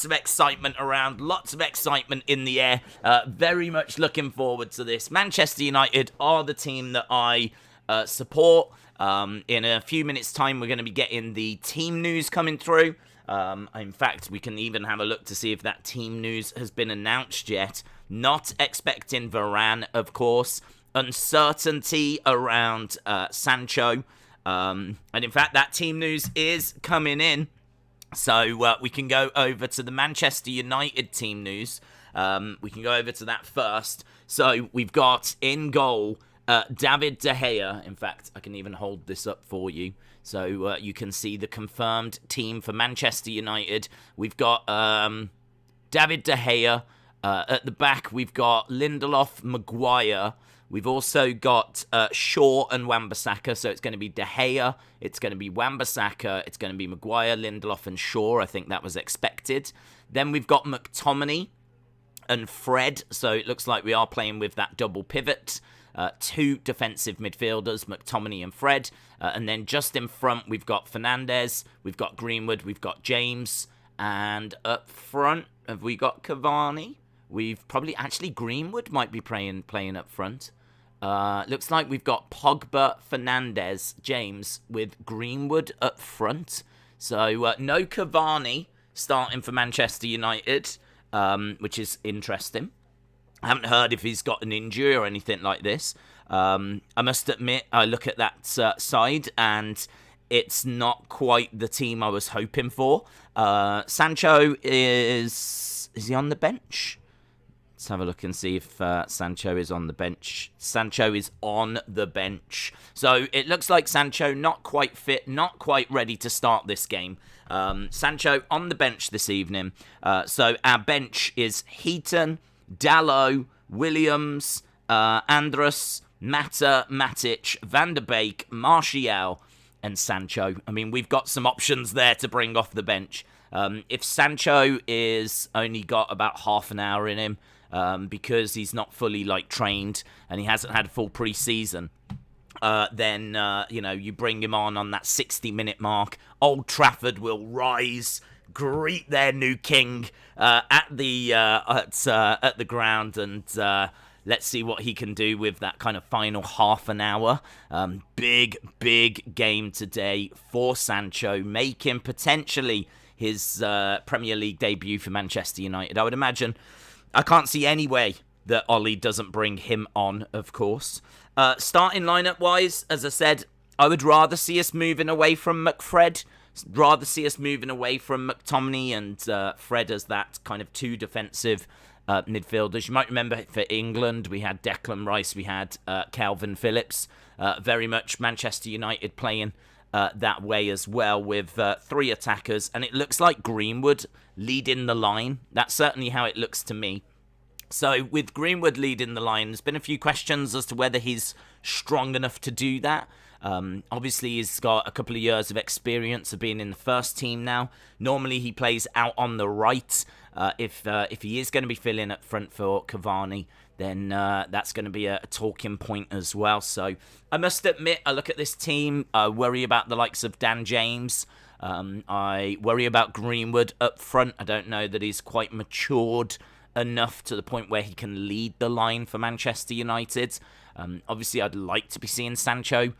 Lots of excitement around, lots of excitement in the air. Very much looking forward to this. Manchester United are the team that I support. In a few minutes' time, we're going to be getting the team news coming through. In fact, we can even have a look to see if that team news has been announced yet. Not expecting Varane, of course. Uncertainty around Sancho. And in fact, that team news is coming in. So we can go over to the Manchester United team news. We can go over to that first. So we've got in goal David De Gea. In fact, I can even hold this up for you. So you can see the confirmed team for Manchester United. We've got David De Gea. At the back, we've got Lindelof, Maguire. We've also got Shaw and Wan-Bissaka, so it's going to be De Gea, it's going to be Wan-Bissaka, it's going to be Maguire, Lindelof and Shaw. I think that was expected. Then we've got McTominay and Fred, so it looks like we are playing with that double pivot. Two defensive midfielders, McTominay and Fred. And then just in front, we've got Fernandes, we've got Greenwood, we've got James. And up front, have we got Cavani? We've probably, actually, Greenwood might be playing up front. Looks like we've got Pogba, Fernandes, James with Greenwood up front. So no Cavani starting for Manchester United, which is interesting. I haven't heard if he's got an injury or anything like this. I must admit, I look at that side and it's not quite the team I was hoping for. Sancho is he on the bench? Let's have a look and see if Sancho is on the bench. Sancho is on the bench. So it looks like Sancho not quite fit, not quite ready to start this game. Sancho on the bench this evening. So our bench is Heaton, Dalot, Williams, Andrus, Mata, Matic, Van der Beek, Martial, and Sancho. I mean, we've got some options there to bring off the bench. If Sancho is only got about half an hour in him, because he's not fully trained and he hasn't had a full pre-season, then you bring him on that 60-minute mark. Old Trafford will rise, greet their new king at the ground, and let's see what he can do with that kind of final half an hour. Big game today for Sancho, making potentially his Premier League debut for Manchester United. I would imagine. I can't see any way that Ollie doesn't bring him on, of course. Starting lineup-wise, as I said, I would rather see us moving away from McFred, rather see us moving away from McTominay and Fred as that kind of two defensive midfielders. You might remember for England, we had Declan Rice, we had Calvin Phillips. Very much Manchester United playing that way as well with three attackers, and it looks like Greenwood leading the line. That's certainly how it looks to me. So with Greenwood leading the line, there's been a few questions as to whether he's strong enough to do that. Obviously, he's got a couple of years of experience of being in the first team now. Normally, he plays out on the right. If he is going to be filling up front for Cavani, then that's going to be a talking point as well. So I must admit, I look at this team, I worry about the likes of Dan James. I worry about Greenwood up front. I don't know that he's quite matured enough to the point where he can lead the line for Manchester United. Obviously, I'd like to be seeing Sancho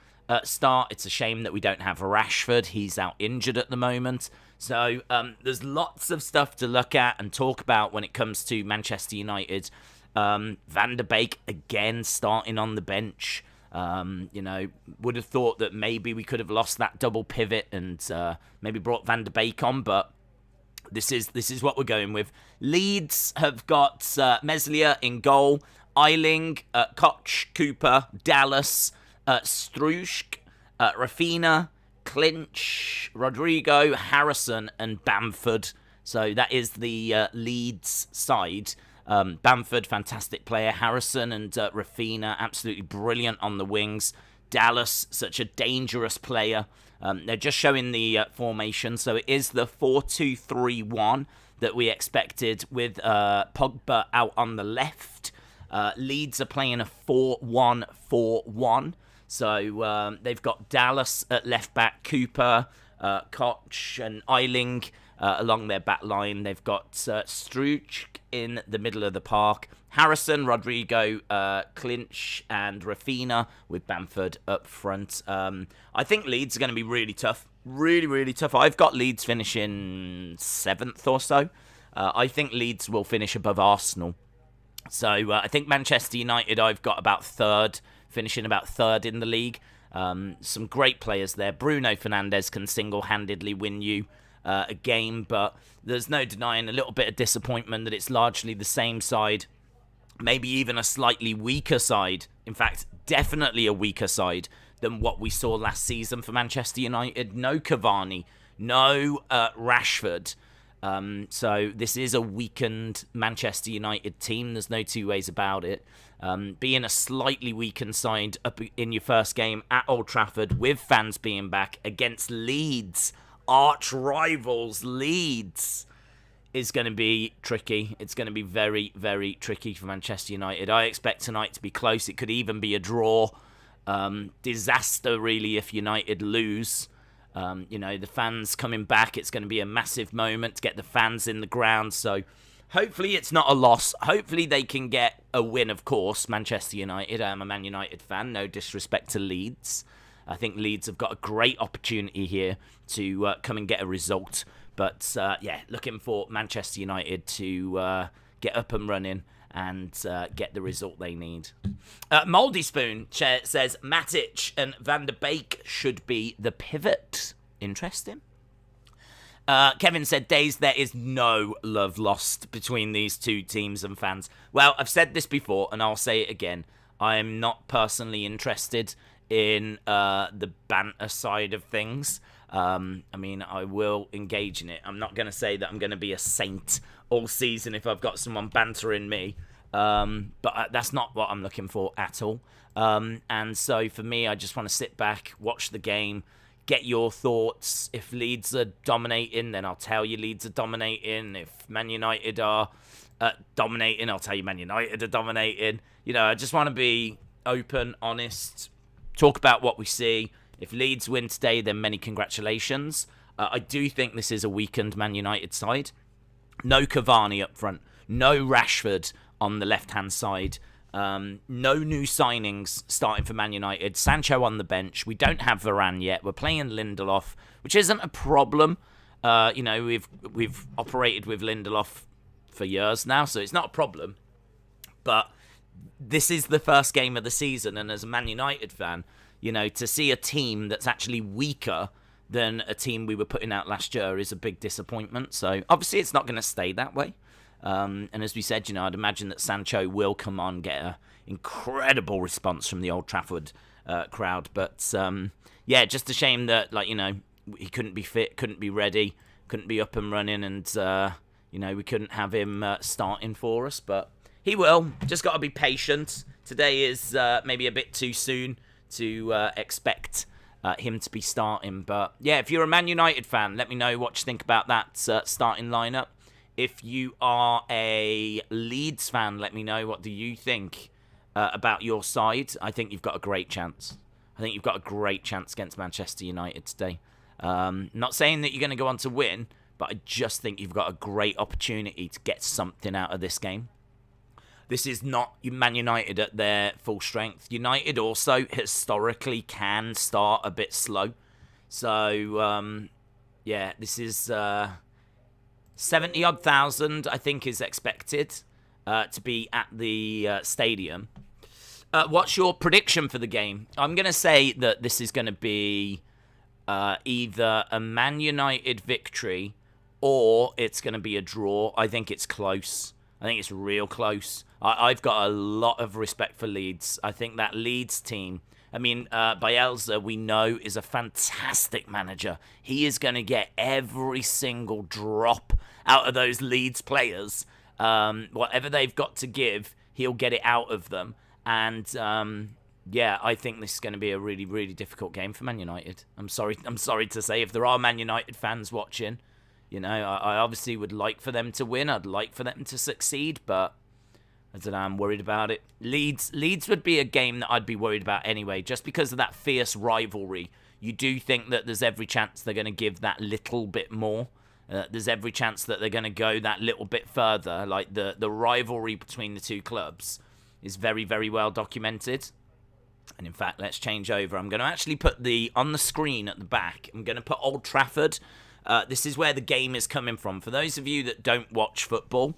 start. It's a shame that we don't have Rashford. He's out injured at the moment. So there's lots of stuff to look at and talk about when it comes to Manchester United. Van der Beek again starting on the bench. Would have thought that maybe we could have lost that double pivot and maybe brought Van der Beek on, but this is what we're going with. Leeds have got Meslier in goal, Ayling, Koch, Cooper, Dallas, Struijk, Raphinha, Clinch, Rodrigo, Harrison, and Bamford. So that is the Leeds side. Bamford, fantastic player. Harrison and Raphinha, absolutely brilliant on the wings. Dallas, such a dangerous player. They're just showing the formation. So it is the 4-2-3-1 that we expected with Pogba out on the left. Leeds are playing a 4-1-4-1. So they've got Dallas at left back, Cooper, Koch and Ayling along their back line. They've got Struch in the middle of the park, Harrison, Rodrigo, Clinch, and Raphinha with Bamford up front. I think Leeds are going to be really tough. Really, really tough. I've got Leeds finishing 7th or so. I think Leeds will finish above Arsenal. So I think Manchester United, I've got about 3rd, finishing about 3rd in the league. Some great players there. Bruno Fernandes can single-handedly win you a game, but there's no denying a little bit of disappointment that it's largely the same side, maybe even a slightly weaker side. In fact, definitely a weaker side than what we saw last season for Manchester United. No Cavani, no Rashford. So this is a weakened Manchester United team. There's no two ways about it. Being a slightly weakened side up in your first game at Old Trafford with fans being back against Leeds, arch rivals Leeds, is going to be tricky. It's going to be very, very tricky for Manchester United. I expect tonight to be close. It could even be a draw. Disaster, really, if United lose. The fans coming back, it's going to be a massive moment to get the fans in the ground. So hopefully it's not a loss. Hopefully they can get a win, of course. Manchester United, I'm a Man United fan. No disrespect to Leeds. I think Leeds have got a great opportunity here to come and get a result. But, looking for Manchester United to get up and running and get the result they need. Mouldy Spoon says Matic and Van der Beek should be the pivot. Interesting. Kevin said, Days, there is no love lost between these two teams and fans. Well, I've said this before, and I'll say it again. I am not personally interested in the banter side of things. I will engage in it. I'm not going to say that I'm going to be a saint all season if I've got someone bantering me. But that's not what I'm looking for at all. And so for me, I just want to sit back, watch the game, get your thoughts. If Leeds are dominating, then I'll tell you Leeds are dominating. If Man United are dominating, I'll tell you Man United are dominating. I just want to be open, honest, talk about what we see. If Leeds win today, then many congratulations. I do think this is a weakened Man United side. No Cavani up front. No Rashford on the left-hand side. No new signings starting for Man United. Sancho on the bench. We don't have Varane yet. We're playing Lindelof, which isn't a problem. We've operated with Lindelof for years now, so it's not a problem. But this is the first game of the season, and as a Man United fan, to see a team that's actually weaker than a team we were putting out last year is a big disappointment. So obviously it's not going to stay that way. And as we said, I'd imagine that Sancho will come on, get an incredible response from the Old Trafford crowd. But just a shame that he couldn't be fit, couldn't be ready, couldn't be up and running, and we couldn't have him starting for us. But he will. Just got to be patient. Today is maybe a bit too soon to expect him to be starting. But yeah, if you're a Man United fan, let me know what you think about that starting lineup. If you are a Leeds fan, let me know, what do you think about your side. I think you've got a great chance. I think you've got a great chance against Manchester United today. Not saying that you're going to go on to win, but I just think you've got a great opportunity to get something out of this game. This is not Man United at their full strength. United also historically can start a bit slow. So, this is 70-odd thousand, I think, is expected to be at the stadium. What's your prediction for the game? I'm going to say that this is going to be either a Man United victory or it's going to be a draw. I think it's close. I think it's real close. I've got a lot of respect for Leeds. I think that Leeds team, Bielsa, we know, is a fantastic manager. He is going to get every single drop out of those Leeds players. Whatever they've got to give, he'll get it out of them. And, I think this is going to be a really, really difficult game for Man United. I'm sorry to say, if there are Man United fans watching, I obviously would like for them to win. I'd like for them to succeed, but I don't know, I'm worried about it. Leeds would be a game that I'd be worried about anyway, just because of that fierce rivalry. You do think that there's every chance they're going to give that little bit more. There's every chance that they're going to go that little bit further. Like the rivalry between the two clubs is very, very well documented. And in fact, let's change over. I'm going to actually put on the screen at the back, I'm going to put Old Trafford. This is where the game is coming from. For those of you that don't watch football,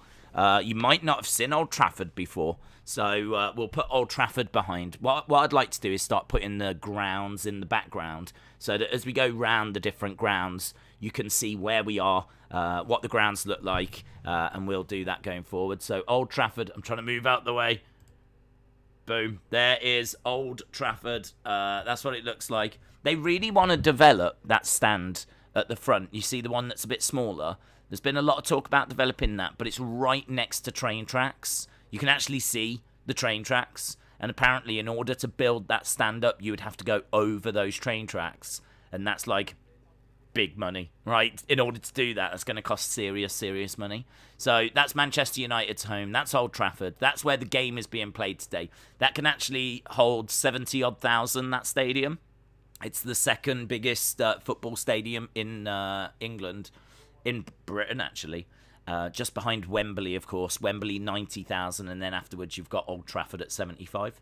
you might not have seen Old Trafford before. So we'll put Old Trafford behind. What I'd like to do is start putting the grounds in the background so that as we go round the different grounds, you can see where we are, what the grounds look like, and we'll do that going forward. So Old Trafford, I'm trying to move out the way. Boom. There is Old Trafford. That's what it looks like. They really want to develop that stand at the front. You see the one that's a bit smaller. There's been a lot of talk about developing that, but it's right next to train tracks. You can actually see the train tracks. And apparently in order to build that stand up, you would have to go over those train tracks. And that's like big money, right? In order to do that, that's going to cost serious money. So that's Manchester United's home. That's Old Trafford. That's where the game is being played today. That can actually hold 70-odd thousand, that stadium. It's the second biggest football stadium in England, in Britain, actually. Just behind Wembley, of course. Wembley, 90,000, and then afterwards you've got Old Trafford at 75.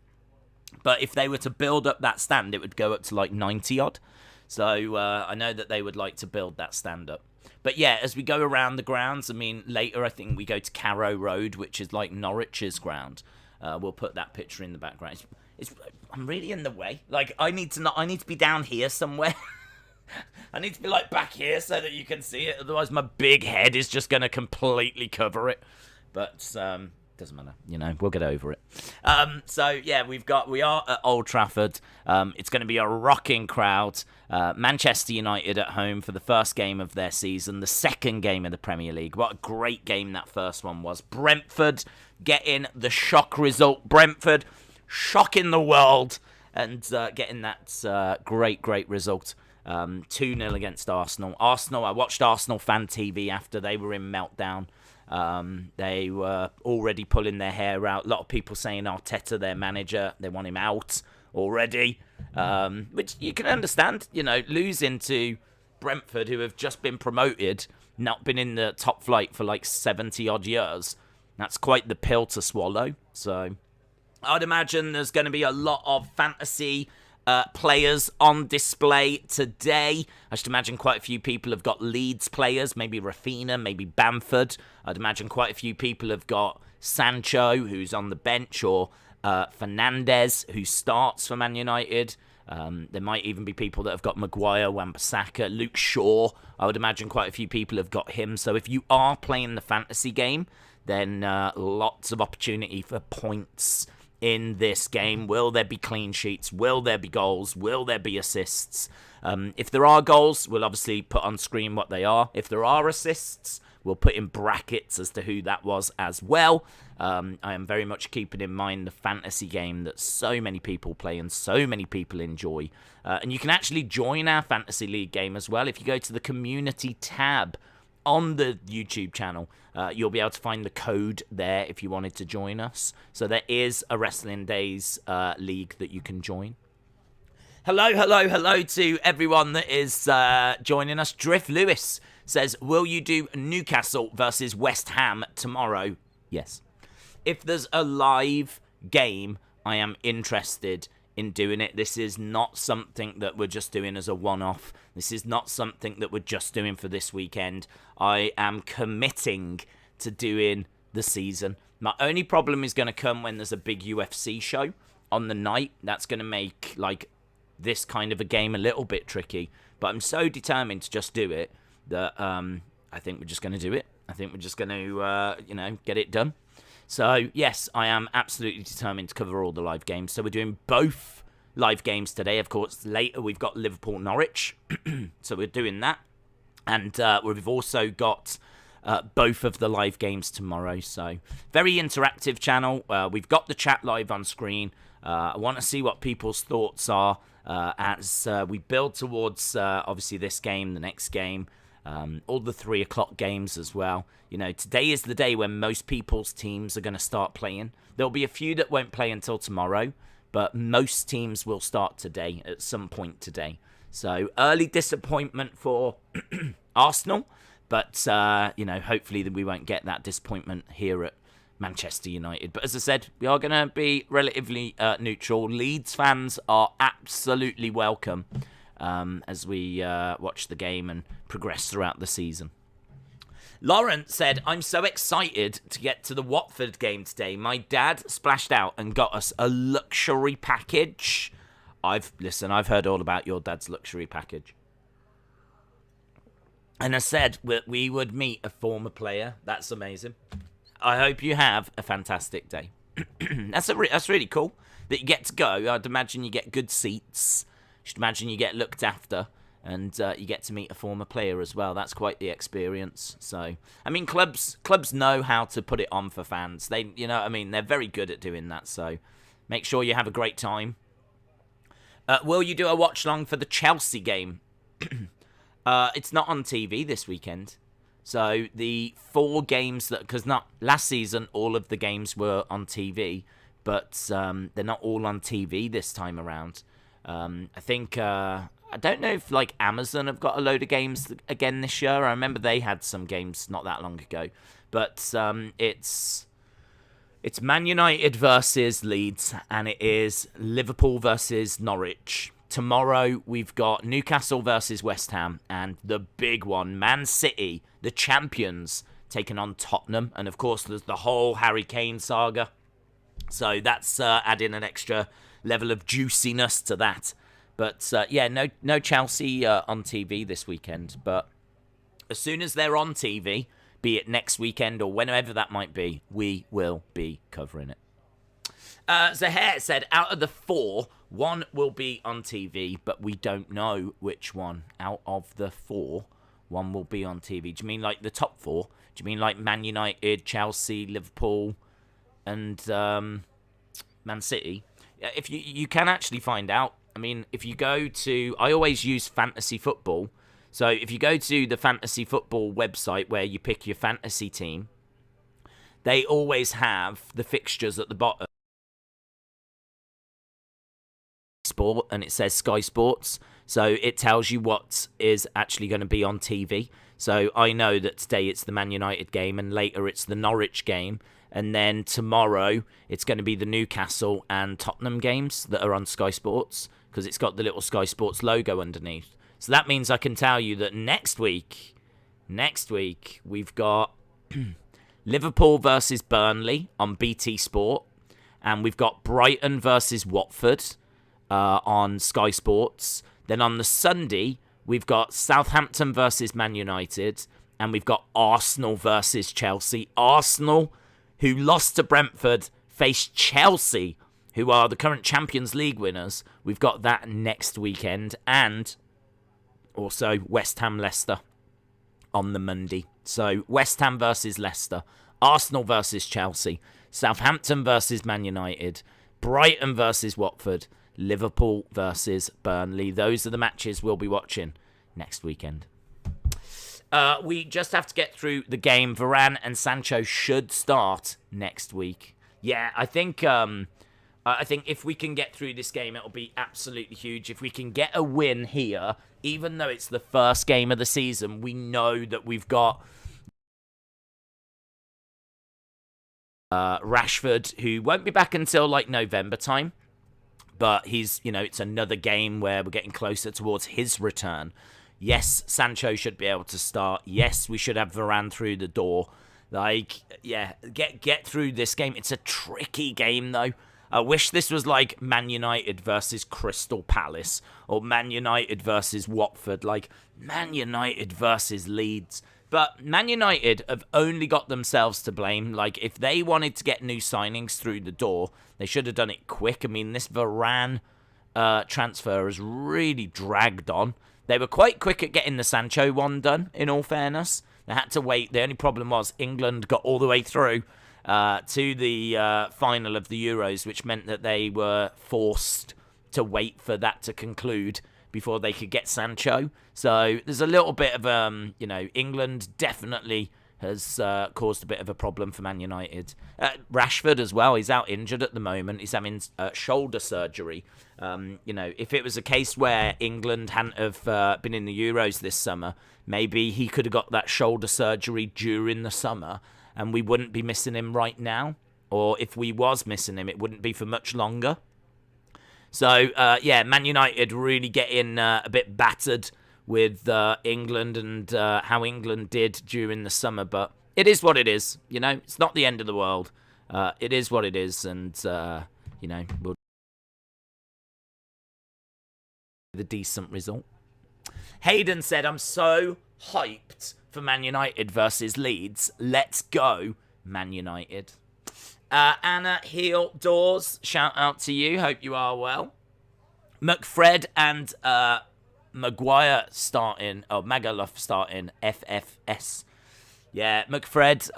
But if they were to build up that stand, it would go up to like 90-odd. So I know that they would like to build that stand up. But yeah, as we go around the grounds, I mean, later I think we go to Carrow Road, which is like Norwich's ground. We'll put that picture in the background. I'm really in the way. Like, I need to be down here somewhere. I need to be like back here so that you can see it. Otherwise, my big head is just going to completely cover it. But doesn't matter, we'll get over it. So yeah, we are at Old Trafford. It's going to be a rocking crowd. Manchester United at home for the first game of their season, the second game of the Premier League. What a great game that first one was. Brentford getting the shock result. Brentford shocking the world and getting that great result. 2-0 against Arsenal. I watched Arsenal Fan TV after they were in meltdown. They were already pulling their hair out. A lot of people saying Arteta, their manager, they want him out already. Which you can understand, losing to Brentford, who have just been promoted, not been in the top flight for like 70 odd years. That's quite the pill to swallow. So I'd imagine there's going to be a lot of fantasy players on display today. I should imagine quite a few people have got Leeds players, maybe Raphinha, maybe Bamford. I'd imagine quite a few people have got Sancho, who's on the bench, or Fernandes, who starts for Man United. There might even be people that have got Maguire, Bissaka, Luke Shaw. I would imagine quite a few people have got him. So if you are playing the fantasy game, then lots of opportunity for points in this game. Will there be clean sheets? Will there be goals? Will there be assists? If there are goals, we'll obviously put on screen what they are. If there are assists, we'll put in brackets as to who that was as well. I am very much keeping in mind the fantasy game that so many people play and so many people enjoy. And you can actually join our fantasy league game as well. If you go to the community tab on the YouTube channel, you'll be able to find the code there if you wanted to join us. So there is a Wrestling Days league that you can join. Hello to everyone that is joining us. Drift Lewis says, will you do Newcastle versus West Ham tomorrow? Yes. If there's a live game, I am interested in doing it. This is not something that we're just doing as a one-off. This is not something that we're just doing for this weekend. I am committing to doing the season. My only problem is going to come when there's a big UFC show on the night. That's going to make like this kind of a game a little bit tricky. But I'm so determined to just do it that I think we're just going to do it. I think we're just going to, get it done. So, yes, I am absolutely determined to cover all the live games. So we're doing both live games today. Of course, later we've got Liverpool-Norwich. So we're doing that. And we've also got both of the live games tomorrow. So very interactive channel. We've got the chat live on screen. I want to see what people's thoughts are as we build towards, obviously, this game, the next game. All the 3 o'clock games as well. Today is the day when most people's teams are going to start playing. There'll be a few that won't play until tomorrow, but most teams will start today, at some point today. So, early disappointment for Arsenal, But, hopefully we won't get that disappointment here at Manchester United. But as I said, we are going to be relatively neutral. Leeds fans are absolutely welcome as we watch the game and progress throughout the season. Lawrence said, I'm so excited to get to the Watford game today. My dad splashed out and got us a luxury package. I've heard all about your dad's luxury package. And I said we would meet a former player. That's amazing. I hope you have a fantastic day. That's really cool that you get to go. I'd imagine you get good seats. You should imagine you get looked after. And you get to meet a former player as well. That's quite the experience. So, I mean, clubs know how to put it on for fans. They're very good at doing that. So, make sure you have a great time. Will you do a watch long for the Chelsea game? It's not on TV this weekend. So, the 4 games because not last season, all of the games were on TV, but they're not all on TV this time around. I think. I don't know if Amazon have got a load of games again this year. I remember they had some games not that long ago. But it's Man United versus Leeds, and it is Liverpool versus Norwich. Tomorrow we've got Newcastle versus West Ham, and the big one, Man City, the champions, taking on Tottenham. And of course there's the whole Harry Kane saga. So that's adding an extra level of juiciness to that. But, no Chelsea on TV this weekend. But as soon as they're on TV, be it next weekend or whenever that might be, we will be covering it. Zaher said, out of the 4, 1 will be on TV, but we don't know which one. Out of the 4, 1 will be on TV. Do you mean the top 4? Do you mean Man United, Chelsea, Liverpool, and Man City? If you can actually find out. I mean, if you go to... I always use Fantasy Football. So if you go to the Fantasy Football website where you pick your fantasy team, they always have the fixtures at the bottom. Sport, and it says Sky Sports. So it tells you what is actually going to be on TV. So I know that today it's the Man United game and later it's the Norwich game. And then tomorrow it's going to be the Newcastle and Tottenham games that are on Sky Sports, because it's got the little Sky Sports logo underneath. So that means I can tell you that next week we've got Liverpool versus Burnley on BT Sport, and we've got Brighton versus Watford on Sky Sports. Then on the Sunday, we've got Southampton versus Man United, and we've got Arsenal versus Chelsea. Arsenal, who lost to Brentford, face Chelsea, who are the current Champions League winners. We've got that next weekend. And also West Ham Leicester on the Monday. So West Ham versus Leicester, Arsenal versus Chelsea, Southampton versus Man United, Brighton versus Watford, Liverpool versus Burnley. Those are the matches we'll be watching next weekend. We just have to get through the game. Varane and Sancho should start next week. Yeah, I think if we can get through this game, it'll be absolutely huge. If we can get a win here, even though it's the first game of the season, we know that we've got Rashford, who won't be back until November time. But he's, it's another game where we're getting closer towards his return. Yes, Sancho should be able to start. Yes, we should have Varane through the door. Get through this game. It's a tricky game, though. I wish this was Man United versus Crystal Palace, or Man United versus Watford, Man United versus Leeds. But Man United have only got themselves to blame. If they wanted to get new signings through the door, they should have done it quick. I mean, this Varane transfer has really dragged on. They were quite quick at getting the Sancho one done, in all fairness. They had to wait. The only problem was England got all the way through to the final of the Euros, which meant that they were forced to wait for that to conclude before they could get Sancho. So there's a little bit of, England definitely has caused a bit of a problem for Man United. Rashford as well, he's out injured at the moment. He's having shoulder surgery. If it was a case where England hadn't have been in the Euros this summer, maybe he could have got that shoulder surgery during the summer and we wouldn't be missing him right now. Or if we was missing him, it wouldn't be for much longer. So, Man United really getting a bit battered with England and how England did during the summer. But it is what it is. It's not the end of the world. It is what it is. And, we'll the decent result. Hayden said, I'm so hyped for Man United versus Leeds. Let's go, Man United. Anna Heel Doors, shout out to you. Hope you are well. McFred and Maguire starting, Magaluf starting FFS. Yeah, McFred,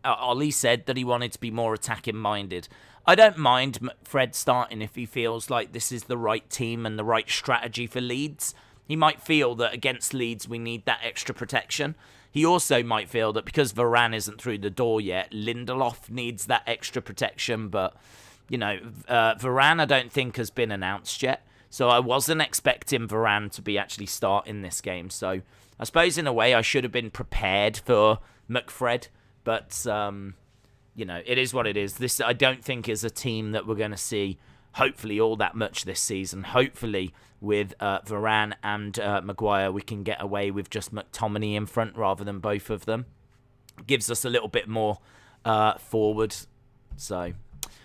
Ollie said that he wanted to be more attacking minded. I don't mind McFred starting if he feels like this is the right team and the right strategy for Leeds. He might feel that against Leeds we need that extra protection. He also might feel that because Varane isn't through the door yet, Lindelof needs that extra protection. But, Varane I don't think has been announced yet. So I wasn't expecting Varane to be actually starting this game. So I suppose in a way I should have been prepared for McFred. But, it is what it is. This I don't think is a team that we're going to see, hopefully, all that much this season. Hopefully, with Varane and Maguire, we can get away with just McTominay in front rather than both of them. Gives us a little bit more forward. So,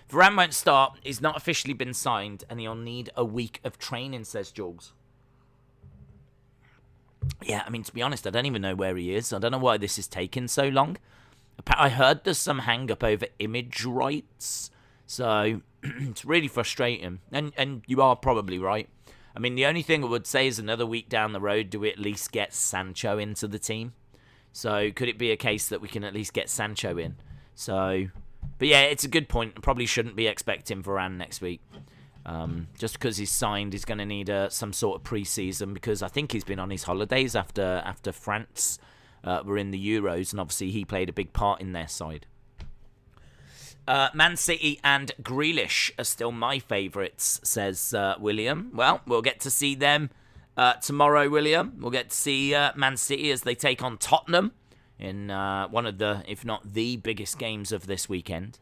Varane won't start. He's not officially been signed, and he'll need a week of training, says Jules. Yeah, to be honest, I don't even know where he is. I don't know why this is taking so long. I heard there's some hang-up over image rights. So, it's really frustrating. And you are probably right. The only thing I would say is another week down the road, do we at least get Sancho into the team? So, could it be a case that we can at least get Sancho in? So, but yeah, it's a good point. I probably shouldn't be expecting Varane next week. Just because he's signed, he's going to need some sort of pre-season because I think he's been on his holidays after France were in the Euros, and obviously he played a big part in their side. Man City and Grealish are still my favourites, says William. Well, we'll get to see them tomorrow, William. We'll get to see Man City as they take on Tottenham in one of the, if not the biggest games of this weekend.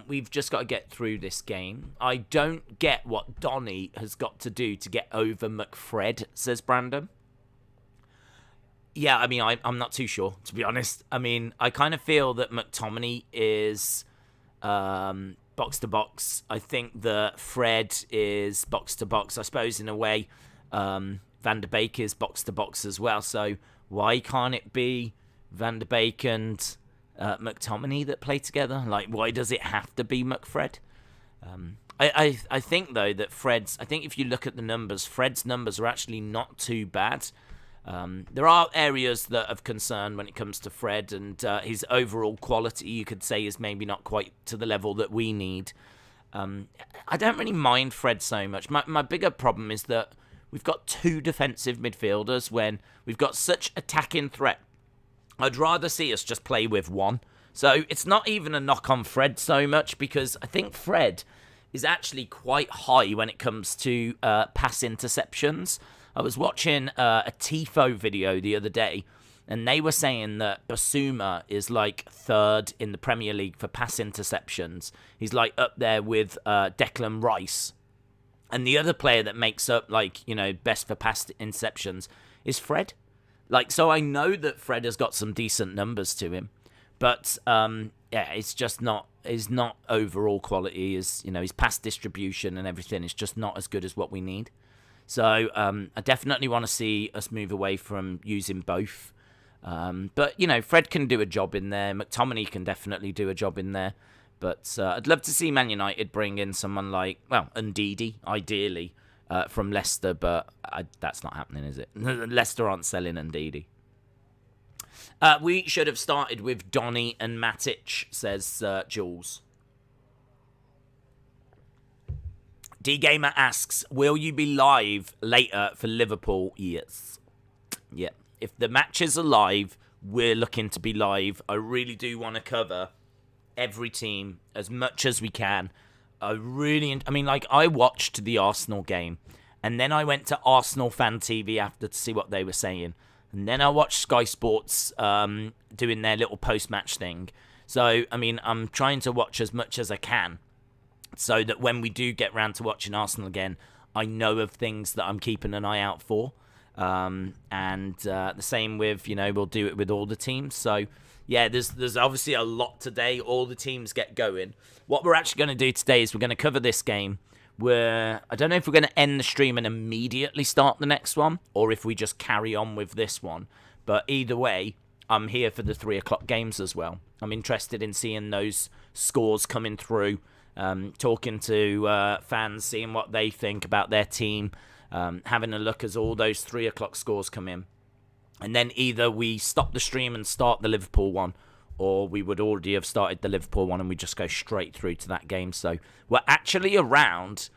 We've just got to get through this game. I don't get what Donny has got to do to get over McFred, says Brandon. Yeah, I'm not too sure, to be honest. I kind of feel that McTominay is box-to-box. I think that Fred is box-to-box. I suppose, in a way, Van der Beek is box-to-box as well. So why can't it be Van der Beek and McTominay that play together? Like, why does it have to be McFred? I think, though, that I think if you look at the numbers, Fred's numbers are actually not too bad. There are areas that of concern when it comes to Fred, and his overall quality, you could say, is maybe not quite to the level that we need. I don't really mind Fred so much. My bigger problem is that we've got two defensive midfielders when we've got such attacking threat. I'd rather see us just play with one. So it's not even a knock on Fred so much, because I think Fred is actually quite high when it comes to pass interceptions. I was watching a Tifo video the other day, and they were saying that Bissouma is like third in the Premier League for pass interceptions. He's like up there with Declan Rice. And the other player that makes up, best for pass interceptions is Fred. So I know that Fred has got some decent numbers to him. But, it's just not, his not overall quality is, his pass distribution and everything is just not as good as what we need. So I definitely want to see us move away from using both. But, Fred can do a job in there. McTominay can definitely do a job in there. But I'd love to see Man United bring in someone like, Ndidi, ideally, from Leicester. But that's not happening, is it? Leicester aren't selling Ndidi. We should have started with Donny and Matic, says Jules. D-Gamer asks, will you be live later for Liverpool? Yes. Yeah. If the matches are live, we're looking to be live. I really do want to cover every team as much as we can. I watched the Arsenal game, and then I went to Arsenal Fan TV after to see what they were saying. And then I watched Sky Sports doing their little post-match thing. So, I'm trying to watch as much as I can so that when we do get round to watching Arsenal again, I know of things that I'm keeping an eye out for. And the same with, we'll do it with all the teams. So, yeah, there's obviously a lot today. All the teams get going. What we're actually going to do today is we're going to cover this game. I don't know if we're going to end the stream and immediately start the next one, or if we just carry on with this one. But either way, I'm here for the 3 o'clock games as well. I'm interested in seeing those scores coming through, talking to fans, seeing what they think about their team, having a look as all those 3 o'clock scores come in. And then either we stop the stream and start the Liverpool one, or we would already have started the Liverpool one and we just go straight through to that game. So we're actually around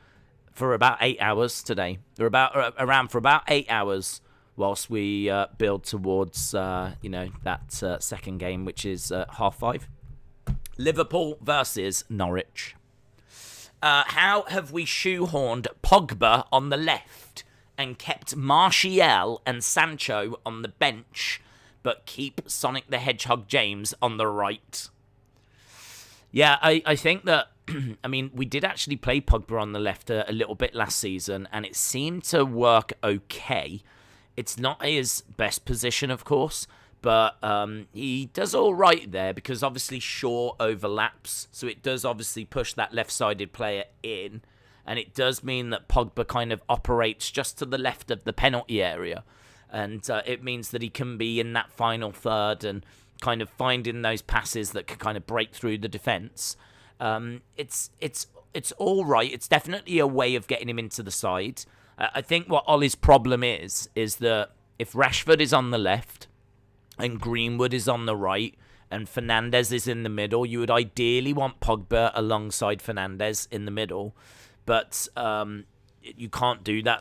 for about 8 hours today. We're around for about 8 hours whilst we build towards, that second game, which is 5:30. Liverpool versus Norwich. How have we shoehorned Pogba on the left and kept Martial and Sancho on the bench, but keep Sonic the Hedgehog James on the right? Yeah, I think that, we did actually play Pogba on the left a little bit last season, and it seemed to work okay. It's not his best position, of course, but he does all right there because obviously Shaw overlaps, so it does obviously push that left-sided player in, and it does mean that Pogba kind of operates just to the left of the penalty area, and it means that he can be in that final third and kind of finding those passes that could kind of break through the defence. It's all right. It's definitely a way of getting him into the side. I think what Ollie's problem is that if Rashford is on the left and Greenwood is on the right and Fernandes is in the middle, you would ideally want Pogba alongside Fernandes in the middle. But you can't do that.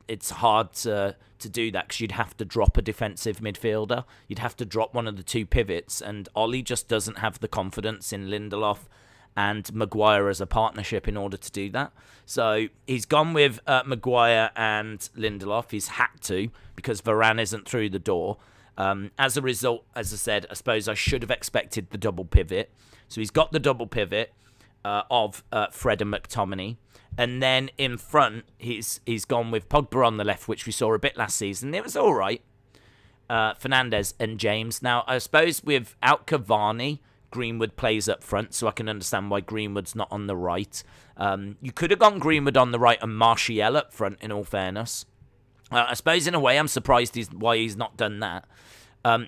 It's hard to do that because you'd have to drop a defensive midfielder. You'd have to drop one of the two pivots. And Ollie just doesn't have the confidence in Lindelof and Maguire as a partnership in order to do that. So he's gone with Maguire and Lindelof. He's had to because Varane isn't through the door. As a result, as I said, I suppose I should have expected the double pivot. So he's got the double pivot of Fred and McTominay. And then in front, he's gone with Pogba on the left, which we saw a bit last season. It was all right. Fernandes and James. Now, I suppose without Cavani, Greenwood plays up front, so I can understand why Greenwood's not on the right. You could have gone Greenwood on the right and Martial up front, in all fairness. I suppose in a way I'm surprised why he's not done that.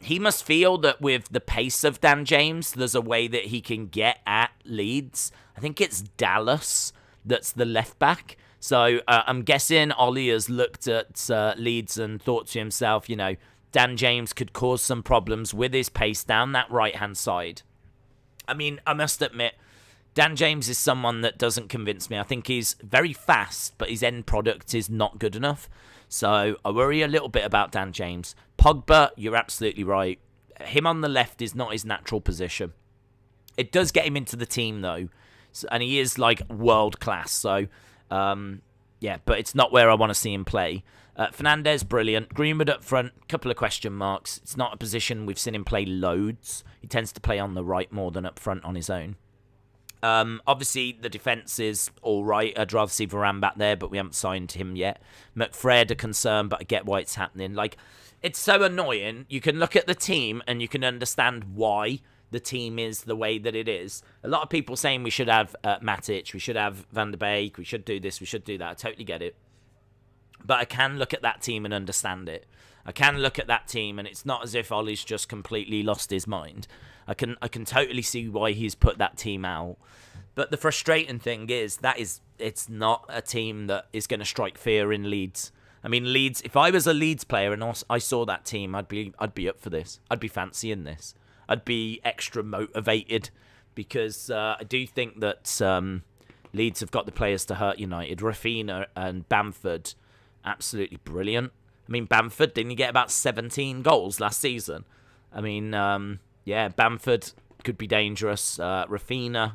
He must feel that with the pace of Dan James, there's a way that he can get at Leeds. I think it's Dallas that's the left back. So I'm guessing Ollie has looked at Leeds and thought to himself, Dan James could cause some problems with his pace down that right-hand side. I must admit, Dan James is someone that doesn't convince me. I think he's very fast, but his end product is not good enough. So I worry a little bit about Dan James. Pogba, you're absolutely right. Him on the left is not his natural position. It does get him into the team, though. And he is, world class. So, but it's not where I want to see him play. Fernandes, brilliant. Greenwood up front, couple of question marks. It's not a position we've seen him play loads. He tends to play on the right more than up front on his own. Obviously, the defence is all right. I'd rather see Varane back there, but we haven't signed him yet. McFred, a concern, but I get why it's happening. It's so annoying. You can look at the team and you can understand why the team is the way that it is. A lot of people saying we should have Matic, we should have Van der Beek, we should do this, we should do that. I totally get it. But I can look at that team and understand it. I can look at that team and it's not as if Ollie's just completely lost his mind. I can totally see why he's put that team out. But the frustrating thing is it's not a team that is going to strike fear in Leeds. Leeds, if I was a Leeds player and I saw that team, I'd be up for this. I'd be fancying this. I'd be extra motivated because I do think that Leeds have got the players to hurt United. Raphinha and Bamford, absolutely brilliant. Bamford, didn't he get about 17 goals last season? I mean, yeah, Bamford could be dangerous. Raphinha,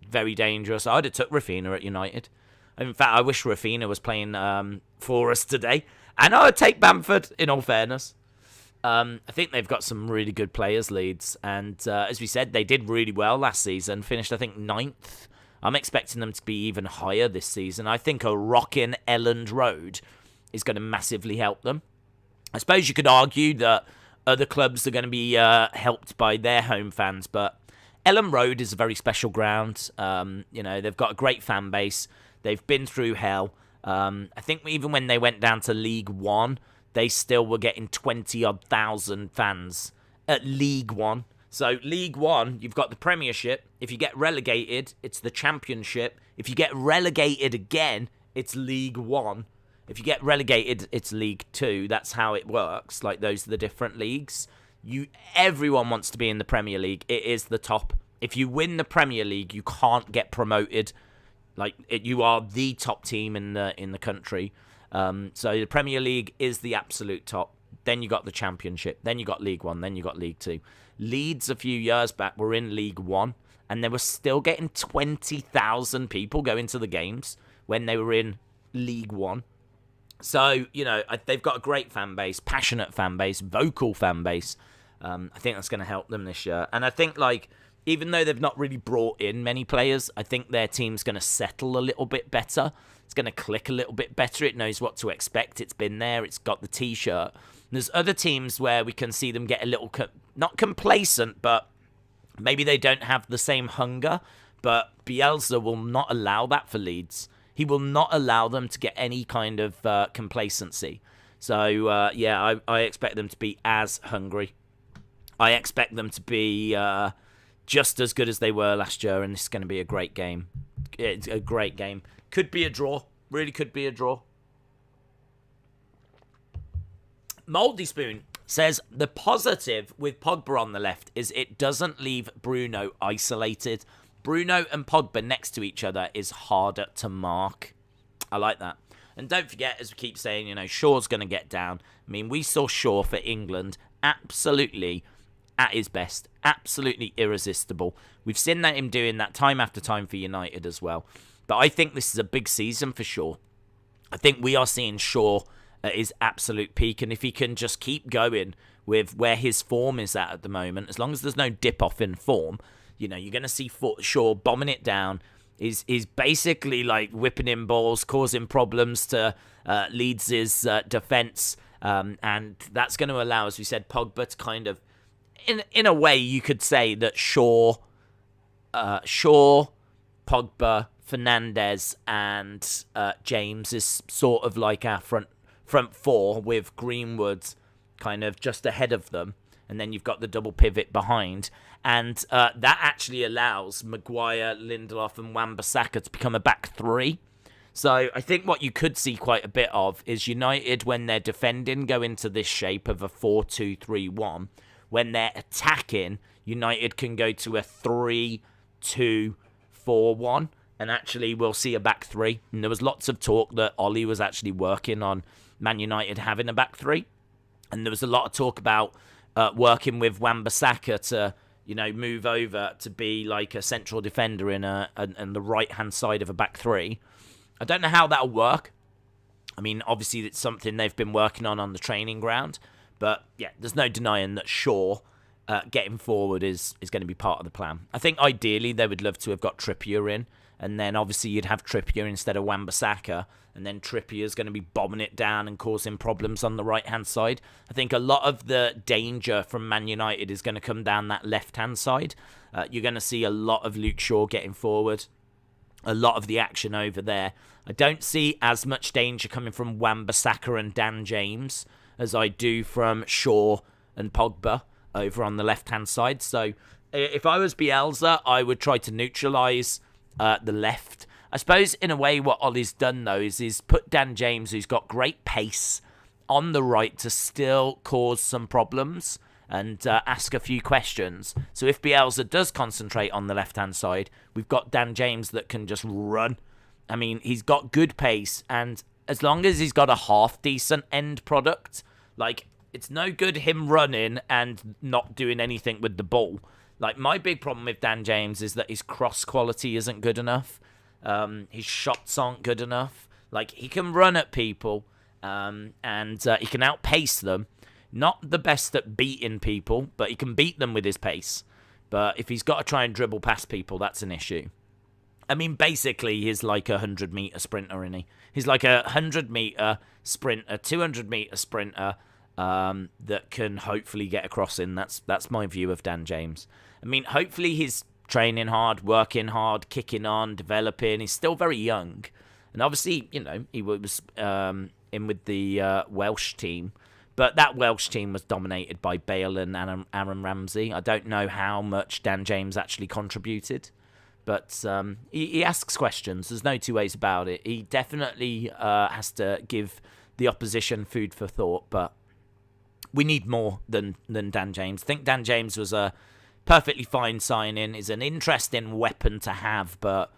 very dangerous. I'd have took Raphinha at United. In fact, I wish Raphinha was playing for us today. And I would take Bamford, in all fairness. I think they've got some really good players, Leeds. And as we said, they did really well last season. Finished, I think, 9th. I'm expecting them to be even higher this season. I think a rockin' Elland Road is going to massively help them. I suppose you could argue that other clubs are going to be helped by their home fans, but Elland Road is a very special ground. They've got a great fan base. They've been through hell. I think even when they went down to League One, they still were getting 20-odd thousand fans at League One. So League One, you've got the Premiership. If you get relegated, it's the Championship. If you get relegated again, it's League One. If you get relegated, it's League Two. That's how it works. Like, those are the different leagues. Everyone wants to be in the Premier League. It is the top. If you win the Premier League, you can't get promoted. You are the top team in the country. So the Premier League is the absolute top. Then you got the Championship. Then you got League One. Then you got League Two. Leeds a few years back were in League One, and they were still getting 20,000 people going to the games when they were in League One. So, they've got a great fan base, passionate fan base, vocal fan base. I think that's going to help them this year. And I think, even though they've not really brought in many players, I think their team's going to settle a little bit better. It's going to click a little bit better. It knows what to expect. It's been there. It's got the T-shirt. There's other teams where we can see them get a little, not complacent, but maybe they don't have the same hunger. But Bielsa will not allow that for Leeds. He will not allow them to get any kind of complacency. So, I expect them to be as hungry. I expect them to be just as good as they were last year, and this is going to be a great game. It's a great game. Could be a draw. Really could be a draw. Mouldy Spoon says, the positive with Pogba on the left is it doesn't leave Bruno isolated. Bruno and Pogba next to each other is harder to mark. I like that. And don't forget, as we keep saying, Shaw's going to get down. I mean, we saw Shaw for England absolutely at his best. Absolutely irresistible. We've seen him doing that time after time for United as well. But I think this is a big season for Shaw. I think we are seeing Shaw at his absolute peak. And if he can just keep going with where his form is at the moment, as long as there's no dip off in form, you're going to see Shaw bombing it down. He's basically whipping in balls, causing problems to Leeds' defence. And that's going to allow, as we said, Pogba to kind of, in a way, you could say that Shaw, Pogba, Fernandes, and James is sort of like our front four, with Greenwood kind of just ahead of them. And then you've got the double pivot behind. And that actually allows Maguire, Lindelof, and Wan-Bissaka to become a back three. So I think what you could see quite a bit of is United, when they're defending, go into this shape of a 4-2-3-1. When they're attacking, United can go to a 3-2-4-1. And actually, we'll see a back three. And there was lots of talk that Ollie was actually working on Man United having a back three. And there was a lot of talk about working with Wan-Bissaka to, move over to be like a central defender in the right-hand side of a back three. I don't know how that'll work. I mean, obviously, it's something they've been working on the training ground. But, yeah, there's no denying that Shaw getting forward is going to be part of the plan. I think, ideally, they would love to have got Trippier in. And then, obviously, you'd have Trippier instead of Wan-Bissaka. And then Trippier's going to be bombing it down and causing problems on the right-hand side. I think a lot of the danger from Man United is going to come down that left-hand side. You're going to see a lot of Luke Shaw getting forward. A lot of the action over there. I don't see as much danger coming from Wan-Bissaka and Dan James as I do from Shaw and Pogba over on the left-hand side. So if I was Bielsa, I would try to neutralise the left. I suppose in a way what Ollie's done though is put Dan James, who's got great pace, on the right to still cause some problems and ask a few questions. So if Bielsa does concentrate on the left-hand side, we've got Dan James that can just run. I mean, he's got good pace, and as long as he's got a half-decent end product, It's no good him running and not doing anything with the ball. Like, my big problem with Dan James is that his cross quality isn't good enough. His shots aren't good enough. Like, he can run at people, and he can outpace them. Not the best at beating people, but he can beat them with his pace. But if he's got to try and dribble past people, that's an issue. I mean, basically, he's like a 100-meter sprinter, isn't he? He's like a 100-meter sprinter, 200-meter sprinter that can hopefully get across in. That's my view of Dan James. I mean, hopefully he's training hard, working hard, kicking on, developing. He's still very young. And obviously, you know, he was in with the Welsh team. But that Welsh team was dominated by Bale and Aaron Ramsey. I don't know how much Dan James actually contributed. But he asks questions. There's no two ways about it. He definitely has to give the opposition food for thought. But we need more than Dan James. I think Dan James was a perfectly fine signing. Is an interesting weapon to have, but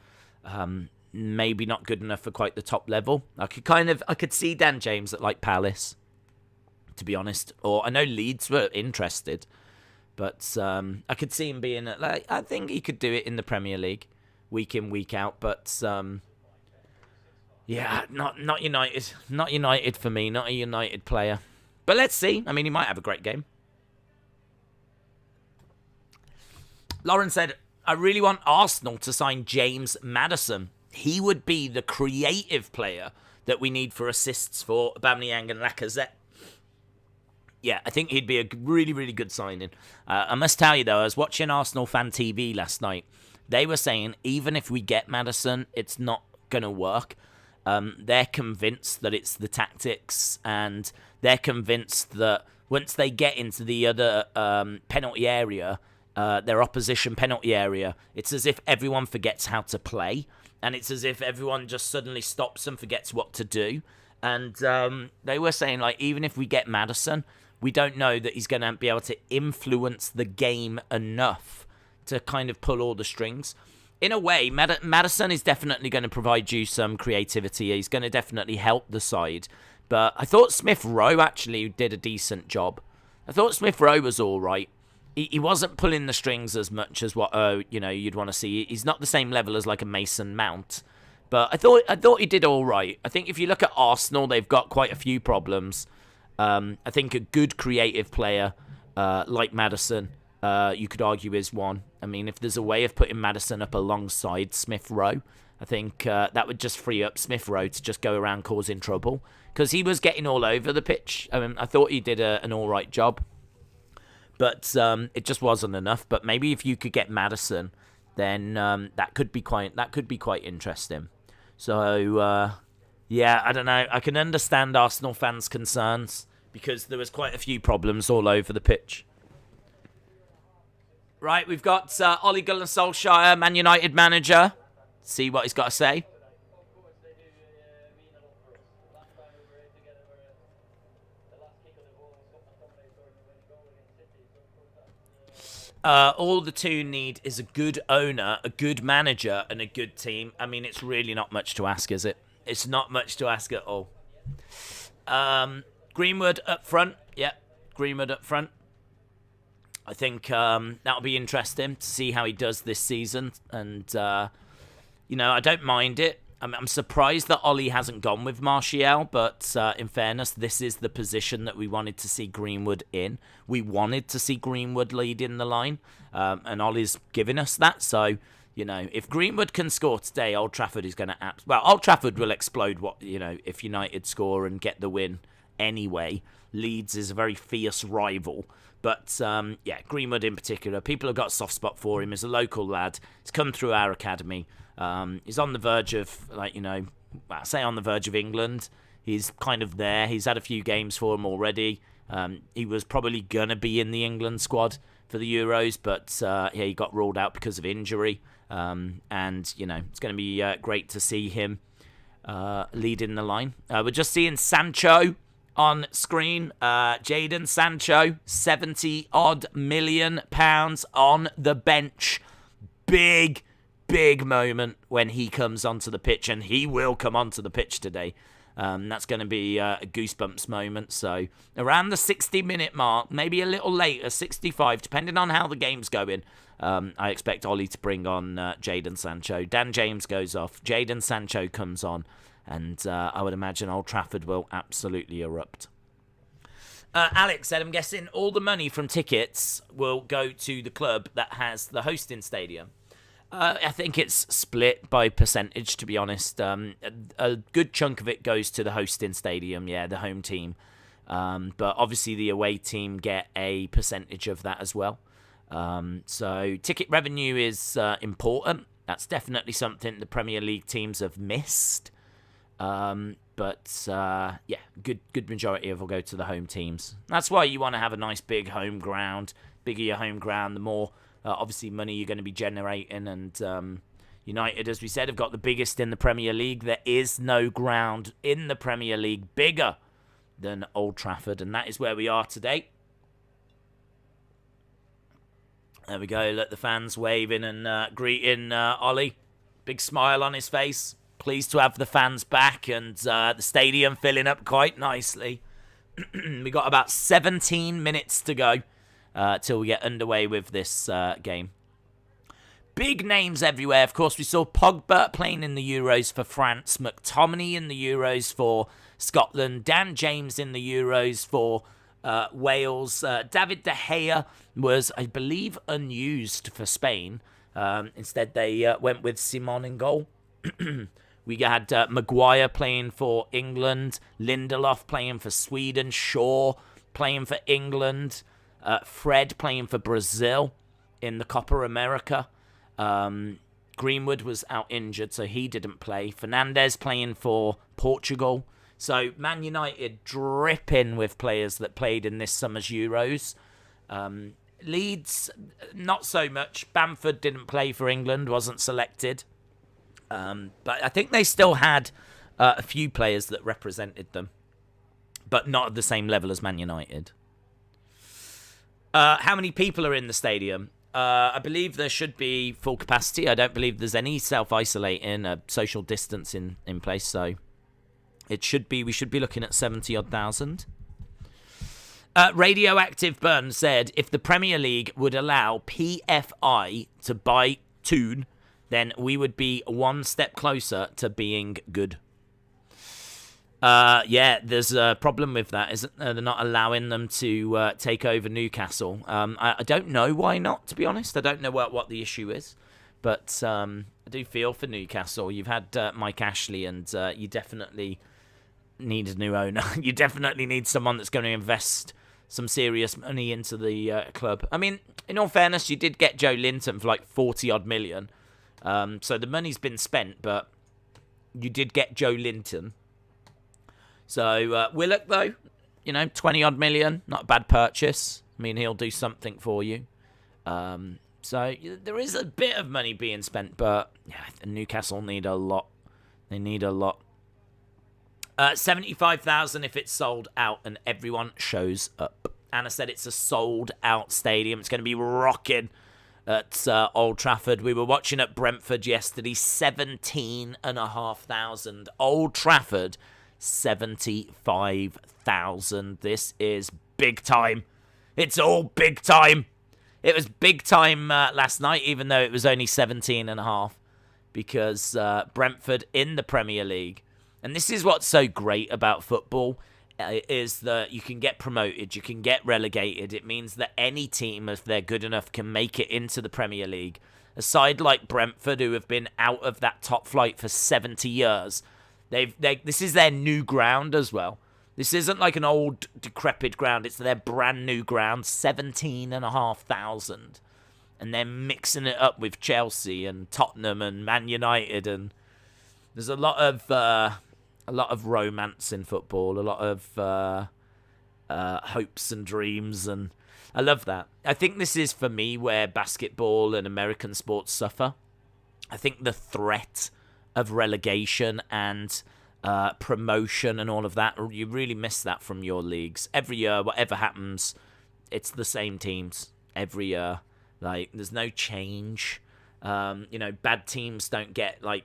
maybe not good enough for quite the top level. I could see Dan James at like Palace, to be honest. Or I know Leeds were interested, but I could see him being at, like, I think he could do it in the Premier League, week in, week out. But yeah, not United. Not United for me. Not a United player. But let's see. I mean, he might have a great game. Lauren said, I really want Arsenal to sign James Maddison. He would be the creative player that we need for assists for Aubameyang and Lacazette. Yeah, I think he'd be a really, really good signing. I must tell you, though, I was watching Arsenal Fan TV last night. They were saying, even if we get Maddison, it's not going to work. They're convinced that it's the tactics, and they're convinced that once they get into the other penalty area, their opposition penalty area, it's as if everyone forgets how to play, and it's as if everyone just suddenly stops and forgets what to do. And they were saying, like, even if we get Maddison, we don't know that he's going to be able to influence the game enough to kind of pull all the strings. In a way, Maddison is definitely going to provide you some creativity. He's going to definitely help the side. But I thought Smith Rowe actually did a decent job. I thought Smith Rowe was all right. He wasn't pulling the strings as much as what you'd want to see. He's not the same level as like a Mason Mount. But I thought he did all right. I think if you look at Arsenal, they've got quite a few problems. I think a good creative player like Maddison, you could argue is one. I mean, if there's a way of putting Maddison up alongside Smith Rowe, I think that would just free up Smith Rowe to just go around causing trouble. Because he was getting all over the pitch. I mean, I thought he did an all right job. But it just wasn't enough. But maybe if you could get Maddison, then that could be quite interesting. So, yeah, I don't know. I can understand Arsenal fans' concerns because there was quite a few problems all over the pitch. Right, we've got Ole Gunnar Solskjaer, Man United manager. See what he's got to say. All the two need is a good owner, a good manager, and a good team. I mean, it's really not much to ask, is it? It's not much to ask at all. Greenwood up front. Yeah, Greenwood up front. I think that'll be interesting to see how he does this season. And, I don't mind it. I'm surprised that Ollie hasn't gone with Martial, but in fairness, this is the position that we wanted to see Greenwood in. We wanted to see Greenwood leading the line, and Ollie's giving us that. So, if Greenwood can score today, Old Trafford is going to... Old Trafford will explode if United score and get the win anyway. Leeds is a very fierce rival. But, Greenwood in particular, people have got a soft spot for him. He's a local lad. He's come through our academy. He's on the verge of, on the verge of England. He's kind of there. He's had a few games for him already. He was probably going to be in the England squad for the Euros, but he got ruled out because of injury. It's going to be great to see him leading the line. We're just seeing Sancho on screen. Jadon Sancho, £70-odd million on the bench. Big moment when he comes onto the pitch, and he will come onto the pitch today. That's going to be a goosebumps moment. So around the 60-minute mark, maybe a little later, 65, depending on how the game's going, I expect Ollie to bring on Jadon Sancho. Dan James goes off. Jadon Sancho comes on. And I would imagine Old Trafford will absolutely erupt. Alex said, I'm guessing all the money from tickets will go to the club that has the hosting stadium. I think it's split by percentage, to be honest. A good chunk of it goes to the hosting stadium, the home team. But obviously the away team get a percentage of that as well. So ticket revenue is important. That's definitely something the Premier League teams have missed. But good majority of it will go to the home teams. That's why you want to have a nice big home ground. Bigger your home ground, the more obviously money you're going to be generating. And United, as we said, have got the biggest in the Premier League. There is no ground in the Premier League bigger than Old Trafford, and that is where we are today. There we go. Let the fans waving and greeting Ollie. Big smile on his face. Pleased to have the fans back and the stadium filling up quite nicely. We got about 17 minutes to go till we get underway with this game. Big names everywhere. Of course, we saw Pogba playing in the Euros for France, McTominay in the Euros for Scotland, Dan James in the Euros for Wales. David De Gea was, I believe, unused for Spain. Instead, they went with Simon in goal. We had Maguire playing for England, Lindelof playing for Sweden, Shaw playing for England, Fred playing for Brazil in the Copa America. Greenwood was out injured, so he didn't play. Fernandes playing for Portugal. So Man United dripping with players that played in this summer's Euros. Leeds, not so much. Bamford didn't play for England, wasn't selected. But I think they still had a few players that represented them, but not at the same level as Man United. How many people are in the stadium? I believe there should be full capacity. I don't believe there's any self-isolating, social distance in place, so we should be looking at 70-odd thousand. Radioactive Burn said, if the Premier League would allow PFI to buy Toon, then we would be one step closer to being good. There's a problem with that, isn't there? They're not allowing them to take over Newcastle. I don't know why not, to be honest. I don't know what the issue is. But I do feel for Newcastle. You've had Mike Ashley, and you definitely need a new owner. You definitely need someone that's going to invest some serious money into the club. I mean, in all fairness, you did get Joe Linton for like 40-odd million. So the money's been spent, but you did get Joe Linton. So Willock, though, 20-odd million, not a bad purchase. I mean, he'll do something for you. So there is a bit of money being spent, but Newcastle need a lot. They need a lot. 75,000 if it's sold out and everyone shows up. Anna said it's a sold-out stadium. It's going to be rocking at Old Trafford. We were watching at Brentford yesterday, 17,500. Old Trafford, 75,000. This is big time. It's all big time. It was big time last night, even though it was only 17.5, because Brentford in the Premier League. And this is what's so great about football, is that you can get promoted, you can get relegated. It means that any team, if they're good enough, can make it into the Premier League. A side like Brentford, who have been out of that top flight for 70 years, this is their new ground as well. This isn't like an old, decrepit ground. It's their brand new ground, 17,500. And they're mixing it up with Chelsea and Tottenham and Man United. And there's a lot of romance in football, a lot of hopes and dreams, and I love that. I think this is, for me, where basketball and American sports suffer. I think the threat of relegation and promotion and all of that, you really miss that from your leagues. Every year, whatever happens, it's the same teams every year. Like, there's no change. Bad teams don't get, like,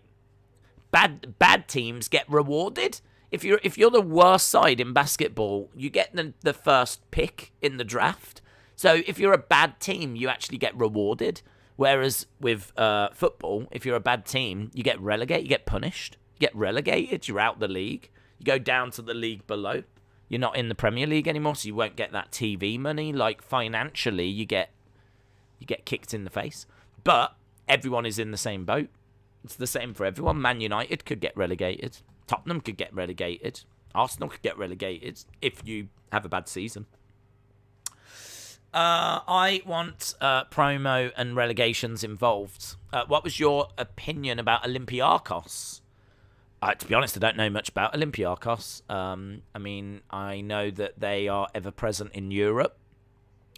bad teams get rewarded if you're the worst side in basketball, you get the first pick in the draft. So if you're a bad team, you actually get rewarded. Whereas with football, if you're a bad team, you get relegated, you get punished, you get relegated, you're out the league. You go down to the league below. You're not in the Premier League anymore, so you won't get that TV money. Like, financially, you get kicked in the face. But everyone is in the same boat. It's the same for everyone. Man United could get relegated. Tottenham could get relegated. Arsenal could get relegated if you have a bad season. I want promo and relegations involved. What was your opinion about Olympiacos? To be honest, I don't know much about Olympiacos. I mean, I know that they are ever present in Europe.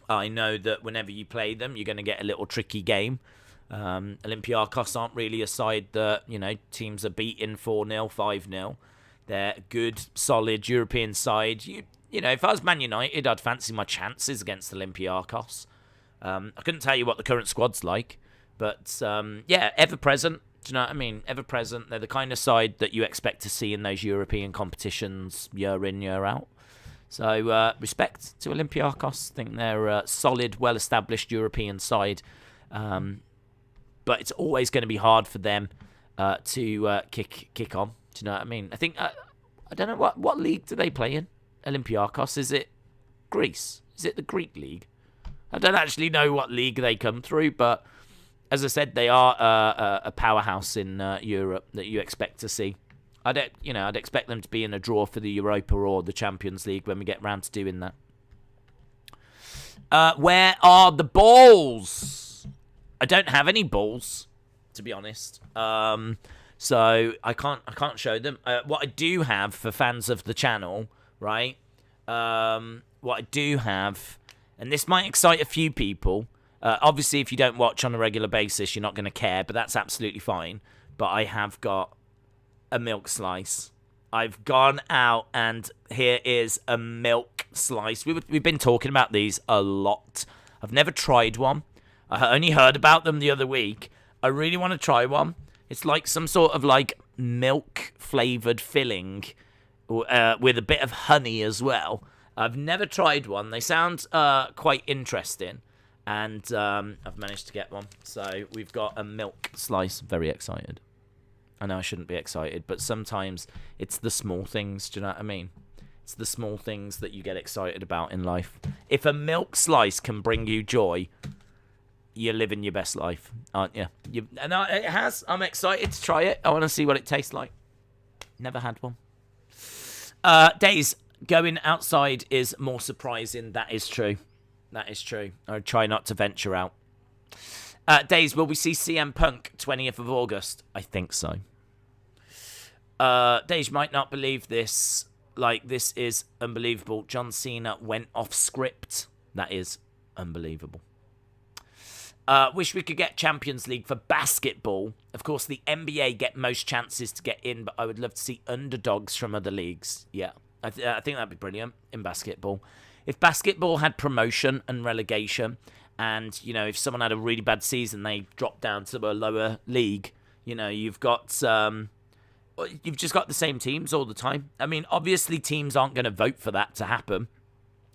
I know that whenever you play them, you're going to get a little tricky game. Olympiacos aren't really a side that, teams are beating 4-0, 5-0. They're a good, solid European side. If I was Man United, I'd fancy my chances against Olympiacos. I couldn't tell you what the current squad's like, but ever present. Do you know what I mean? Ever present. They're the kind of side that you expect to see in those European competitions year in, year out. So respect to Olympiacos. I think they're a solid, well-established European side. But it's always going to be hard for them to kick on. Do you know what I mean? I think I don't know what league do they play in. Olympiacos, is it Greece? Is it the Greek league? I don't actually know what league they come through, but as I said, they are a powerhouse in Europe that you expect to see. I'd expect them to be in a draw for the Europa or the Champions League when we get round to doing that. Where are the balls? I don't have any balls, to be honest. So I can't show them. What I do have for fans of the channel, right? What I do have, and this might excite a few people. Obviously, if you don't watch on a regular basis, you're not going to care, but that's absolutely fine. But I have got a milk slice. I've gone out, and here is a milk slice. We've been talking about these a lot. I've never tried one. I only heard about them the other week. I really want to try one. It's like some sort of like milk-flavoured filling with a bit of honey as well. I've never tried one. They sound quite interesting. And I've managed to get one. So we've got a milk slice. Very excited. I know I shouldn't be excited, but sometimes it's the small things. Do you know what I mean? It's the small things that you get excited about in life. If a milk slice can bring you joy, you're living your best life, aren't you? And it has. I'm excited to try it. I want to see what it tastes like. Never had one. Days, going outside is more surprising. That is true. That is true. I try not to venture out. Days, will we see CM Punk 20th of August? I think so. Days, you might not believe this. Like, this is unbelievable. John Cena went off script. That is unbelievable. Wish we could get Champions League for basketball. Of course, the NBA get most chances to get in, but I would love to see underdogs from other leagues. Yeah, I think that'd be brilliant in basketball. If basketball had promotion and relegation, and, if someone had a really bad season, they dropped down to a lower league, you've just got the same teams all the time. I mean, obviously teams aren't going to vote for that to happen.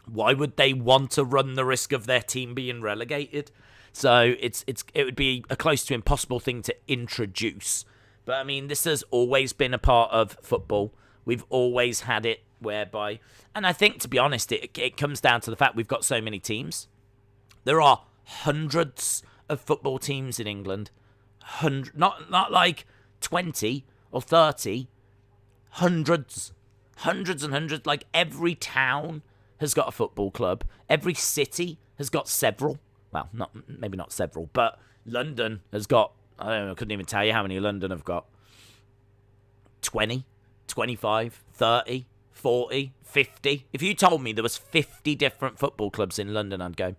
Why would they want to run the risk of their team being relegated? So it would be a close to impossible thing to introduce. But I mean, this has always been a part of football. We've always had it whereby, and I think, to be honest, it comes down to the fact we've got so many teams. There are hundreds of football teams in England. Not like 20 or 30. Hundreds and hundreds. Like, every town has got a football club. Every city has got several. Well, maybe not several, but London has got, I don't know, I couldn't even tell you how many London have got. 20, 25, 30, 40, 50. If you told me there was 50 different football clubs in London, I'd go,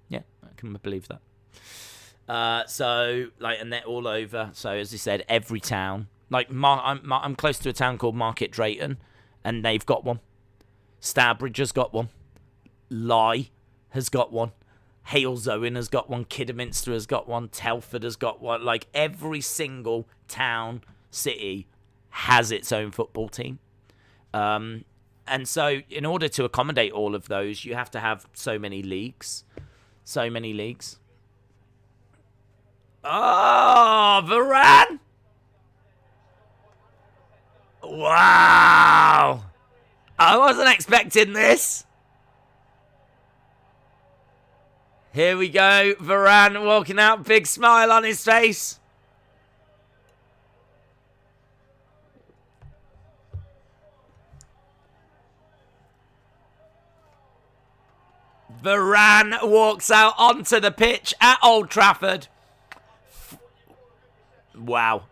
yeah, I can believe that. So, like, and they're all over. So, as I said, every town. Like, I'm close to a town called Market Drayton, and they've got one. Starbridge has got one. Lye has got one. Halesowen has got one. Kidderminster has got one. Telford has got one. Like, every single town, city has its own football team. And so in order to accommodate all of those, you have to have so many leagues. So many leagues. Oh, Varane! Wow! I wasn't expecting this. Here we go. Varane walking out. Big smile on his face. Varane walks out onto the pitch at Old Trafford. Wow.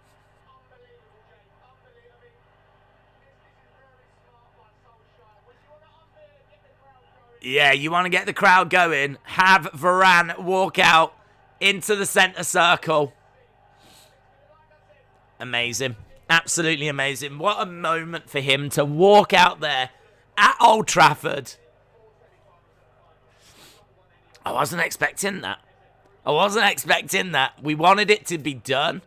Yeah, you want to get the crowd going. Have Varane walk out into the centre circle. Amazing. Absolutely amazing. What a moment for him to walk out there at Old Trafford. I wasn't expecting that. I wasn't expecting that. We wanted it to be done.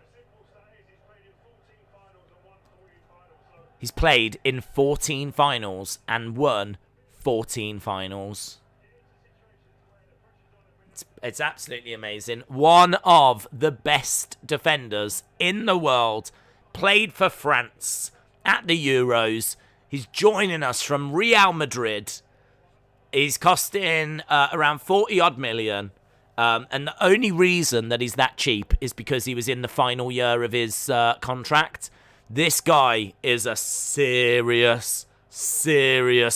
He's played in 14 finals and won 14 finals. It's absolutely amazing. One of the best defenders in the world. Played for France at the Euros. He's joining us from Real Madrid. He's costing around 40-odd million. And the only reason that he's that cheap is because he was in the final year of his contract. This guy is a serious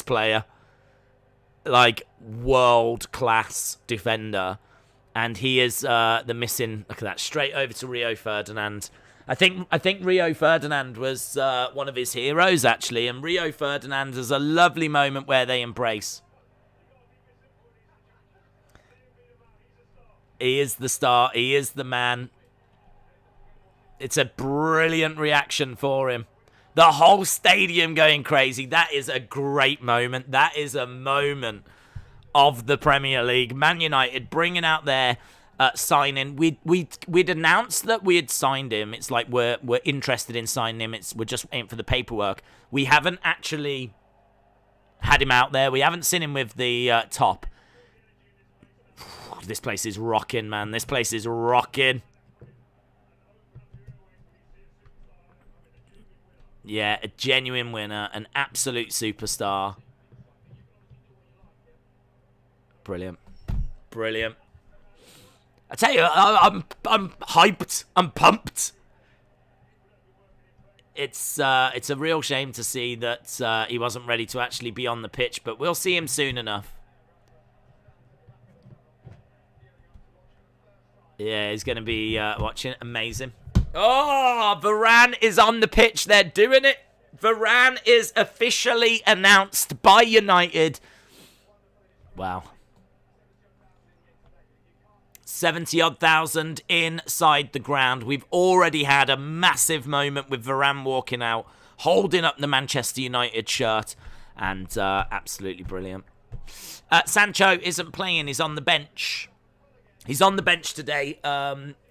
player. Like, world-class defender. And he is the missing... Look at that, straight over to Rio Ferdinand. I think Rio Ferdinand was one of his heroes, actually. And Rio Ferdinand is a lovely moment where they embrace. He is the star. He is the man. It's a brilliant reaction for him. The whole stadium going crazy. That is a great moment. That is a moment of the Premier League. Man United bringing out their signing. We'd announced that we had signed him. It's like we're interested in signing him. We're just waiting for the paperwork. We haven't actually had him out there. We haven't seen him with the top. This place is rocking, man. This place is rocking. Yeah, a genuine winner. An absolute superstar. Brilliant. Brilliant. I tell you, I'm hyped. I'm pumped. It's a real shame to see that he wasn't ready to actually be on the pitch, but we'll see him soon enough. Yeah, he's going to be watching. Amazing. Oh, Varane is on the pitch. They're doing it. Varane is officially announced by United. Wow. 70-odd thousand inside the ground. We've already had a massive moment with Varane walking out, holding up the Manchester United shirt, and absolutely brilliant. Sancho isn't playing. He's on the bench. He's on the bench today,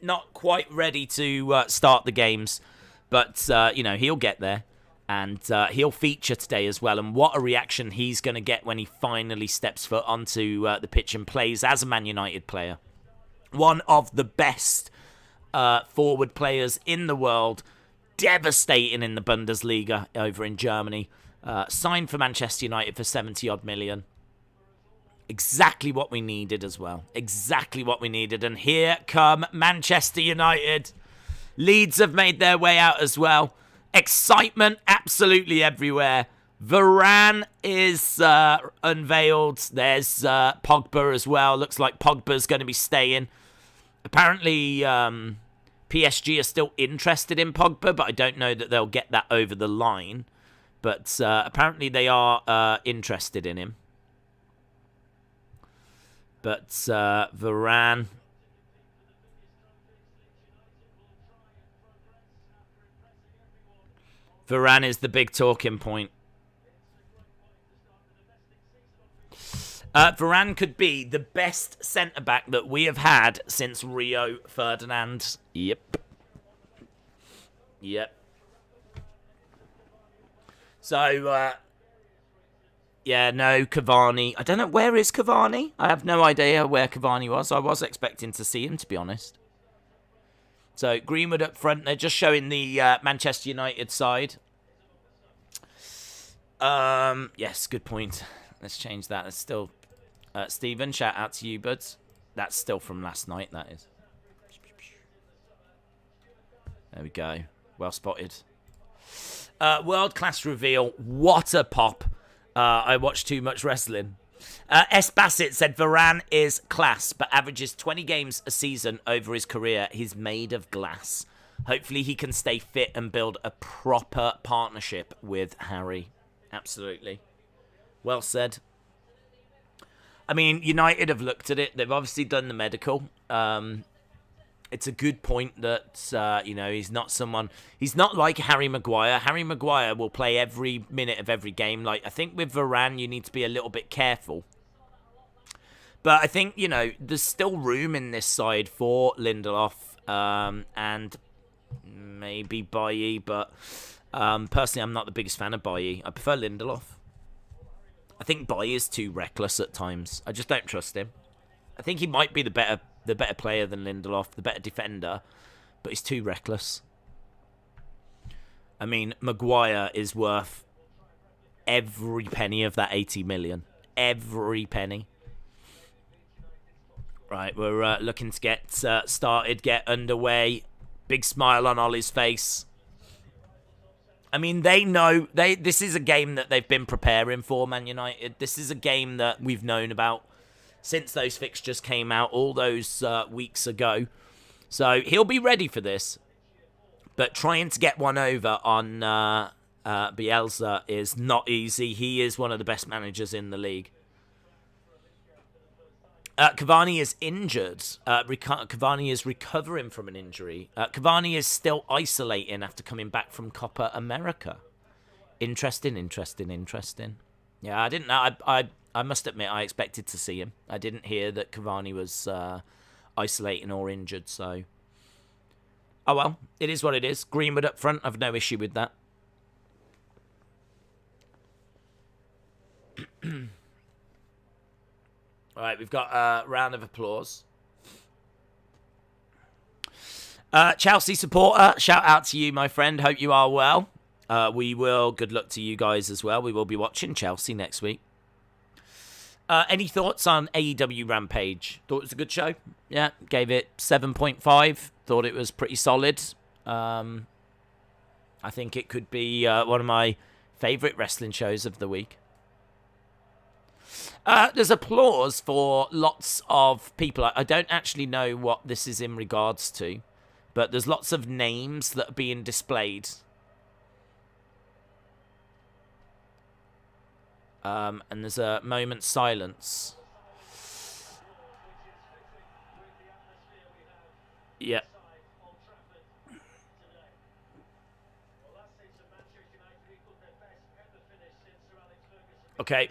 not quite ready to start the games, but, he'll get there, and he'll feature today as well, and what a reaction he's going to get when he finally steps foot onto the pitch and plays as a Man United player. One of the best forward players in the world, devastating in the Bundesliga over in Germany, signed for Manchester United for 70-odd million. Exactly what we needed as well. Exactly what we needed. And here come Manchester United. Leeds have made their way out as well. Excitement absolutely everywhere. Varane is unveiled. There's Pogba as well. Looks like Pogba's going to be staying. Apparently, PSG are still interested in Pogba, but I don't know that they'll get that over the line. But apparently they are interested in him. But Varane... Varane is the big talking point. Varane could be the best centre-back that we have had since Rio Ferdinand. Yep. So, Yeah, no, Cavani. I don't know, where is Cavani? I have no idea where Cavani was. I was expecting to see him, to be honest. So, Greenwood up front. They're just showing the Manchester United side. Yes, good point. Let's change that. It's still... Stephen, shout out to you, buds. That's still from last night, that is. There we go. Well spotted. World-class reveal. What a pop. I watch too much wrestling. S. Bassett said Varane is class, but averages 20 games a season over his career. He's made of glass. Hopefully he can stay fit and build a proper partnership with Harry. Absolutely. Well said. I mean, United have looked at it. They've obviously done the medical. It's a good point that, he's not someone... He's not like Harry Maguire. Harry Maguire will play every minute of every game. Like, I think with Varane, you need to be a little bit careful. But I think, there's still room in this side for Lindelof and maybe Bailly. But personally, I'm not the biggest fan of Bailly. I prefer Lindelof. I think Bailly is too reckless at times. I just don't trust him. I think he might be the better player than Lindelof, the better defender, but he's too reckless. I mean, Maguire is worth every penny of that 80 million. Every penny. Right, we're looking to get started, get underway. Big smile on Ollie's face. I mean, they know this is a game that they've been preparing for, Man United. This is a game that we've known about since those fixtures came out all those weeks ago. So he'll be ready for this. But trying to get one over on Bielsa is not easy. He is one of the best managers in the league. Cavani is injured. Cavani is recovering from an injury. Cavani is still isolating after coming back from Copa America. Interesting. Yeah, I didn't know. I must admit, I expected to see him. I didn't hear that Cavani was isolating or injured, so... Oh well, it is what it is. Greenwood up front, I've no issue with that. Alright, we've got a round of applause. Chelsea supporter, shout out to you, my friend. Hope you are well. Good luck to you guys as well. We will be watching Chelsea next week. Any thoughts on AEW Rampage? Thought it was a good show. Yeah, gave it 7.5. Thought it was pretty solid. I think it could be one of my favourite wrestling shows of the week. There's applause for lots of people. I don't actually know what this is in regards to, but there's lots of names that are being displayed. And there's a moment's silence. Yeah. Okay.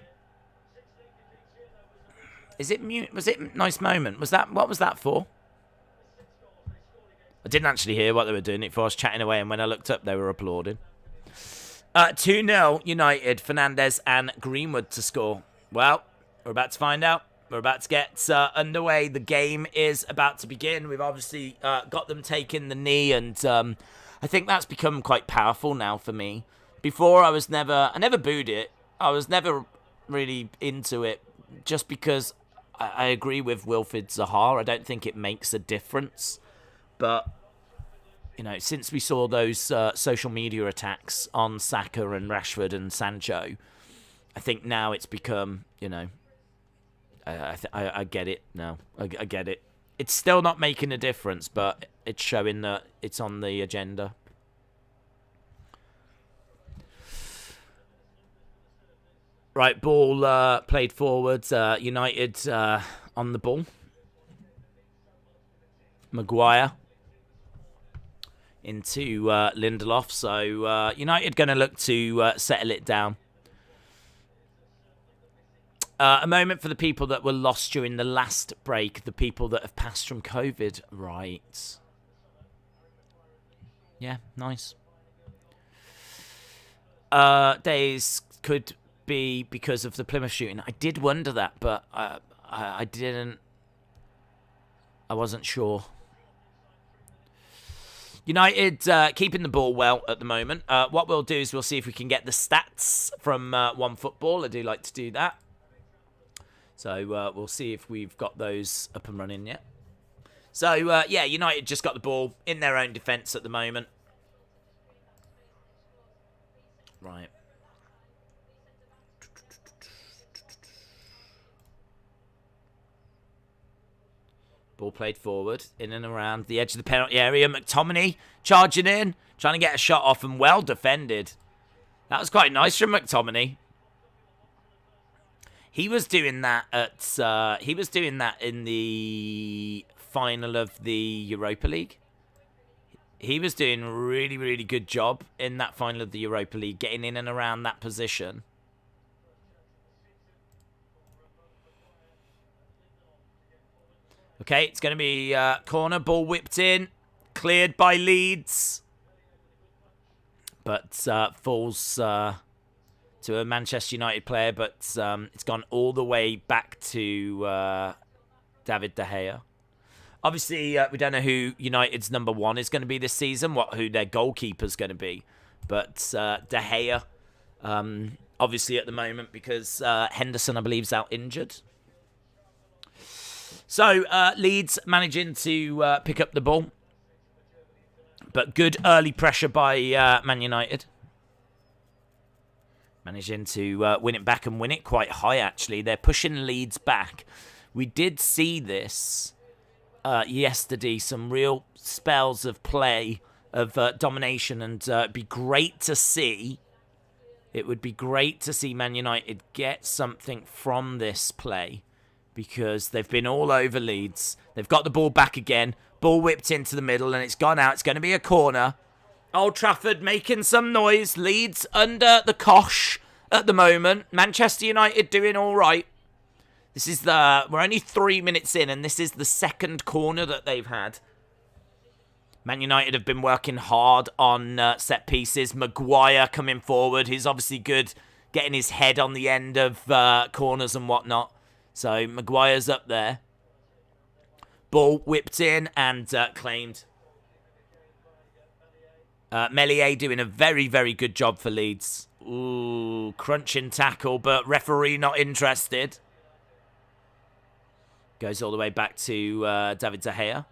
Is it mute? Was it nice moment? Was that what was that for? I didn't actually hear what they were doing it for. I was chatting away, and when I looked up, they were applauding. 2-0 United, Fernandes and Greenwood to score. Well, we're about to find out. We're about to get underway. The game is about to begin. We've obviously got them taking the knee, and I think that's become quite powerful now for me. Before, I never booed it. I was never really into it, just because I agree with Wilfried Zaha. I don't think it makes a difference. But, since we saw those social media attacks on Saka and Rashford and Sancho, I think now it's become, I get it now. I get it. It's still not making a difference, but it's showing that it's on the agenda. Right, ball played forward. United on the ball. Maguire into Lindelof. So United going to look to settle it down. A moment for the people that were lost during the last break. The people that have passed from COVID. Right. Yeah, nice. Days could could be because of the Plymouth shooting. I did wonder that, but I didn't. I wasn't sure. United keeping the ball well at the moment. What we'll do is we'll see if we can get the stats from OneFootball. I do like to do that. So we'll see if we've got those up and running yet. So, yeah, United just got the ball in their own defence at the moment. Right. Ball played forward, in and around the edge of the penalty area. McTominay charging in, trying to get a shot off and well defended. That was quite nice from McTominay. He was doing that at. He was doing that in the final of the Europa League. He was doing a really, really good job in that final of the Europa League, getting in and around that position. Okay, it's going to be corner, ball whipped in, cleared by Leeds. But falls to a Manchester United player, but it's gone all the way back to David De Gea. Obviously, we don't know who United's number one is going to be this season, who their goalkeeper's going to be. But De Gea, obviously at the moment, because Henderson, I believe, is out injured. So, Leeds managing to pick up the ball. But good early pressure by Man United. Managing to win it back and win it quite high, actually. They're pushing Leeds back. We did see this yesterday. Some real spells of play, of domination. And it'd be great to see. It would be great to see Man United get something from this play. Because they've been all over Leeds. They've got the ball back again. Ball whipped into the middle and it's gone out. It's going to be a corner. Old Trafford making some noise. Leeds under the Koch at the moment. Manchester United doing all right. This is we're only 3 minutes in and this is the second corner that they've had. Man United have been working hard on set pieces. Maguire coming forward. He's obviously good getting his head on the end of corners and whatnot. So, Maguire's up there. Ball whipped in and claimed. Meslier doing a very, very good job for Leeds. Ooh, crunching tackle, but referee not interested. Goes all the way back to David De Gea.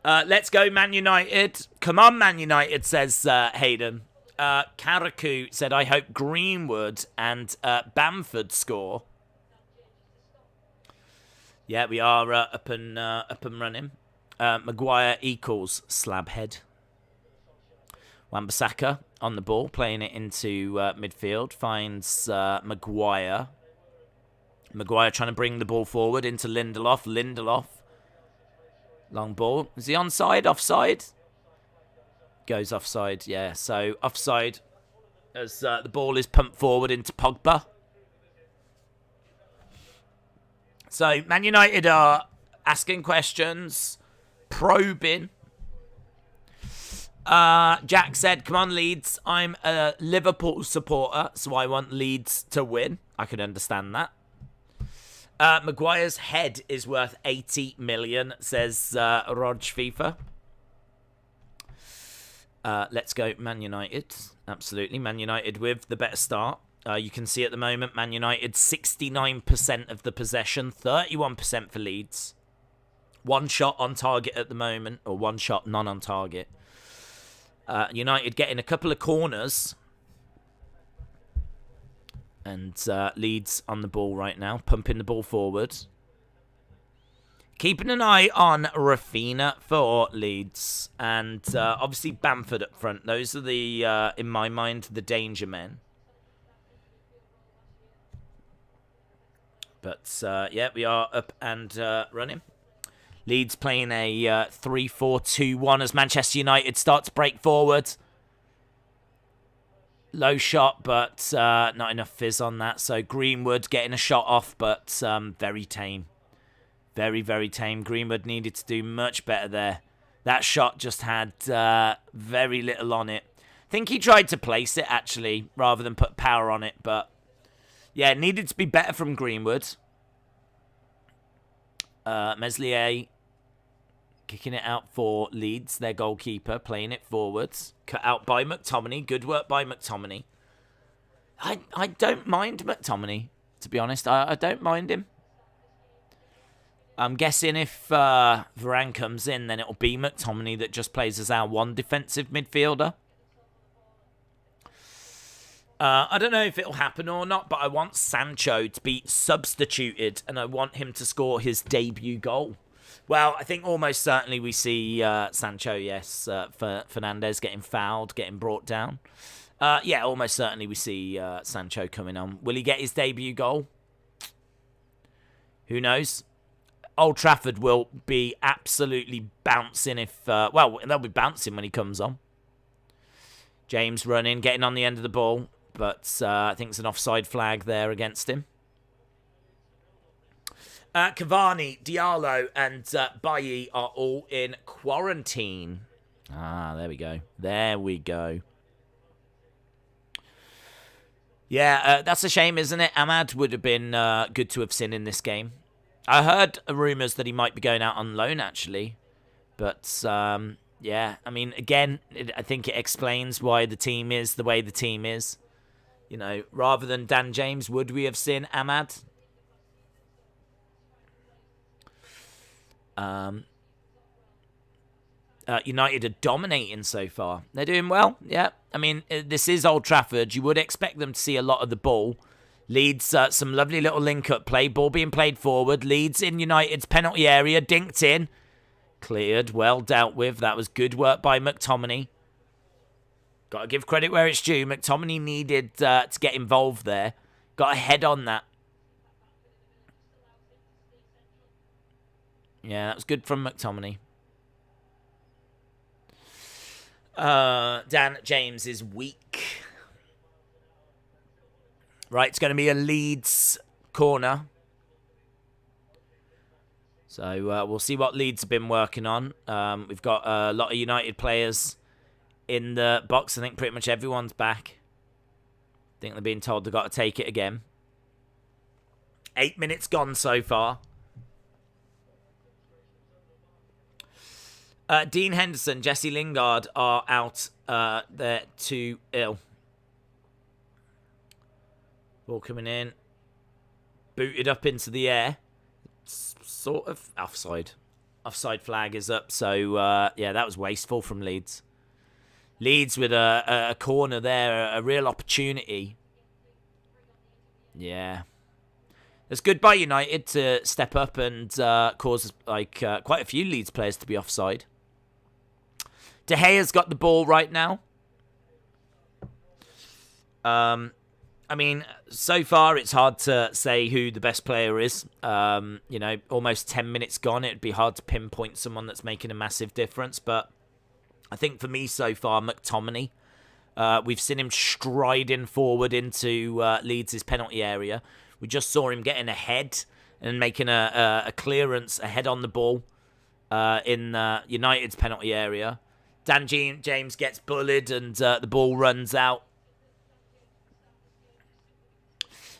Let's go, Man United. Come on, Man United, says Hayden. Karaku said, I hope Greenwood and Bamford score. Yeah, we are up and running. Maguire equals Slabhead. Bissaka on the ball, playing it into midfield. Finds Maguire. Maguire trying to bring the ball forward into Lindelof. Lindelof. Long ball. Is he onside? Offside? Goes offside, yeah. So, offside as the ball is pumped forward into Pogba. So, Man United are asking questions, probing. Jack said, come on, Leeds. I'm a Liverpool supporter, so I want Leeds to win. I can understand that. Maguire's head is worth 80 million, says Rog FIFA. Let's go Man United. Absolutely, Man United with the better start. You can see at the moment, Man United, 69% of the possession, 31% for Leeds. One shot on target at the moment, or one shot none on target. United getting a couple of corners. And Leeds on the ball right now, pumping the ball forward. Keeping an eye on Raphinha for Leeds. And obviously Bamford up front. Those are the, in my mind, the danger men. But, yeah, we are up and running. Leeds playing a 3-4-2-1 as Manchester United start to break forward. Low shot, but not enough fizz on that. So Greenwood getting a shot off, but very tame. Very, very tame. Greenwood needed to do much better there. That shot just had very little on it. I think he tried to place it, actually, rather than put power on it. But, yeah, it needed to be better from Greenwood. Meslier kicking it out for Leeds, their goalkeeper, playing it forwards. Cut out by McTominay. Good work by McTominay. I don't mind McTominay, to be honest. I don't mind him. I'm guessing if Varane comes in, then it'll be McTominay that just plays as our one defensive midfielder. I don't know if it'll happen or not, but I want Sancho to be substituted, and I want him to score his debut goal. Well, I think almost certainly we see Sancho, yes, for Fernandes getting fouled, getting brought down. Yeah, almost certainly we see Sancho coming on. Will he get his debut goal? Who knows? Old Trafford will be absolutely bouncing if... well, they'll be bouncing when he comes on. James running, getting on the end of the ball. But I think it's an offside flag there against him. Cavani, Diallo and Bailly are all in quarantine. Ah, there we go. There we go. Yeah, that's a shame, isn't it? Ahmad would have been good to have seen in this game. I heard rumours that he might be going out on loan, actually. But, yeah, I mean, again, I think it explains why the team is the way the team is. You know, rather than Dan James, would we have seen Ahmad? United are dominating so far. They're doing well, yeah. I mean, this is Old Trafford. You would expect them to see a lot of the ball. Leeds, some lovely little link-up play. Ball being played forward. Leeds in United's penalty area. Dinked in. Cleared. Well dealt with. That was good work by McTominay. Got to give credit where it's due. McTominay needed to get involved there. Got a head on that. Yeah, that was good from McTominay. Dan James is weak. Right, it's going to be a Leeds corner. So we'll see what Leeds have been working on. We've got a lot of United players in the box. I think pretty much everyone's back. I think they're being told they've got to take it again. 8 minutes gone so far. Dean Henderson, Jesse Lingard are out. They're too ill. Ball coming in. Booted up into the air. Sort of offside. Offside flag is up. So, yeah, that was wasteful from Leeds. Leeds with a corner there. A real opportunity. Yeah. It's good by United to step up and cause quite a few Leeds players to be offside. De Gea's got the ball right now. I mean, so far it's hard to say who the best player is. You know, almost 10 minutes gone. It'd be hard to pinpoint someone that's making a massive difference. But I think for me so far, McTominay. We've seen him striding forward into Leeds' penalty area. We just saw him getting ahead and making a clearance ahead on the ball in United's penalty area. Dan James gets bullied and the ball runs out.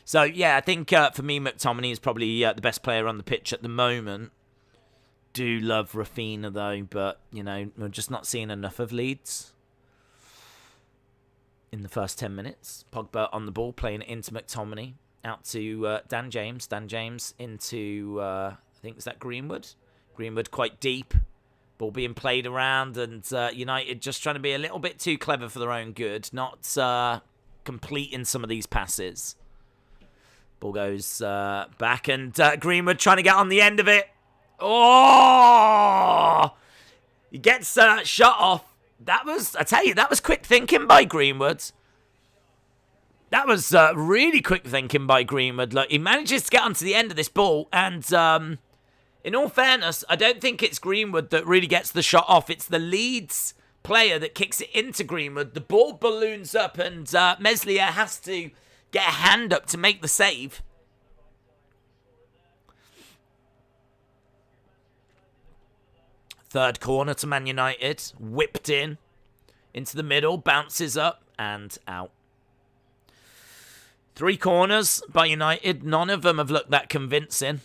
So, yeah, I think for me, McTominay is probably the best player on the pitch at the moment. Do love Raphinha, though, but, you know, we're just not seeing enough of Leeds in the first 10 minutes. Pogba on the ball, playing it into McTominay. Out to Dan James. Dan James into, I think, is that Greenwood? Greenwood quite deep. Ball being played around, and United just trying to be a little bit too clever for their own good. Not completing some of these passes. Ball goes back, and Greenwood trying to get on the end of it. Oh! He gets shot off. That was, I tell you, that was quick thinking by Greenwood. That was really quick thinking by Greenwood. Look, he manages to get onto the end of this ball, and in all fairness, I don't think it's Greenwood that really gets the shot off. It's the Leeds player that kicks it into Greenwood. The ball balloons up, and Meslier has to get a hand up to make the save. Third corner to Man United. Whipped in into the middle, bounces up and out. 3 corners by United. None of them have looked that convincing.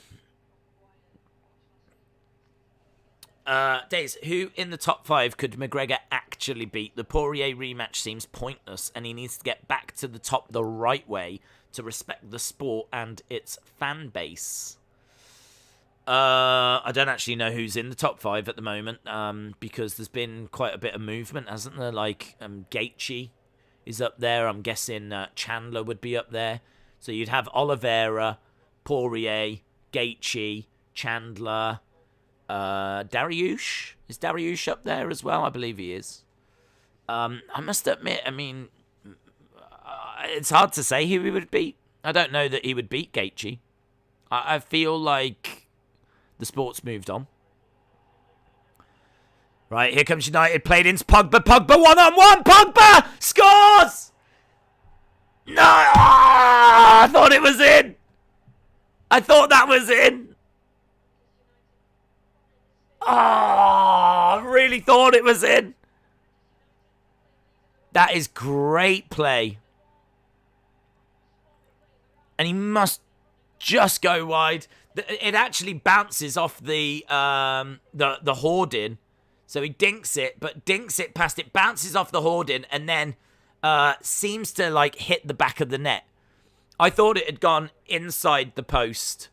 Days, who in the top 5 could McGregor actually beat? The Poirier rematch seems pointless, and he needs to get back to the top the right way to respect the sport and its fan base. I don't actually know who's in the top 5 at the moment, because there's been quite a bit of movement, hasn't there? Like, Gaethje is up there. I'm guessing Chandler would be up there. So you'd have Oliveira, Poirier, Gaethje, Chandler, Dariush. Is Dariush up there as well? I believe he is. I must admit, I mean, it's hard to say who he would beat. I don't know that he would beat Gaethje. I feel like the sport's moved on. Right, here comes United, played into Pogba. Pogba one-on-one. Pogba scores! No! I thought it was in. I thought that was in. I really thought it was in. That is great play. And he must just go wide. It actually bounces off the hoarding. So he dinks it, but dinks it past it, bounces off the hoarding, and then seems to like hit the back of the net. I thought it had gone inside the post,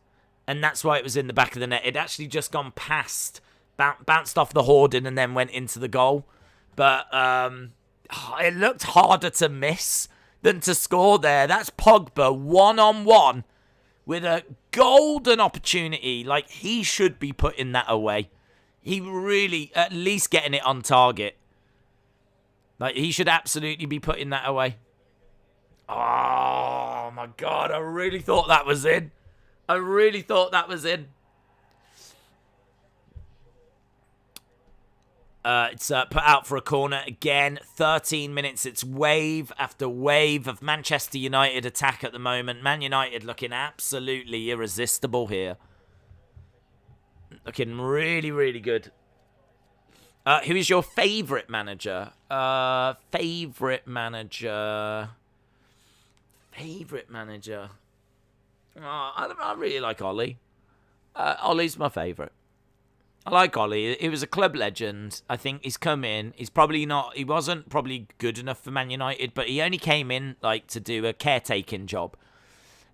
and that's why it was in the back of the net. It actually just gone past, bounced off the hoarding, and then went into the goal. But it looked harder to miss than to score there. That's Pogba one-on-one with a golden opportunity. Like, he should be putting that away. He really, at least getting it on target. Like, he should absolutely be putting that away. Oh, my God. I really thought that was in. I really thought that was in. It's put out for a corner again. 13 minutes. It's wave after wave of Manchester United attack at the moment. Man United looking absolutely irresistible here. Looking really, really good. Who is your favourite manager? Favourite manager. Oh, I really like Ollie. Ollie's my favourite. I like Ollie. He was a club legend. I think he's come in. He wasn't probably good enough for Man United, but he only came in like to do a caretaking job.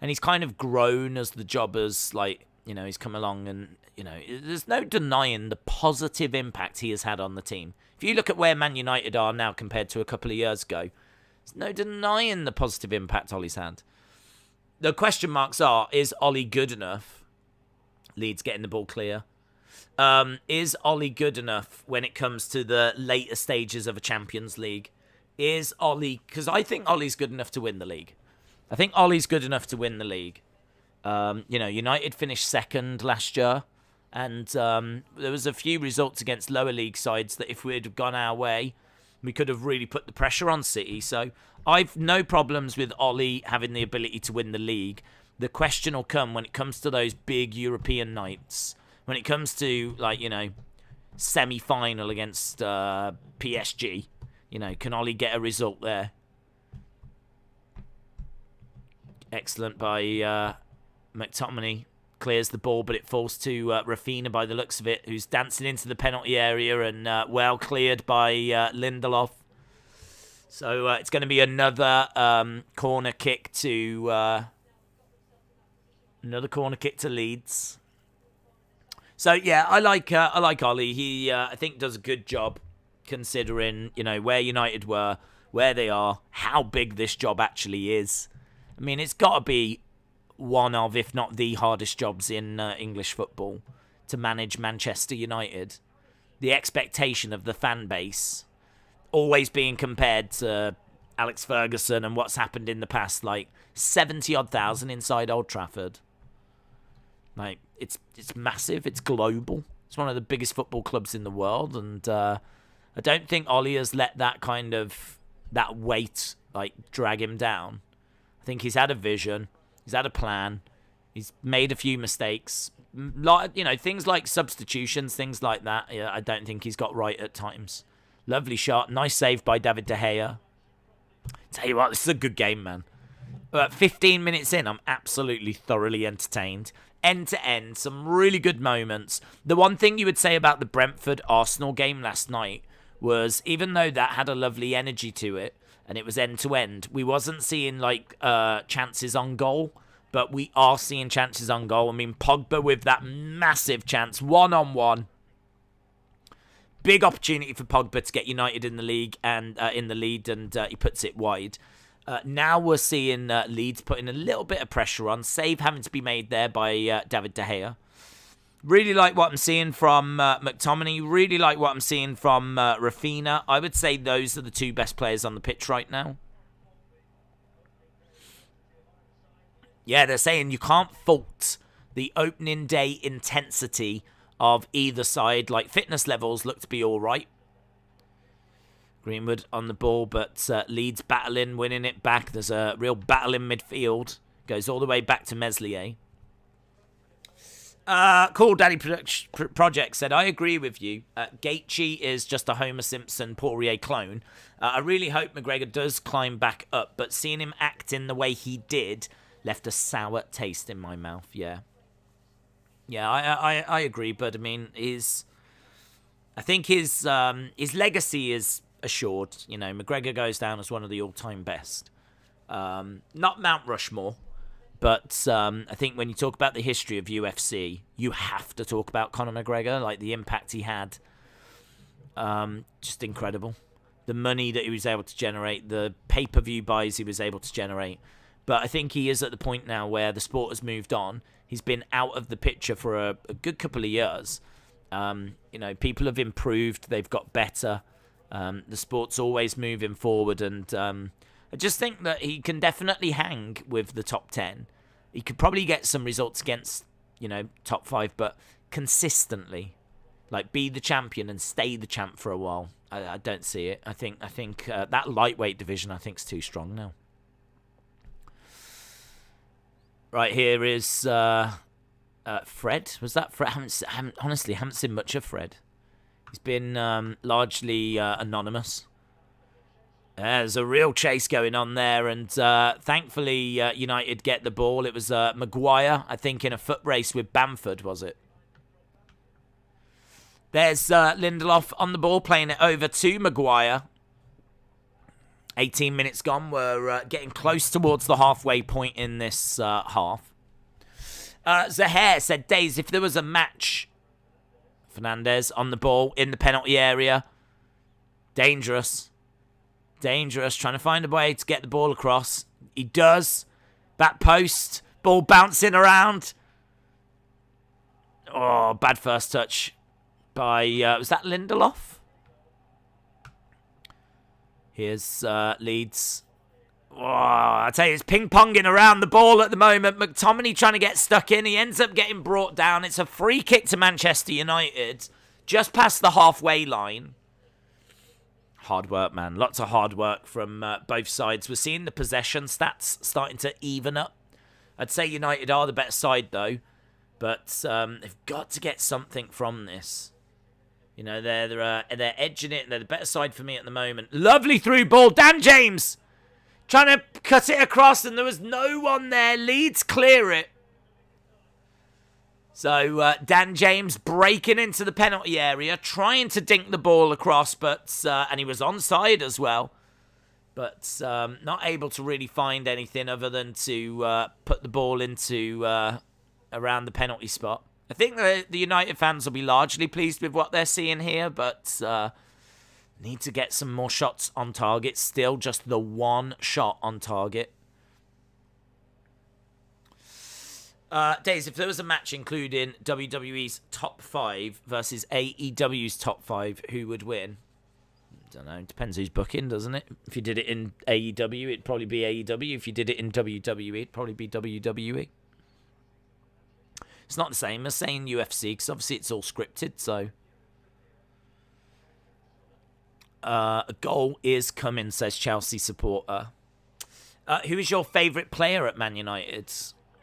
And he's kind of grown as the job has, like, you know, he's come along, and, you know, there's no denying the positive impact he has had on the team. If you look at where Man United are now compared to a couple of years ago, there's no denying the positive impact Ollie's had. The question marks are, is Ollie good enough? Leeds getting the ball clear. Is Ollie good enough when it comes to the later stages of a Champions League? Is Ollie... Because I think Ollie's good enough to win the league. I think Ollie's good enough to win the league. You know, United finished second last year, and there was a few results against lower league sides that if we'd have gone our way, we could have really put the pressure on City. So I've no problems with Ollie having the ability to win the league. The question will come when it comes to those big European nights. When it comes to, like, you know, semi-final against PSG, you know, can Ollie get a result there? Excellent by McTominay. Clears the ball, but it falls to Raphinha by the looks of it, who's dancing into the penalty area, and well cleared by Lindelof. So it's going to be another corner kick to Leeds. So yeah, I like Ollie. He I think does a good job considering, you know, where United were, where they are, how big this job actually is. I mean, it's got to be one of, if not the hardest jobs in English football to manage Manchester United. The expectation of the fan base always being compared to Alex Ferguson and what's happened in the past, like 70-odd thousand inside Old Trafford. Like, it's massive, it's global. It's one of the biggest football clubs in the world, and I don't think Ollie has let that kind of, that weight, like, drag him down. I think he's had a vision, he's had a plan, he's made a few mistakes. You know, things like substitutions, things like that, yeah, I don't think he's got right at times. Lovely shot. Nice save by David De Gea. Tell you what, this is a good game, man. 15 minutes in, I'm absolutely thoroughly entertained. End to end, some really good moments. The one thing you would say about the Brentford-Arsenal game last night was, even though that had a lovely energy to it, and it was end to end, we wasn't seeing like chances on goal, but we are seeing chances on goal. I mean, Pogba with that massive chance, one-on-one. Big opportunity for Pogba to get United in the league and in the lead, and he puts it wide. Now we're seeing Leeds putting a little bit of pressure on. Save having to be made there by David De Gea. Really like what I'm seeing from McTominay. Really like what I'm seeing from Raphinha. I would say those are the two best players on the pitch right now. Yeah, they're saying you can't fault the opening day intensity of either side. Like, fitness levels look to be all right. Greenwood on the ball, but Leeds battling, winning it back. There's a real battle in midfield. Goes all the way back to Meslier. Cool Daddy Project said, I agree with you. Gaethje is just a Homer Simpson Poirier clone. I really hope McGregor does climb back up, but seeing him act in the way he did left a sour taste in my mouth. Yeah, I agree, but I mean, I think his legacy is assured. You know, McGregor goes down as one of the all-time best. Not Mount Rushmore. But I think when you talk about the history of UFC, you have to talk about Conor McGregor, like the impact he had. Just incredible. The money that he was able to generate, the pay-per-view buys he was able to generate. But I think he is at the point now where the sport has moved on. He's been out of the picture for a good couple of years. You know, people have improved. They've got better. The sport's always moving forward. And I just think that he can definitely hang with the top 10. He could probably get some results against, you know, top 5, but consistently, like, be the champion and stay the champ for a while. I don't see it. I think that lightweight division, I think, is too strong now. Right, here is Fred. Was that Fred? Honestly, haven't seen much of Fred. He's been largely anonymous. There's a real chase going on there, and thankfully United get the ball. It was Maguire, I think, in a foot race with Bamford, was it? There's Lindelof on the ball, playing it over to Maguire. 18 minutes gone. We're getting close towards the halfway point in this half. Zaher said, Days, if there was a match, Fernandes on the ball in the penalty area. Dangerous, trying to find a way to get the ball across. He does. Back post, ball bouncing around. Oh, bad first touch by, was that Lindelof? Here's Leeds. Oh, I tell you, it's ping-ponging around the ball at the moment. McTominay trying to get stuck in. He ends up getting brought down. It's a free kick to Manchester United, just past the halfway line. Hard work, man. Lots of hard work from both sides. We're seeing the possession stats starting to even up. I'd say United are the better side, though. But they've got to get something from this. You know, they're edging it. They're the better side for me at the moment. Lovely through ball. Dan James trying to cut it across, and there was no one there. Leeds clear it. So Dan James breaking into the penalty area, trying to dink the ball across, but and he was onside as well. But not able to really find anything other than to put the ball into around the penalty spot. I think the United fans will be largely pleased with what they're seeing here, but need to get some more shots on target. Still just the one shot on target. Days, if there was a match including WWE's top 5 versus AEW's top 5, who would win? I don't know. Depends who's booking, doesn't it? If you did it in AEW, it'd probably be AEW. If you did it in WWE, it'd probably be WWE. It's not the same as saying UFC, because obviously it's all scripted, so... a goal is coming, says Chelsea supporter. Who is your favourite player at Man United?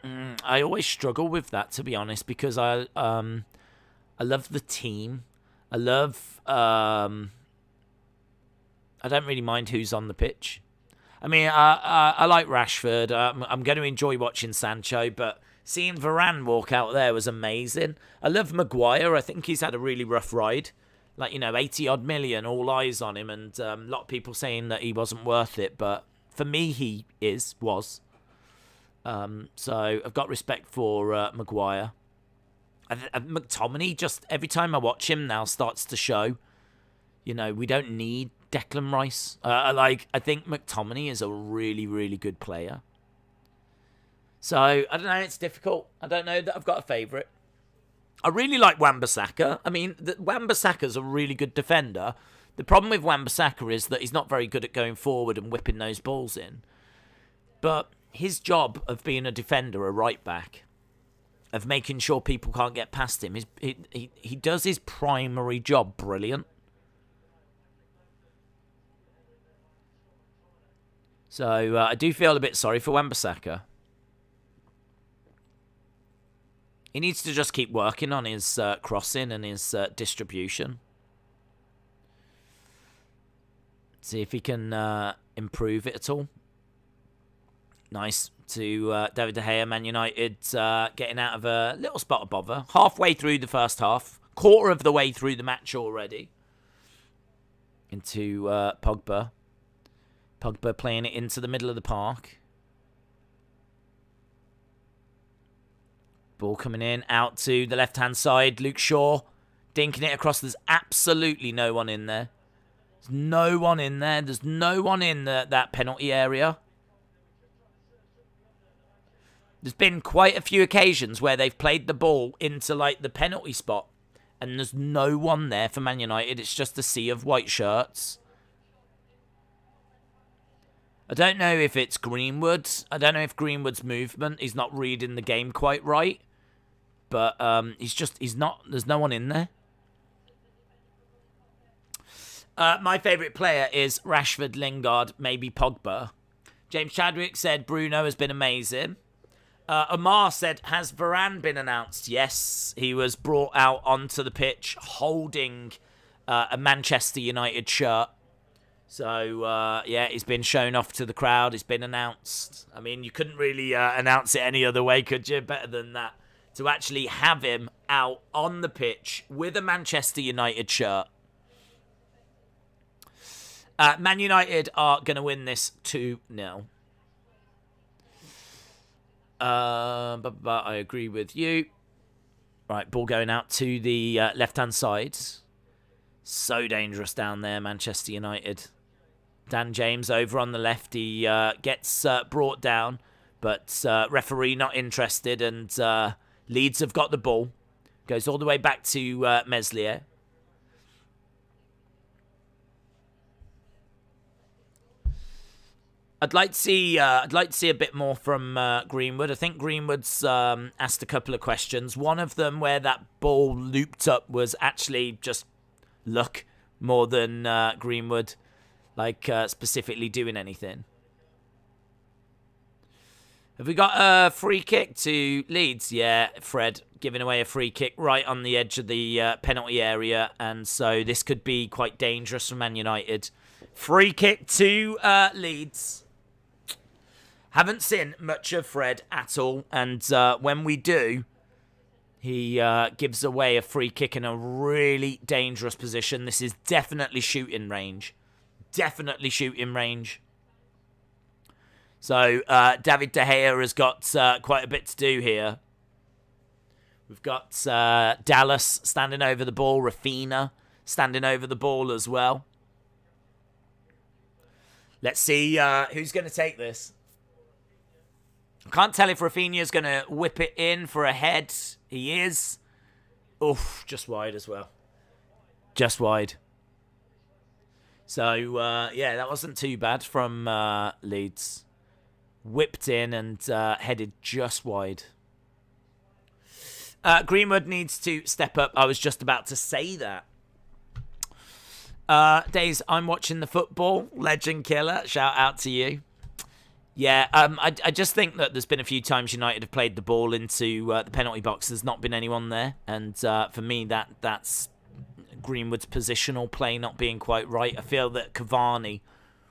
I always struggle with that, to be honest, because I love the team. I love I don't really mind who's on the pitch. I mean, I like Rashford. I'm going to enjoy watching Sancho, but seeing Varane walk out there was amazing. I love Maguire. I think he's had a really rough ride. 80-odd million, all eyes on him, and a lot of people saying that he wasn't worth it, but for me, he was. So I've got respect for Maguire. McTominay, just every time I watch him now, starts to show, we don't need Declan Rice. I think McTominay is a really, really good player. So, I don't know, it's difficult. I don't know that I've got a favourite. I really like Wan-Bissaka. I mean, Wan-Bissaka's a really good defender. The problem with Wan-Bissaka is that he's not very good at going forward and whipping those balls in. But his job of being a defender, a right back, of making sure people can't get past him, he does his primary job brilliant. So I do feel a bit sorry for Wan-Bissaka. He needs to just keep working on his crossing and his distribution. See if he can improve it at all. Nice to David De Gea, Man United, getting out of a little spot of bother. Halfway through the first half. Quarter of the way through the match already. Into Pogba. Pogba playing it into the middle of the park. Ball coming in, out to the left-hand side. Luke Shaw dinking it across. There's absolutely no one in there. There's no one in there. There's no one in that penalty area. There's been quite a few occasions where they've played the ball into the penalty spot, and there's no one there for Man United. It's just a sea of white shirts. I don't know if it's Greenwood. I don't know if Greenwood's movement is not reading the game quite right. But he's not, there's no one in there. My favourite player is Rashford, Lingard, maybe Pogba. James Chadwick said Bruno has been amazing. Omar said, has Varane been announced? Yes, he was brought out onto the pitch holding a Manchester United shirt. So, he's been shown off to the crowd. It's been announced. I mean, you couldn't really announce it any other way, could you? Better than that. To actually have him out on the pitch with a Manchester United shirt. Man United are going to win this 2-0. But I agree with you. Right, ball going out to the left-hand side. So dangerous down there, Manchester United. Dan James over on the left. He gets brought down, but referee not interested, and Leeds have got the ball. Goes all the way back to Meslier. I'd like to see a bit more from Greenwood. I think Greenwood's asked a couple of questions. One of them, where that ball looped up, was actually just luck more than Greenwood, specifically doing anything. Have we got a free kick to Leeds? Yeah, Fred giving away a free kick right on the edge of the penalty area, and so this could be quite dangerous for Man United. Free kick to Leeds. Haven't seen much of Fred at all, and when we do, he gives away a free kick in a really dangerous position. This is definitely shooting range. Definitely shooting range. So, David De Gea has got quite a bit to do here. We've got Dallas standing over the ball. Raphinha standing over the ball as well. Let's see who's going to take this. I can't tell if Raphinha's going to whip it in for a head. He is. Oof, just wide as well. Just wide. So, that wasn't too bad from Leeds. Whipped in and headed just wide. Greenwood needs to step up. I was just about to say that. Days, I'm watching the football. Legend killer. Shout out to you. Yeah, I just think that there's been a few times United have played the ball into the penalty box. There's not been anyone there. And for me, that's Greenwood's positional play not being quite right. I feel that Cavani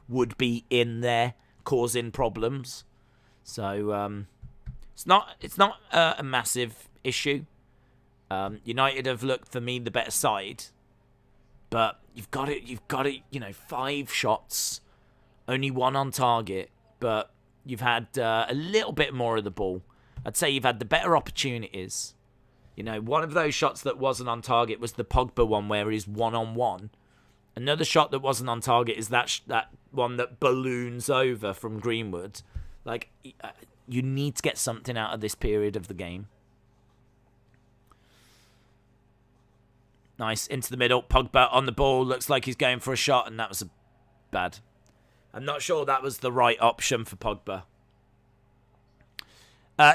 would be in there causing problems. So it's not a massive issue. United have looked for me the better side, but you've got it. 5 shots, only 1 on target, but you've had a little bit more of the ball. I'd say you've had the better opportunities. One of those shots that wasn't on target was the Pogba one where he's 1-on-1. Another shot that wasn't on target is that one that balloons over from Greenwood. You need to get something out of this period of the game. Nice, into the middle. Pogba on the ball. Looks like he's going for a shot, and that was bad. I'm not sure that was the right option for Pogba.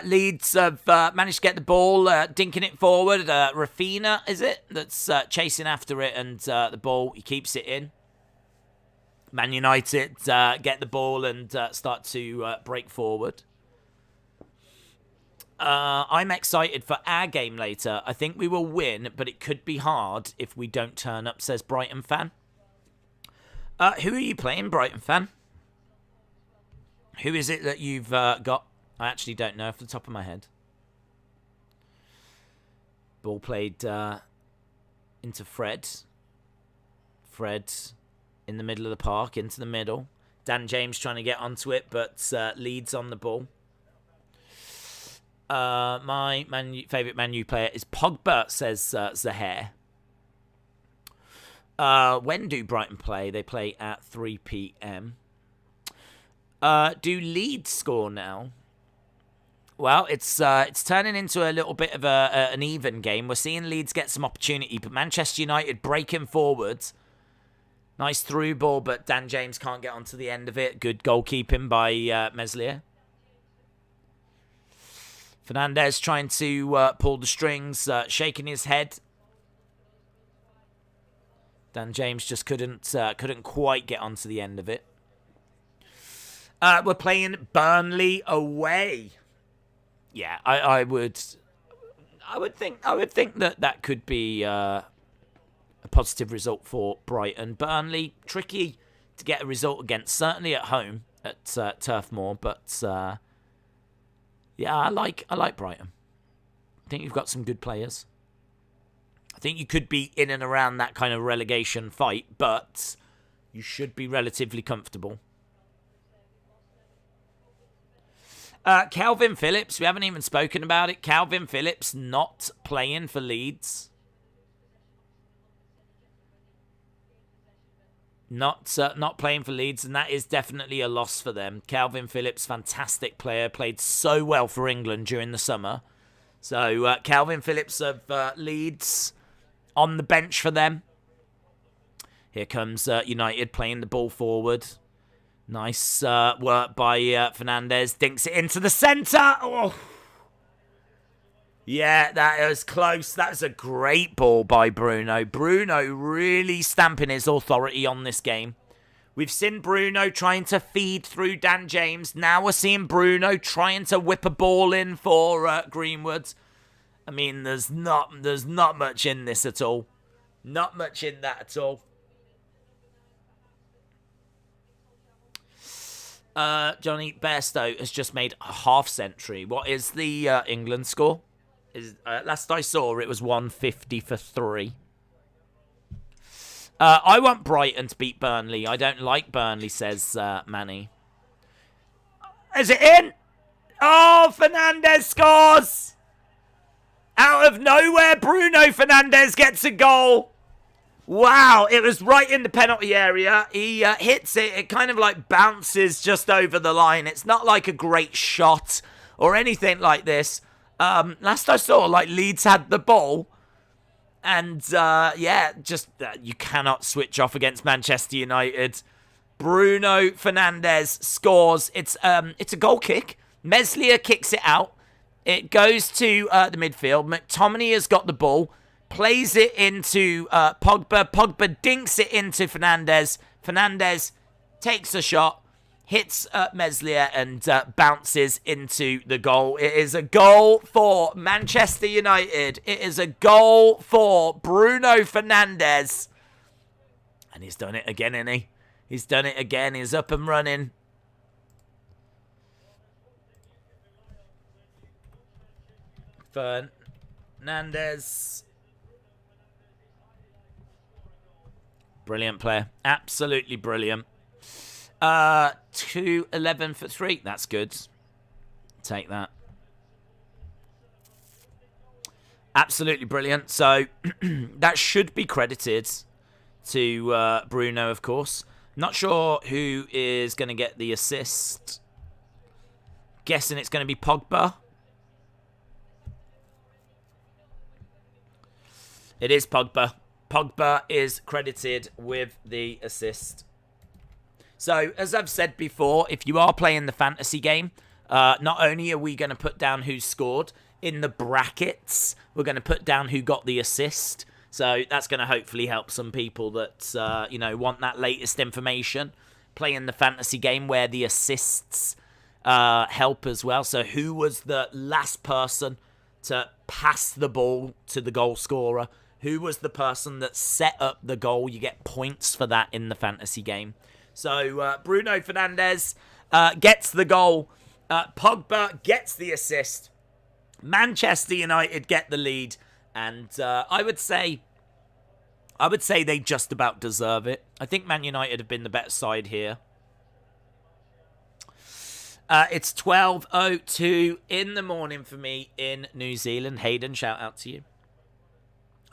Leeds have managed to get the ball, dinking it forward. Raphinha, is it? That's chasing after it, and the ball, he keeps it in. Man United get the ball and start to break forward. I'm excited for our game later. I think we will win, but it could be hard if we don't turn up, says Brighton fan. Who are you playing, Brighton fan? Who is it that you've got? I actually don't know off the top of my head. Ball played into Fred. Fred in the middle of the park, into the middle. Dan James trying to get onto it, but Leeds on the ball. My favourite Man Utd player is Pogba, says Zahair. When do Brighton play? They play at 3 p.m. Do Leeds score now? Well, it's turning into a little bit of an even game. We're seeing Leeds get some opportunity, but Manchester United breaking forwards. Nice through ball, but Dan James can't get onto the end of it. Good goalkeeping by Meslier. Fernandes trying to pull the strings, shaking his head. Dan James just couldn't quite get onto the end of it. We're playing Burnley away. Yeah, I would think that could be a positive result for Brighton. Burnley, tricky to get a result against, certainly at home at Turf Moor, but yeah, I like Brighton. I think you've got some good players. I think you could be in and around that kind of relegation fight, but you should be relatively comfortable. Calvin Phillips, we haven't even spoken about it. Calvin Phillips not playing for Leeds. Not playing for Leeds, and that is definitely a loss for them. Calvin Phillips, fantastic player, played so well for England during the summer. So Calvin Phillips of Leeds on the bench for them. Here comes United playing the ball forward. Nice work by Fernandes. Dinks it into the centre. Oh. Yeah, that was close. That was a great ball by Bruno. Bruno really stamping his authority on this game. We've seen Bruno trying to feed through Dan James. Now we're seeing Bruno trying to whip a ball in for Greenwood. I mean, there's not much in this at all. Not much in that at all. Johnny Bairstow has just made a half century. What is the England score? Last I saw, it was 150 for 3. I want Brighton to beat Burnley. I don't like Burnley, says Manny. Is it in? Oh, Fernandes scores! Out of nowhere, Bruno Fernandes gets a goal. Wow, it was right in the penalty area. He hits it. It kind of like bounces just over the line. It's not like a great shot or anything like this. Last I saw, Leeds had the ball. And, you cannot switch off against Manchester United. Bruno Fernandes scores. It's a goal kick. Meslier kicks it out. It goes to the midfield. McTominay has got the ball. Plays it into Pogba. Pogba dinks it into Fernandes. Fernandes takes a shot. hits Meslier and bounces into the goal. It is a goal for Manchester United. It is a goal for Bruno Fernandes. And he's done it again, isn't he? He's done it again. He's up and running. Fernandes. Brilliant player. Absolutely brilliant. 2-11 for 3. That's good. Take that. Absolutely brilliant. So, that should be credited to Bruno, of course. Not sure who is going to get the assist. Guessing it's going to be Pogba. It is Pogba. Pogba is credited with the assist. So, as I've said before, if you are playing the fantasy game, not only are we going to put down who scored, in the brackets, we're going to put down who got the assist. So, that's going to hopefully help some people that, want that latest information. Playing the fantasy game where the assists help as well. So, who was the last person to pass the ball to the goal scorer? Who was the person that set up the goal? You get points for that in the fantasy game. So, Bruno Fernandes gets the goal. Pogba gets the assist. Manchester United get the lead. And I would say they just about deserve it. I think Man United have been the better side here. It's 12:02 in the morning for me in New Zealand. Hayden, shout out to you.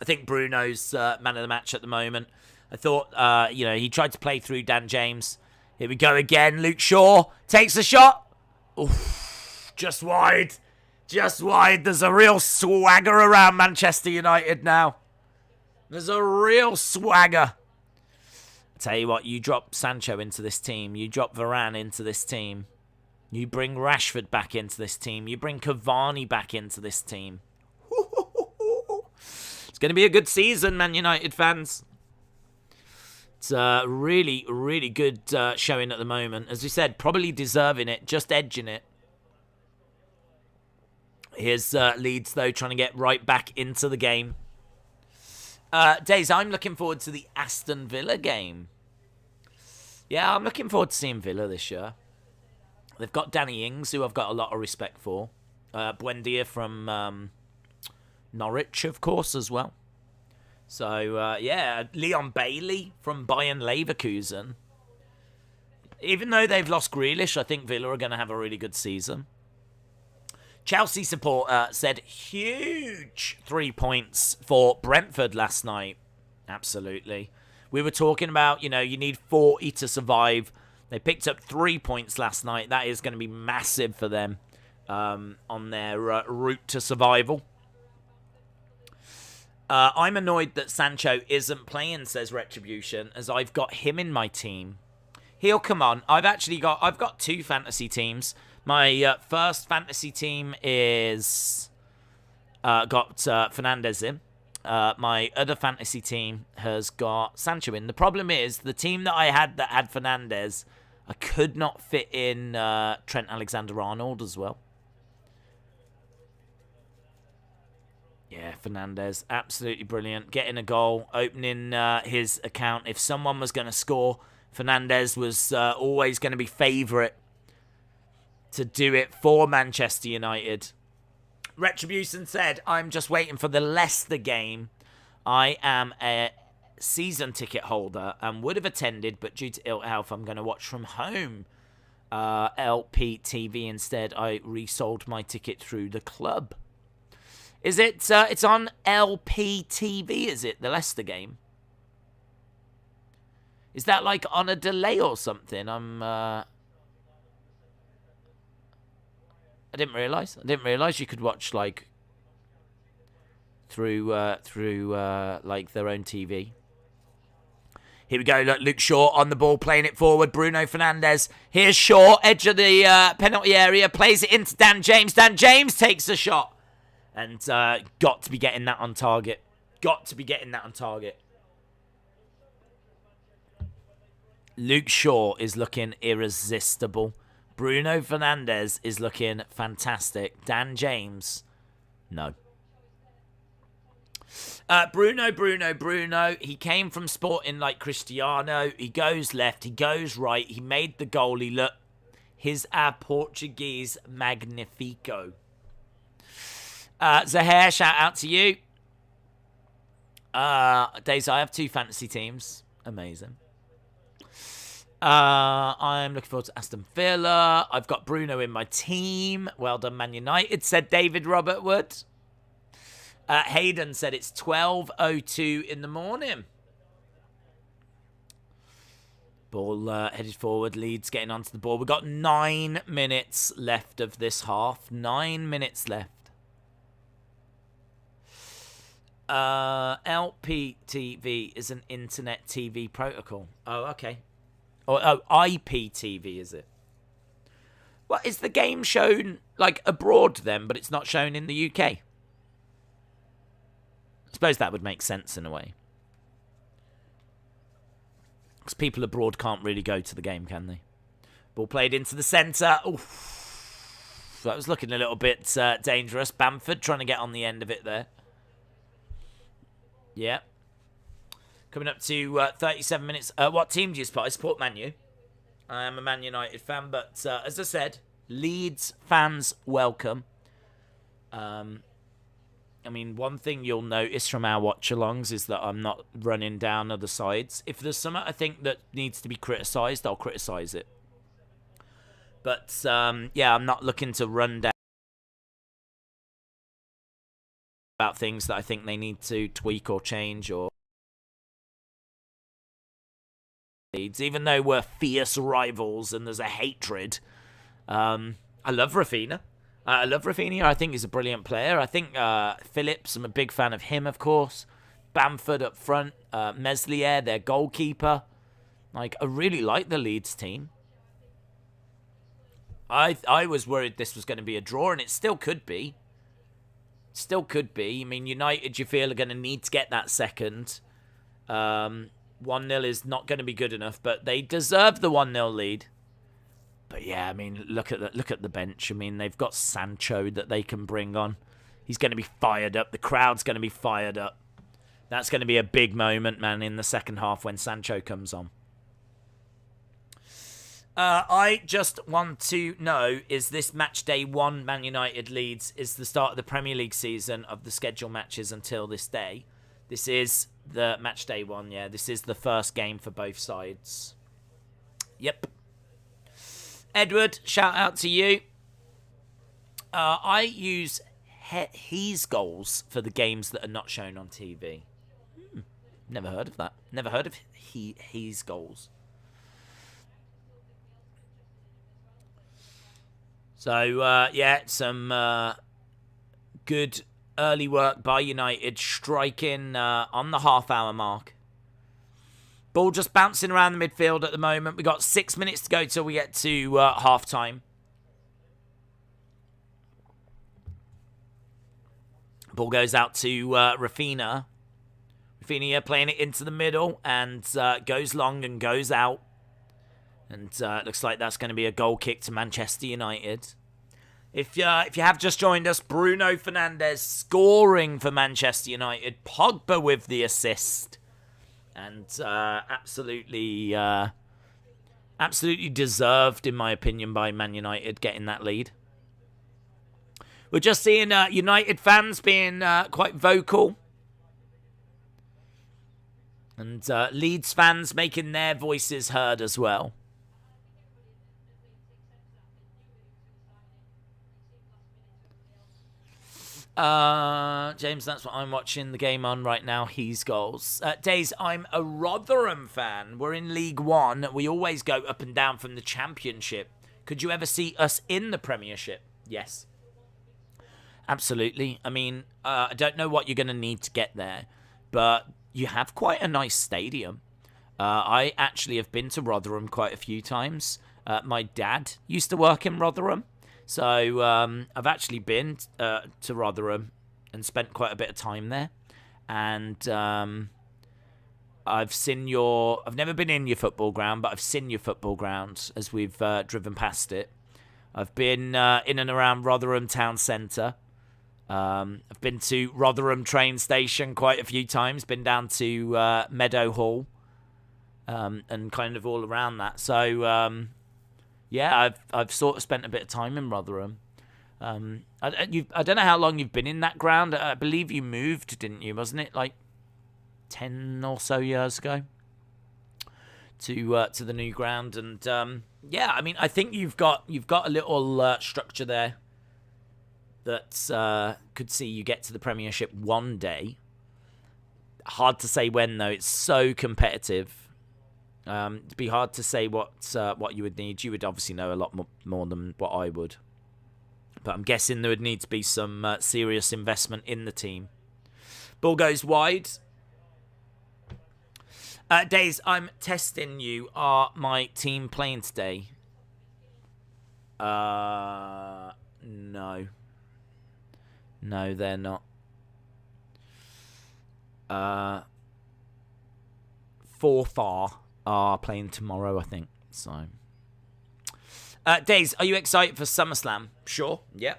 I think Bruno's man of the match at the moment. I thought, he tried to play through Dan James. Here we go again. Luke Shaw takes a shot. Oof, just wide. Just wide. There's a real swagger around Manchester United now. There's a real swagger. I tell you what, you drop Sancho into this team. You drop Varane into this team. You bring Rashford back into this team. You bring Cavani back into this team. It's going to be a good season, Man United fans. It's a really, really good showing at the moment. As we said, probably deserving it, just edging it. Here's Leeds, though, trying to get right back into the game. Days, I'm looking forward to the Aston Villa game. Yeah, I'm looking forward to seeing Villa this year. They've got Danny Ings, who I've got a lot of respect for. Buendia from Norwich, of course, as well. So, Leon Bailey from Bayern Leverkusen. Even though they've lost Grealish, I think Villa are going to have a really good season. Chelsea supporter said huge 3 points for Brentford last night. Absolutely. We were talking about, you need 40 to survive. They picked up 3 points last night. That is going to be massive for them on their route to survival. I'm annoyed that Sancho isn't playing, says Retribution, as I've got him in my team. He'll come on. I've got 2 fantasy teams. My first fantasy team is got Fernandes in. My other fantasy team has got Sancho in. The problem is, the team that I had that had Fernandes, I could not fit in Trent Alexander-Arnold as well. Yeah, Fernandes, absolutely brilliant. Getting a goal, opening his account. If someone was going to score, Fernandes was always going to be favourite to do it for Manchester United. Retribution said, I'm just waiting for the Leicester game. I am a season ticket holder and would have attended, but due to ill health, I'm going to watch from home. LPTV instead. I resold my ticket through the club. Is it? It's on LPTV, is it? The Leicester game? Is that like on a delay or something? I didn't realise. I didn't realise you could watch like through like their own TV. Here we go. Look, Luke Shaw on the ball, playing it forward. Bruno Fernandes. Here's Shaw, edge of the penalty area, plays it into Dan James. Dan James takes a shot. And got to be getting that on target. Got to be getting that on target. Luke Shaw is looking irresistible. Bruno Fernandes is looking fantastic. Dan James, no. Bruno. He came from Sporting like Cristiano. He goes left, he goes right. He made the goal. He looked. He's our Portuguese Magnifico. Zahir, shout out to you. Days, I have 2 fantasy teams. Amazing. I'm looking forward to Aston Villa. I've got Bruno in my team. Well done, Man United, said David Robert Wood. Hayden said it's 12:02 in the morning. Ball headed forward. Leeds getting onto the ball. We've got 9 minutes left of this half. 9 minutes left. LPTV is an internet TV protocol. Oh, okay. Oh, IPTV, is it? Well, is the game shown, like, abroad then, but it's not shown in the UK? I suppose that would make sense in a way. Because people abroad can't really go to the game, can they? Ball played into the centre. Oof. That was looking a little bit dangerous. Bamford trying to get on the end of it there. Yeah. Coming up to 37 minutes. What team do you support? I support Man U. I am a Man United fan, but as I said, Leeds fans welcome. I mean, one thing you'll notice from our watch-alongs is that I'm not running down other sides. If there's something I think that needs to be criticised, I'll criticise it. But, yeah, I'm not looking to run down about things that I think they need to tweak or change or... Even though we're fierce rivals and there's a hatred, I love Raphinha. I think he's a brilliant player. I think Phillips, I'm a big fan of him, of course. Bamford up front. Meslier, their goalkeeper. Like, I really like the Leeds team. I was worried this was going to be a draw, and it still could be. Still could be. I mean, United, you feel, are going to need to get that second. 1-0 is not going to be good enough, but they deserve the 1-0 lead. But yeah, I mean, look at the bench. I mean, they've got Sancho that they can bring on. He's going to be fired up. The crowd's going to be fired up. That's going to be a big moment, man, in the second half when Sancho comes on. I just want to know, is this match day 1 Man United Leeds is the start of the Premier League season of the scheduled matches until this day? This is the match day 1, yeah. This is the first game for both sides. Yep. Edward, shout out to you. I use his goals for the games that are not shown on TV. Never heard of that. Never heard of his goals. So, yeah, some good early work by United, striking on the half-hour mark. Ball just bouncing around the midfield at the moment. We've got 6 minutes to go till we get to half-time. Ball goes out to Raphinha. Raphinha playing it into the middle and goes long and goes out. And it looks like that's going to be a goal kick to Manchester United. If you have just joined us, Bruno Fernandes scoring for Manchester United. Pogba with the assist. And absolutely deserved, in my opinion, by Man United getting that lead. We're just seeing United fans being quite vocal. And Leeds fans making their voices heard as well. James, that's what I'm watching the game on right now. He's goals. Days, I'm a Rotherham fan. We're in League One. We always go up and down from the Championship. Could you ever see us in the Premiership? Yes. Absolutely. I mean, I don't know what you're going to need to get there, but you have quite a nice stadium. I actually have been to Rotherham quite a few times. My dad used to work in Rotherham. So I've actually been to Rotherham and spent quite a bit of time there. And I've never been in your football ground, but I've seen your football ground as we've driven past it. I've been in and around Rotherham town centre. I've been to Rotherham train station quite a few times. Been down to Meadow Hall, and kind of all around that. So yeah, I've sort of spent a bit of time in Rotherham. I don't know how long you've been in that ground. I believe you moved, didn't you? Wasn't it like 10 or so years ago to the new ground? And yeah, I mean, I think you've got a little structure there that could see you get to the Premiership one day. Hard to say when, though. It's so competitive. It'd be hard to say what you would need. You would obviously know a lot more than what I would. But I'm guessing there would need to be some serious investment in the team. Ball goes wide. Days, I'm testing you. Are my team playing today? No. No, they're not. Forfar are playing tomorrow, I think. So, Days, are you excited for SummerSlam? Sure. Yeah.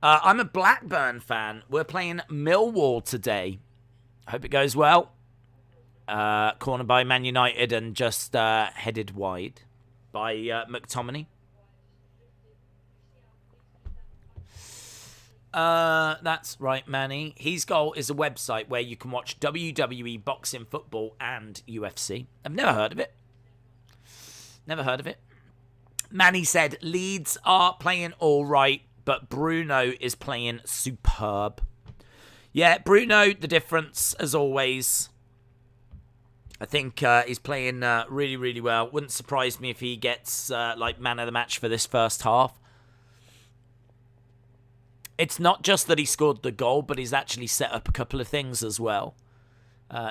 I'm a Blackburn fan. We're playing Millwall today. Hope it goes well. Cornered by Man United and just headed wide by McTominay. That's right, Manny. His Goal is a website where you can watch WWE, boxing, football, and UFC. I've never heard of it. Never heard of it. Manny said Leeds are playing all right, but Bruno is playing superb. Yeah, Bruno, the difference, as always. I think he's playing really, really well. Wouldn't surprise me if he gets like man of the match for this first half. It's not just that he scored the goal, but he's actually set up a couple of things as well.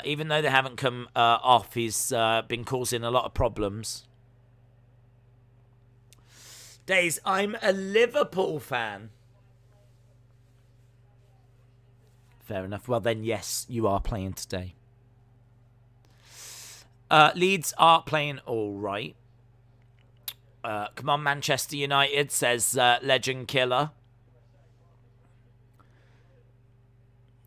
Even though they haven't come off, he's been causing a lot of problems. Days, I'm a Liverpool fan. Fair enough. Well then, yes, you are playing today. Leeds are playing all right. Come on, Manchester United, says Legend Killer.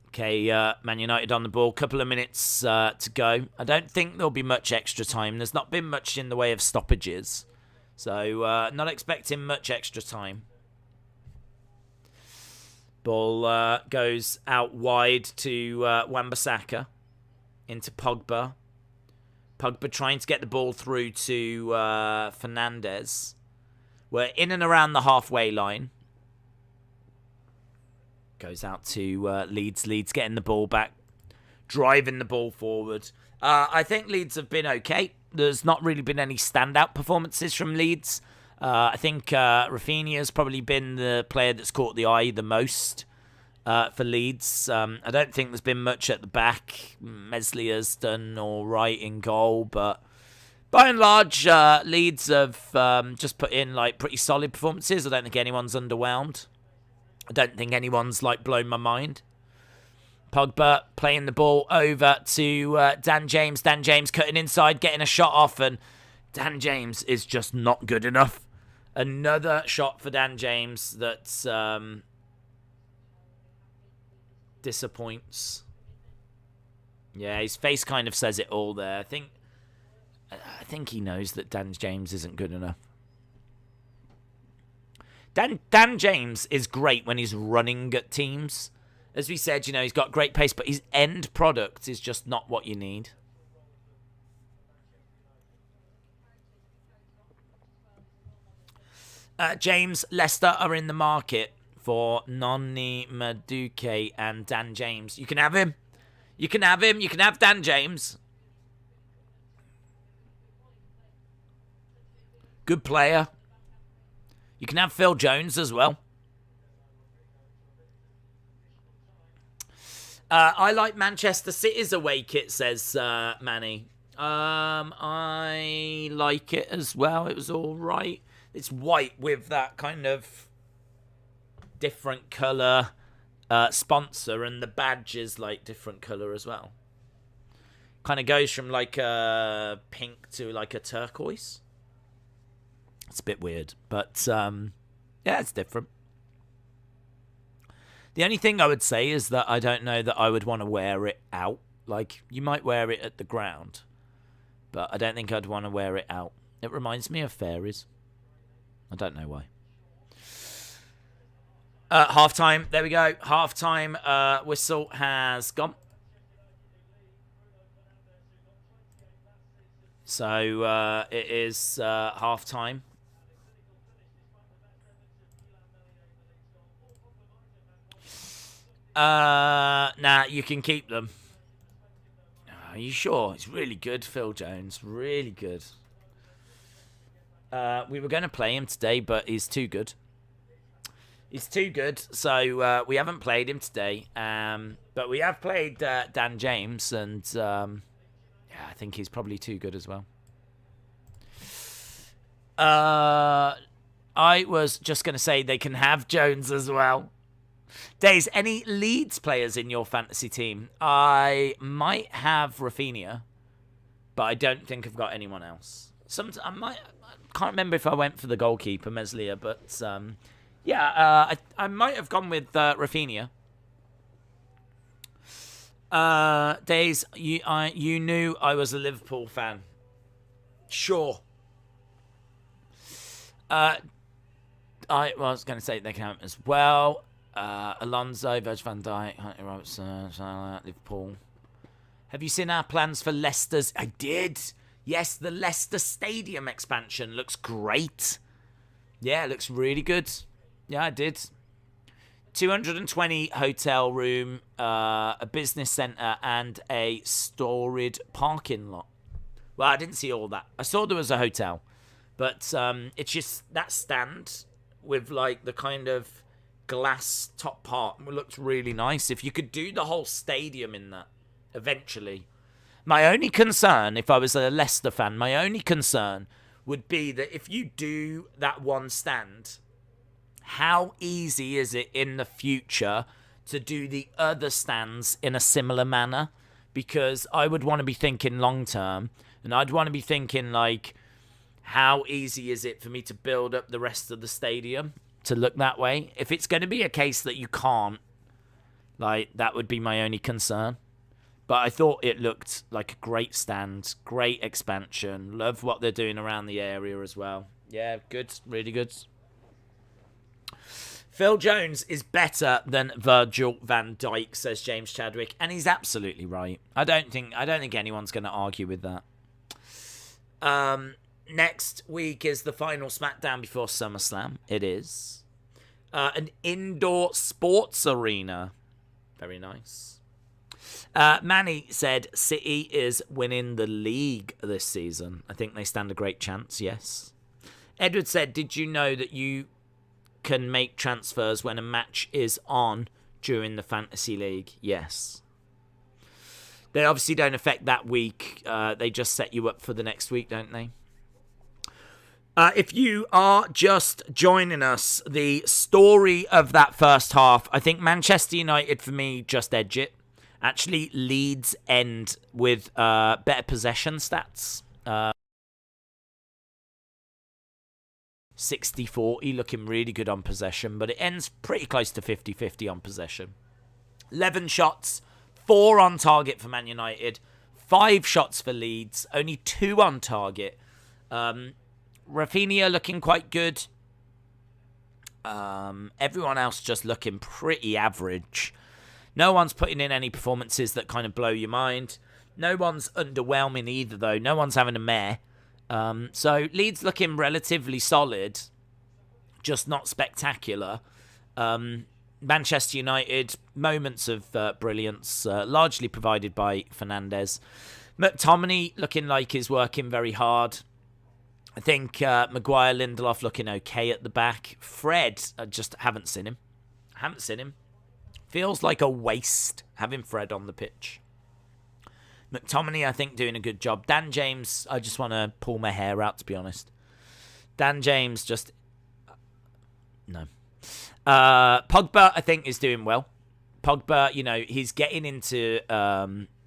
Okay, Man United on the ball. Couple of minutes to go. I don't think there'll be much extra time. There's not been much in the way of stoppages. So, not expecting much extra time. Ball goes out wide to Wan-Bissaka. Into Pogba. Pogba trying to get the ball through to Fernandes. We're in and around the halfway line. Goes out to Leeds. Leeds getting the ball back. Driving the ball forward. I think Leeds have been okay. There's not really been any standout performances from Leeds. I think Raphinha has probably been the player that's caught the eye the most for Leeds. I don't think there's been much at the back. Meslier's done all right in goal, but by and large, Leeds have just put in like pretty solid performances. I don't think anyone's underwhelmed. I don't think anyone's like blown my mind. Pogba playing the ball over to Dan James. Dan James cutting inside, getting a shot off, and Dan James is just not good enough. Another shot for Dan James that's disappoints. Yeah, his face kind of says it all there. I think he knows that Dan James isn't good enough. Dan James is great when he's running at teams. As we said, you know, he's got great pace, but his end product is just not what you need. James, Leicester are in the market for Noni Madueke and Dan James. You can have him. You can have him. You can have Dan James. Good player. You can have Phil Jones as well. I like Manchester City's away kit, says Manny. I like it as well. It was all right. It's white with that kind of different colour sponsor, and the badge is like different colour as well. Kind of goes from like a pink to like a turquoise. It's a bit weird, but yeah, it's different. The only thing I would say is that I don't know that I would want to wear it out. Like, you might wear it at the ground, but I don't think I'd want to wear it out. It reminds me of fairies. I don't know why. Half-time. There we go. Half-time whistle has gone. So it is half-time. Nah, you can keep them. Are you sure? It's really good, Phil Jones. Really good. We were going to play him today, but he's too good. He's too good, so we haven't played him today. But we have played Dan James, and yeah, I think he's probably too good as well. I was just going to say they can have Jones as well. Days, any Leeds players in your fantasy team? I might have Raphinha, but I don't think I've got anyone else. I can't remember if I went for the goalkeeper, Meslier, but yeah, I might have gone with Raphinha. Days, you knew I was a Liverpool fan. Sure. I was going to say they count as well. Alonso, Virgil van Dijk, Hunter Robertson, Liverpool. Have you seen our plans for Leicester's? I did. Yes, the Leicester Stadium expansion looks great. Yeah, it looks really good. Yeah, I did. 220 hotel room, a business centre, and a storied parking lot. Well, I didn't see all that. I saw there was a hotel. But it's just that stand with like the kind of glass top part looks really nice. If you could do the whole stadium in that eventually. My only concern, if I was a Leicester fan, my only concern would be that if you do that one stand, how easy is it in the future to do the other stands in a similar manner? Because I would want to be thinking long term, and I'd want to be thinking like, how easy is it for me to build up the rest of the stadium to look that way? If it's going to be a case that you can't, like, that would be my only concern. But I thought it looked like a great stand, great expansion. Love what they're doing around the area as well. Yeah, good, really good. Phil Jones is better than Virgil van Dijk, says James Chadwick, and he's absolutely right. I don't think anyone's going to argue with that. Next week is the final SmackDown before SummerSlam. It is. An indoor sports arena. Very nice. Manny said City is winning the league this season. I think they stand a great chance, yes. Edward said, did you know that you can make transfers when a match is on during the Fantasy League? Yes. They obviously don't affect that week. They just set you up for the next week, don't they? If you are just joining us, the story of that first half, I think Manchester United, for me, just edge it. Actually, Leeds end with better possession stats. 60-40, looking really good on possession, but it ends pretty close to 50-50 on possession. 11 shots, 4 on target for Man United, 5 shots for Leeds, only 2 on target. Raphinha looking quite good. Everyone else just looking pretty average. No one's putting in any performances that kind of blow your mind. No one's underwhelming either, though. No one's having a meh. So Leeds looking relatively solid, just not spectacular. Manchester United, moments of brilliance, largely provided by Fernandes. McTominay looking like he's working very hard. I think Maguire, Lindelof looking okay at the back. Fred, I just haven't seen him. Feels like a waste having Fred on the pitch. McTominay, I think, doing a good job. Dan James, I just want to pull my hair out, to be honest. Dan James just... No. Pogba, I think, is doing well. Pogba, he's getting into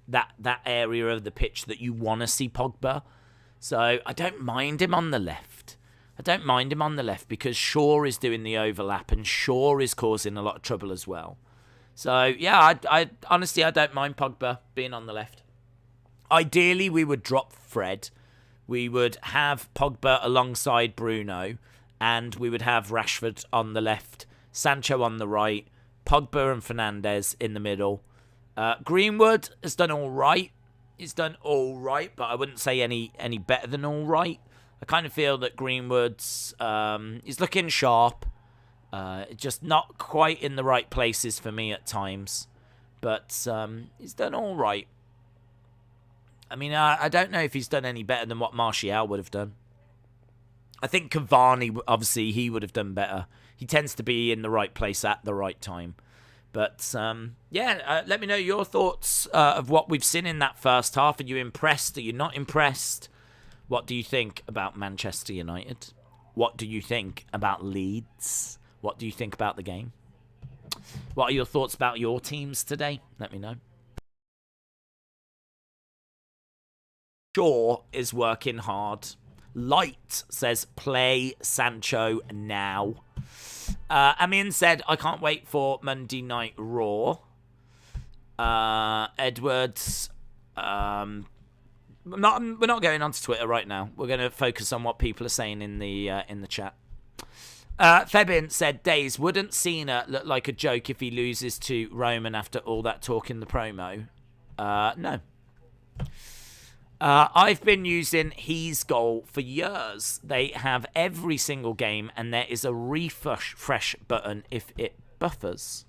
that area of the pitch that you want to see Pogba. So I don't mind him on the left. Because Shaw is doing the overlap and Shaw is causing a lot of trouble as well. So, yeah, I honestly, I don't mind Pogba being on the left. Ideally, we would drop Fred. We would have Pogba alongside Bruno. And we would have Rashford on the left, Sancho on the right, Pogba and Fernandes in the middle. Greenwood has done all right. He's done all right, but I wouldn't say any better than all right. I kind of feel that Greenwood's he's looking sharp. Just not quite in the right places for me at times. But he's done all right. I mean, I don't know if he's done any better than what Martial would have done. I think Cavani, obviously, he would have done better. He tends to be in the right place at the right time. But, let me know your thoughts of what we've seen in that first half. Are you impressed? Are you not impressed? What do you think about Manchester United? What do you think about Leeds? What do you think about the game? What are your thoughts about your teams today? Let me know. Shaw is working hard. Light says, play Sancho now. Amin said, I can't wait for Monday Night Raw. Edwards, we're not going on to Twitter right now. We're going to focus on what people are saying in the chat. Febin said, Days, wouldn't Cena look like a joke if he loses to Roman after all that talk in the promo? No. I've been using He's Goal for years. They have every single game, and there is a refresh button if it buffers.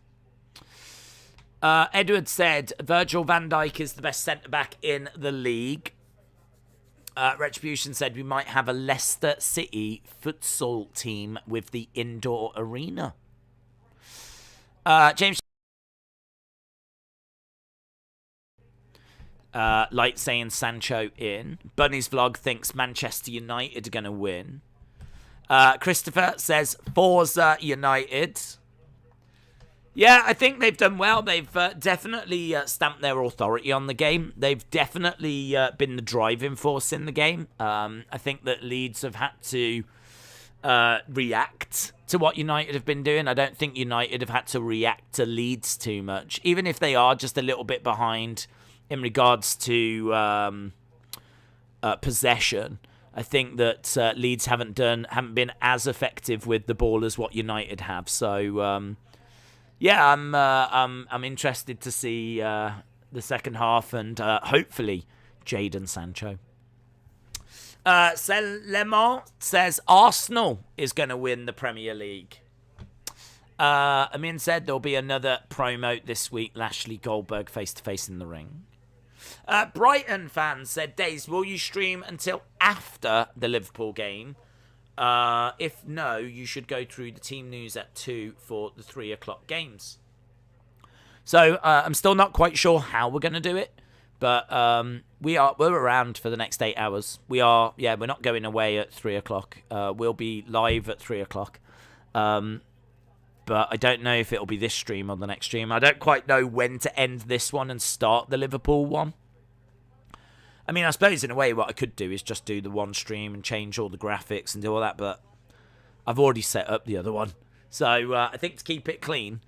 Edward said, Virgil van Dijk is the best centre-back in the league. Retribution said, we might have a Leicester City futsal team with the indoor arena. James Light saying Sancho in. Bunny's vlog thinks Manchester United are going to win. Christopher says Forza United. Yeah, I think they've done well. They've definitely stamped their authority on the game. They've definitely been the driving force in the game. I think that Leeds have had to react to what United have been doing. I don't think United have had to react to Leeds too much, even if they are just a little bit behind in regards to possession. I think that Leeds haven't been as effective with the ball as what United have. So yeah, I'm interested to see the second half and hopefully Jadon Sancho. Lemont says Arsenal is going to win the Premier League. Amin said there'll be another promote this week. Lashley Goldberg face to face in the ring. Brighton fans said, Days, will you stream until after the Liverpool game? If no, you should go through the team news at 2 for the 3 o'clock games. So I'm still not quite sure how we're going to do it, but we're around for the next 8 hours. We're not going away at 3 o'clock. We'll be live at 3 o'clock. But I don't know if it'll be this stream or the next stream. I don't quite know when to end this one and start the Liverpool one. I mean, I suppose in a way what I could do is just do the one stream and change all the graphics and do all that, but I've already set up the other one. So I think to keep it clean,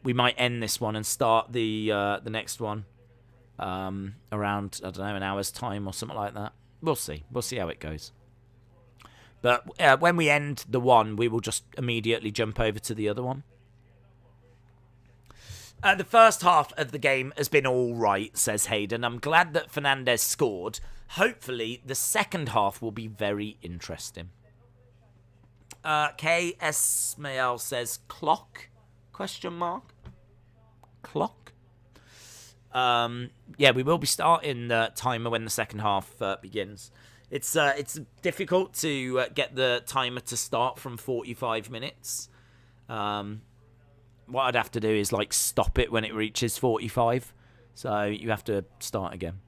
we might end this one and start the next one around, I don't know, an hour's time or something like that. We'll see. We'll see how it goes. But when we end the one, we will just immediately jump over to the other one. The first half of the game has been all right, says Hayden. I'm glad that Fernandes scored. Hopefully, the second half will be very interesting. K. Esmael says, clock? Question mark? Clock? Yeah, we will be starting the timer when the second half begins. It's difficult to get the timer to start from 45 minutes. What I'd have to do is stop it when it reaches 45. So you have to start again.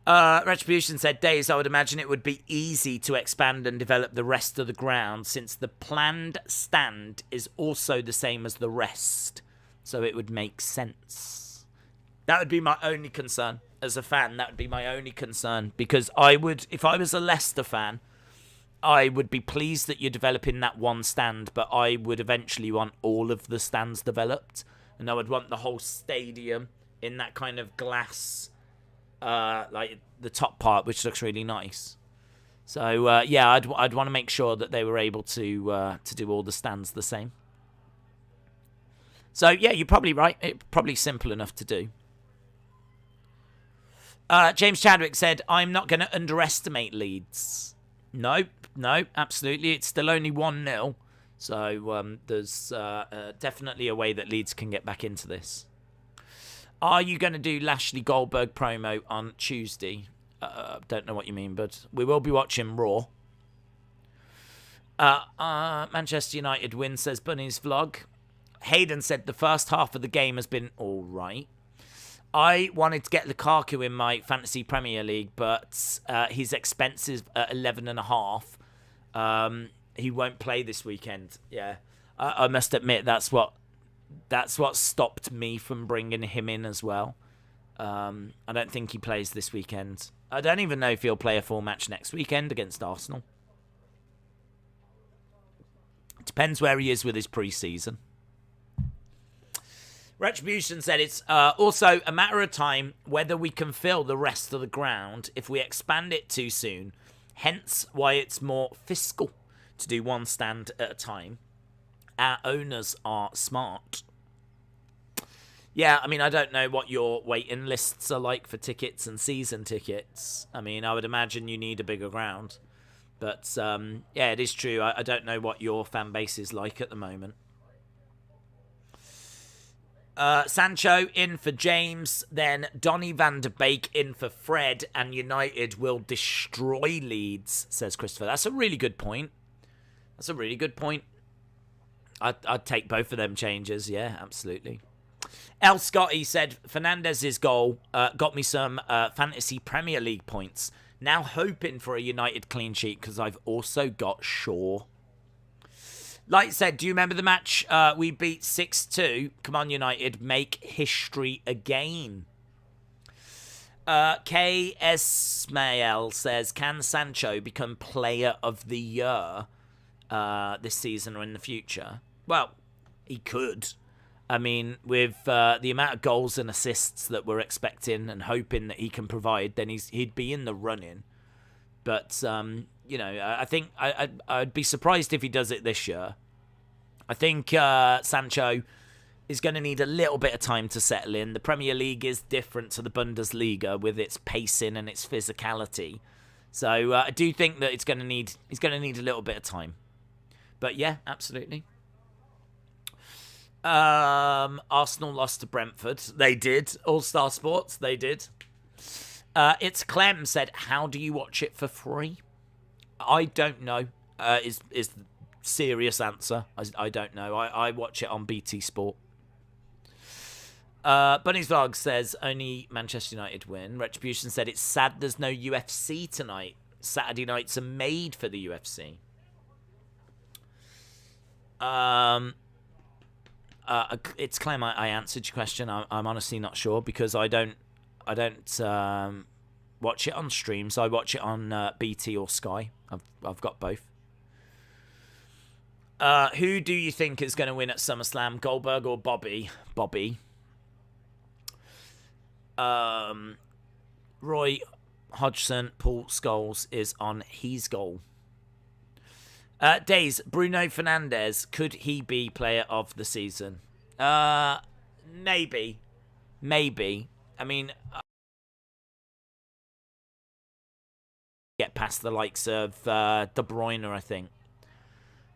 Retribution said, Days, I would imagine it would be easy to expand and develop the rest of the ground since the planned stand is also the same as the rest. So it would make sense. That would be my only concern. As a fan, that would be my only concern. Because I would, if I was a Leicester fan, I would be pleased that you're developing that one stand, but I would eventually want all of the stands developed. And I would want the whole stadium in that kind of glass, like the top part, which looks really nice. So, yeah, I'd want to make sure that they were able to do all the stands the same. So, yeah, you're probably right. It's probably simple enough to do. James Chadwick said, I'm not going to underestimate Leeds. No, absolutely. It's still only 1-0. So there's definitely a way that Leeds can get back into this. Are you going to do Lashley Goldberg promo on Tuesday? Don't know what you mean, but we will be watching Raw. Manchester United win, says Bunny's Vlog. Hayden said the first half of the game has been all right. I wanted to get Lukaku in my Fantasy Premier League, but he's expensive at 11.5. He won't play this weekend. Yeah, I must admit that's what stopped me from bringing him in as well. I don't think he plays this weekend. I don't even know if he'll play a full match next weekend against Arsenal. Depends where he is with his pre-season. Retribution said it's also a matter of time whether we can fill the rest of the ground if we expand it too soon. Hence why it's more fiscal to do one stand at a time. Our owners are smart. Yeah, I mean, I don't know what your waiting lists are like for tickets and season tickets. I mean, I would imagine you need a bigger ground. But, yeah, it is true. I don't know what your fan base is like at the moment. Sancho in for James, then Donny van de Beek in for Fred, and United will destroy Leeds, says Christopher. That's a really good point. I'd take both of them changes, yeah, absolutely. El Scotty said, Fernandes' goal got me some Fantasy Premier League points. Now hoping for a United clean sheet because I've also got Shaw. Like said, do you remember the match we beat 6-2? Come on, United, make history again. K. Esmael says, can Sancho become player of the year this season or in the future? Well, he could. I mean, with the amount of goals and assists that we're expecting and hoping that he can provide, then he'd be in the running. But, you know, I think I'd be surprised if he does it this year. I think Sancho is going to need a little bit of time to settle in. The Premier League is different to the Bundesliga with its pacing and its physicality. So I do think that he's going to need a little bit of time. But yeah, absolutely. Arsenal lost to Brentford. They did. All-Star Sports, they did. It's Clem said, how do you watch it for free? I don't know. Is the serious answer. I don't know. I watch it on BT Sport. Bunny's Vlog says, only Manchester United win. Retribution said, it's sad there's no UFC tonight. Saturday nights are made for the UFC. It's Clem. I answered your question. I'm honestly not sure because I don't watch it on streams. I watch it on BT or Sky. I've got both. Who do you think is going to win at SummerSlam, Goldberg or Bobby? Bobby. Roy Hodgson, Paul Scholes is on his goal. Days, Bruno Fernandes, could he be player of the season? Maybe. I mean, get past the likes of De Bruyne, I think.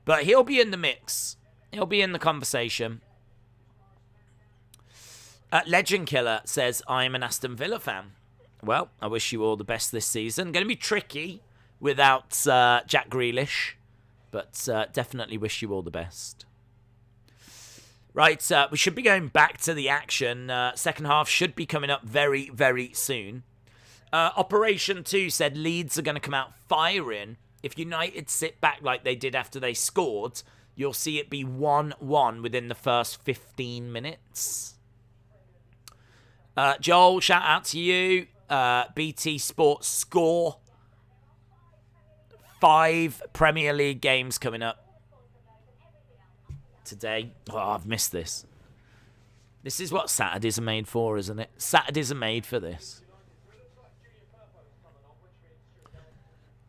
But he'll be in the mix. He'll be in the conversation. Legend Killer says, I'm an Aston Villa fan. Well, I wish you all the best this season. Going to be tricky without Jack Grealish. But definitely wish you all the best. Right, we should be going back to the action. Second half should be coming up very, very soon. Operation 2 said Leeds are going to come out firing. If United sit back like they did after they scored, you'll see it be 1-1 within the first 15 minutes. Joel, shout out to you. BT Sports Score. 5 Premier League games coming up today. Oh, I've missed this. This is what Saturdays are made for, isn't it? Saturdays are made for this.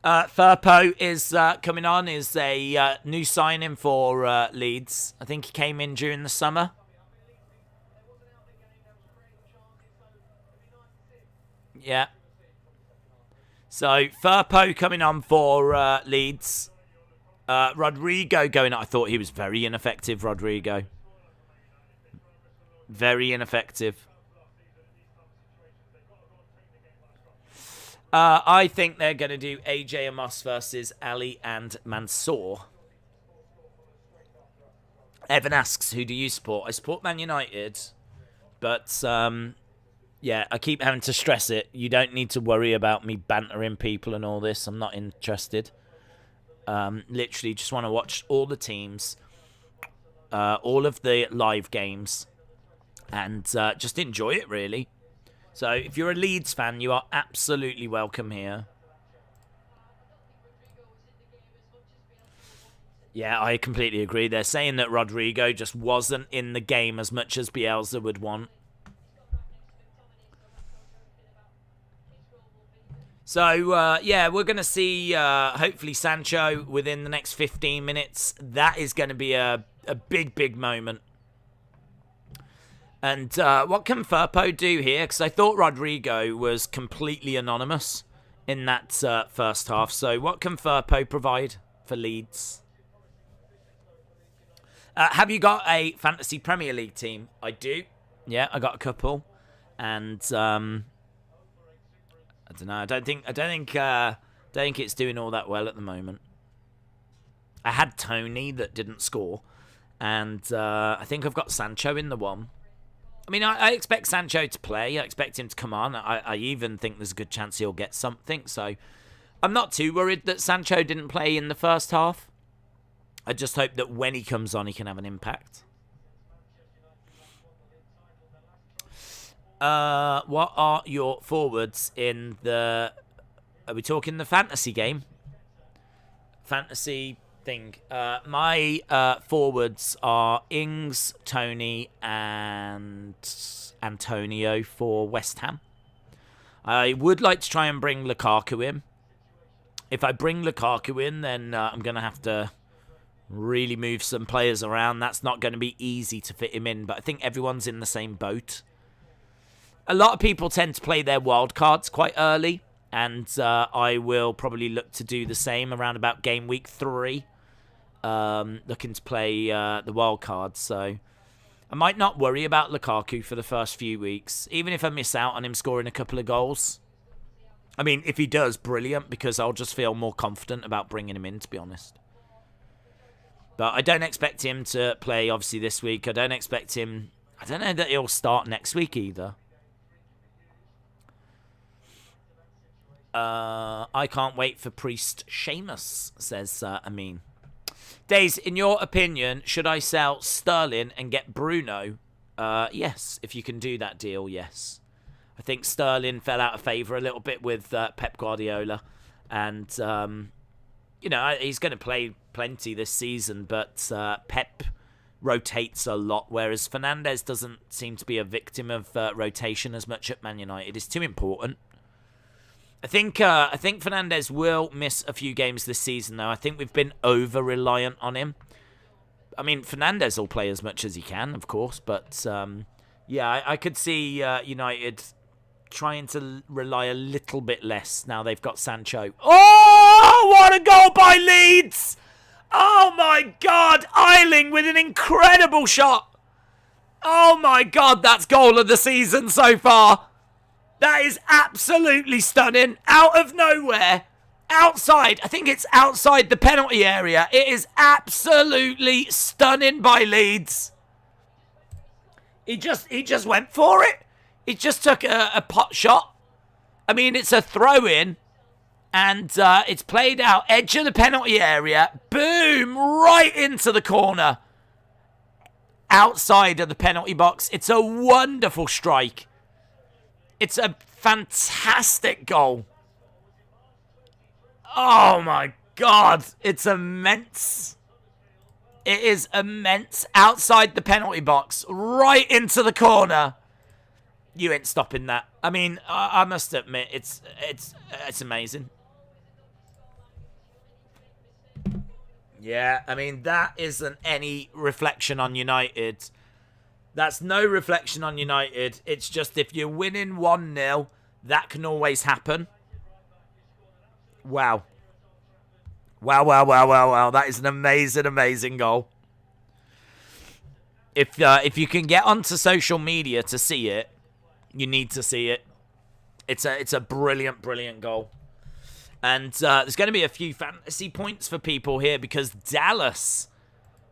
Firpo is coming on, is a new signing for Leeds. I think he came in during the summer. Yeah. So, Firpo coming on for Leeds. Rodrigo going on. I thought he was very ineffective, Rodrigo. Very ineffective. I think they're going to do AJ Amos versus Ali and Mansour. Evan asks, who do you support? I support Man United. But, yeah, I keep having to stress it. You don't need to worry about me bantering people and all this. I'm not interested. Literally just want to watch all the teams. All of the live games. And just enjoy it, really. So, if you're a Leeds fan, you are absolutely welcome here. Yeah, I completely agree. They're saying that Rodrigo just wasn't in the game as much as Bielsa would want. So, yeah, we're going to see, hopefully, Sancho within the next 15 minutes. That is going to be a big, big moment. And what can Firpo do here? Because I thought Rodrigo was completely anonymous in that first half. So what can Firpo provide for Leeds? Have you got a fantasy Premier League team? I do. Yeah, I got a couple. And I don't know. I don't think it's doing all that well at the moment. I had Tony that didn't score. And I think I've got Sancho in the one. I mean, I expect Sancho to play. I expect him to come on. I even think there's a good chance he'll get something. So I'm not too worried that Sancho didn't play in the first half. I just hope that when he comes on, he can have an impact. What are your forwards in the... Are we talking the fantasy game? Fantasy thing. My forwards are Ings, Tony, and Antonio for West Ham. I would like to try and bring Lukaku in. If I bring Lukaku in, then I'm going to have to really move some players around. That's not going to be easy to fit him in, but I think everyone's in the same boat. A lot of people tend to play their wild cards quite early, and I will probably look to do the same around about game week 3. Looking to play the wild card, so I might not worry about Lukaku for the first few weeks, even if I miss out on him scoring a couple of goals. I mean, if he does, brilliant, because I'll just feel more confident about bringing him in, to be honest. But I don't expect him to play, obviously, this week. I don't expect him... I don't know that he'll start next week either. I can't wait for Priest Seamus, says Amin. Days, in your opinion, should I sell Sterling and get Bruno? Yes, if you can do that deal, yes. I think Sterling fell out of favour a little bit with Pep Guardiola. And, you know, he's going to play plenty this season, but Pep rotates a lot, whereas Fernandes doesn't seem to be a victim of rotation as much at Man United. It's too important. I think Fernandes will miss a few games this season, though. I think we've been over-reliant on him. I mean, Fernandes will play as much as he can, of course, but yeah, I could see United trying to rely a little bit less now they've got Sancho. Oh, what a goal by Leeds! Oh my God, Ayling with an incredible shot. Oh my God, that's goal of the season so far. That is absolutely stunning. Out of nowhere. Outside. I think it's outside the penalty area. It is absolutely stunning by Leeds. He just went for it. He just took a pot shot. I mean, it's a throw-in. And it's played out. Edge of the penalty area. Boom. Right into the corner. Outside of the penalty box. It's a wonderful strike. It's a fantastic goal. Oh my God. It's immense. It is immense. Outside the penalty box. Right into the corner. You ain't stopping that. I mean, I must admit, it's amazing. Yeah, I mean, that isn't any reflection on United. That's no reflection on United. It's just if you're winning 1-0, that can always happen. Wow. Wow. That is an amazing goal. If you can get onto social media to see it, you need to see it. It's a brilliant goal. And there's going to be a few fantasy points for people here because Dallas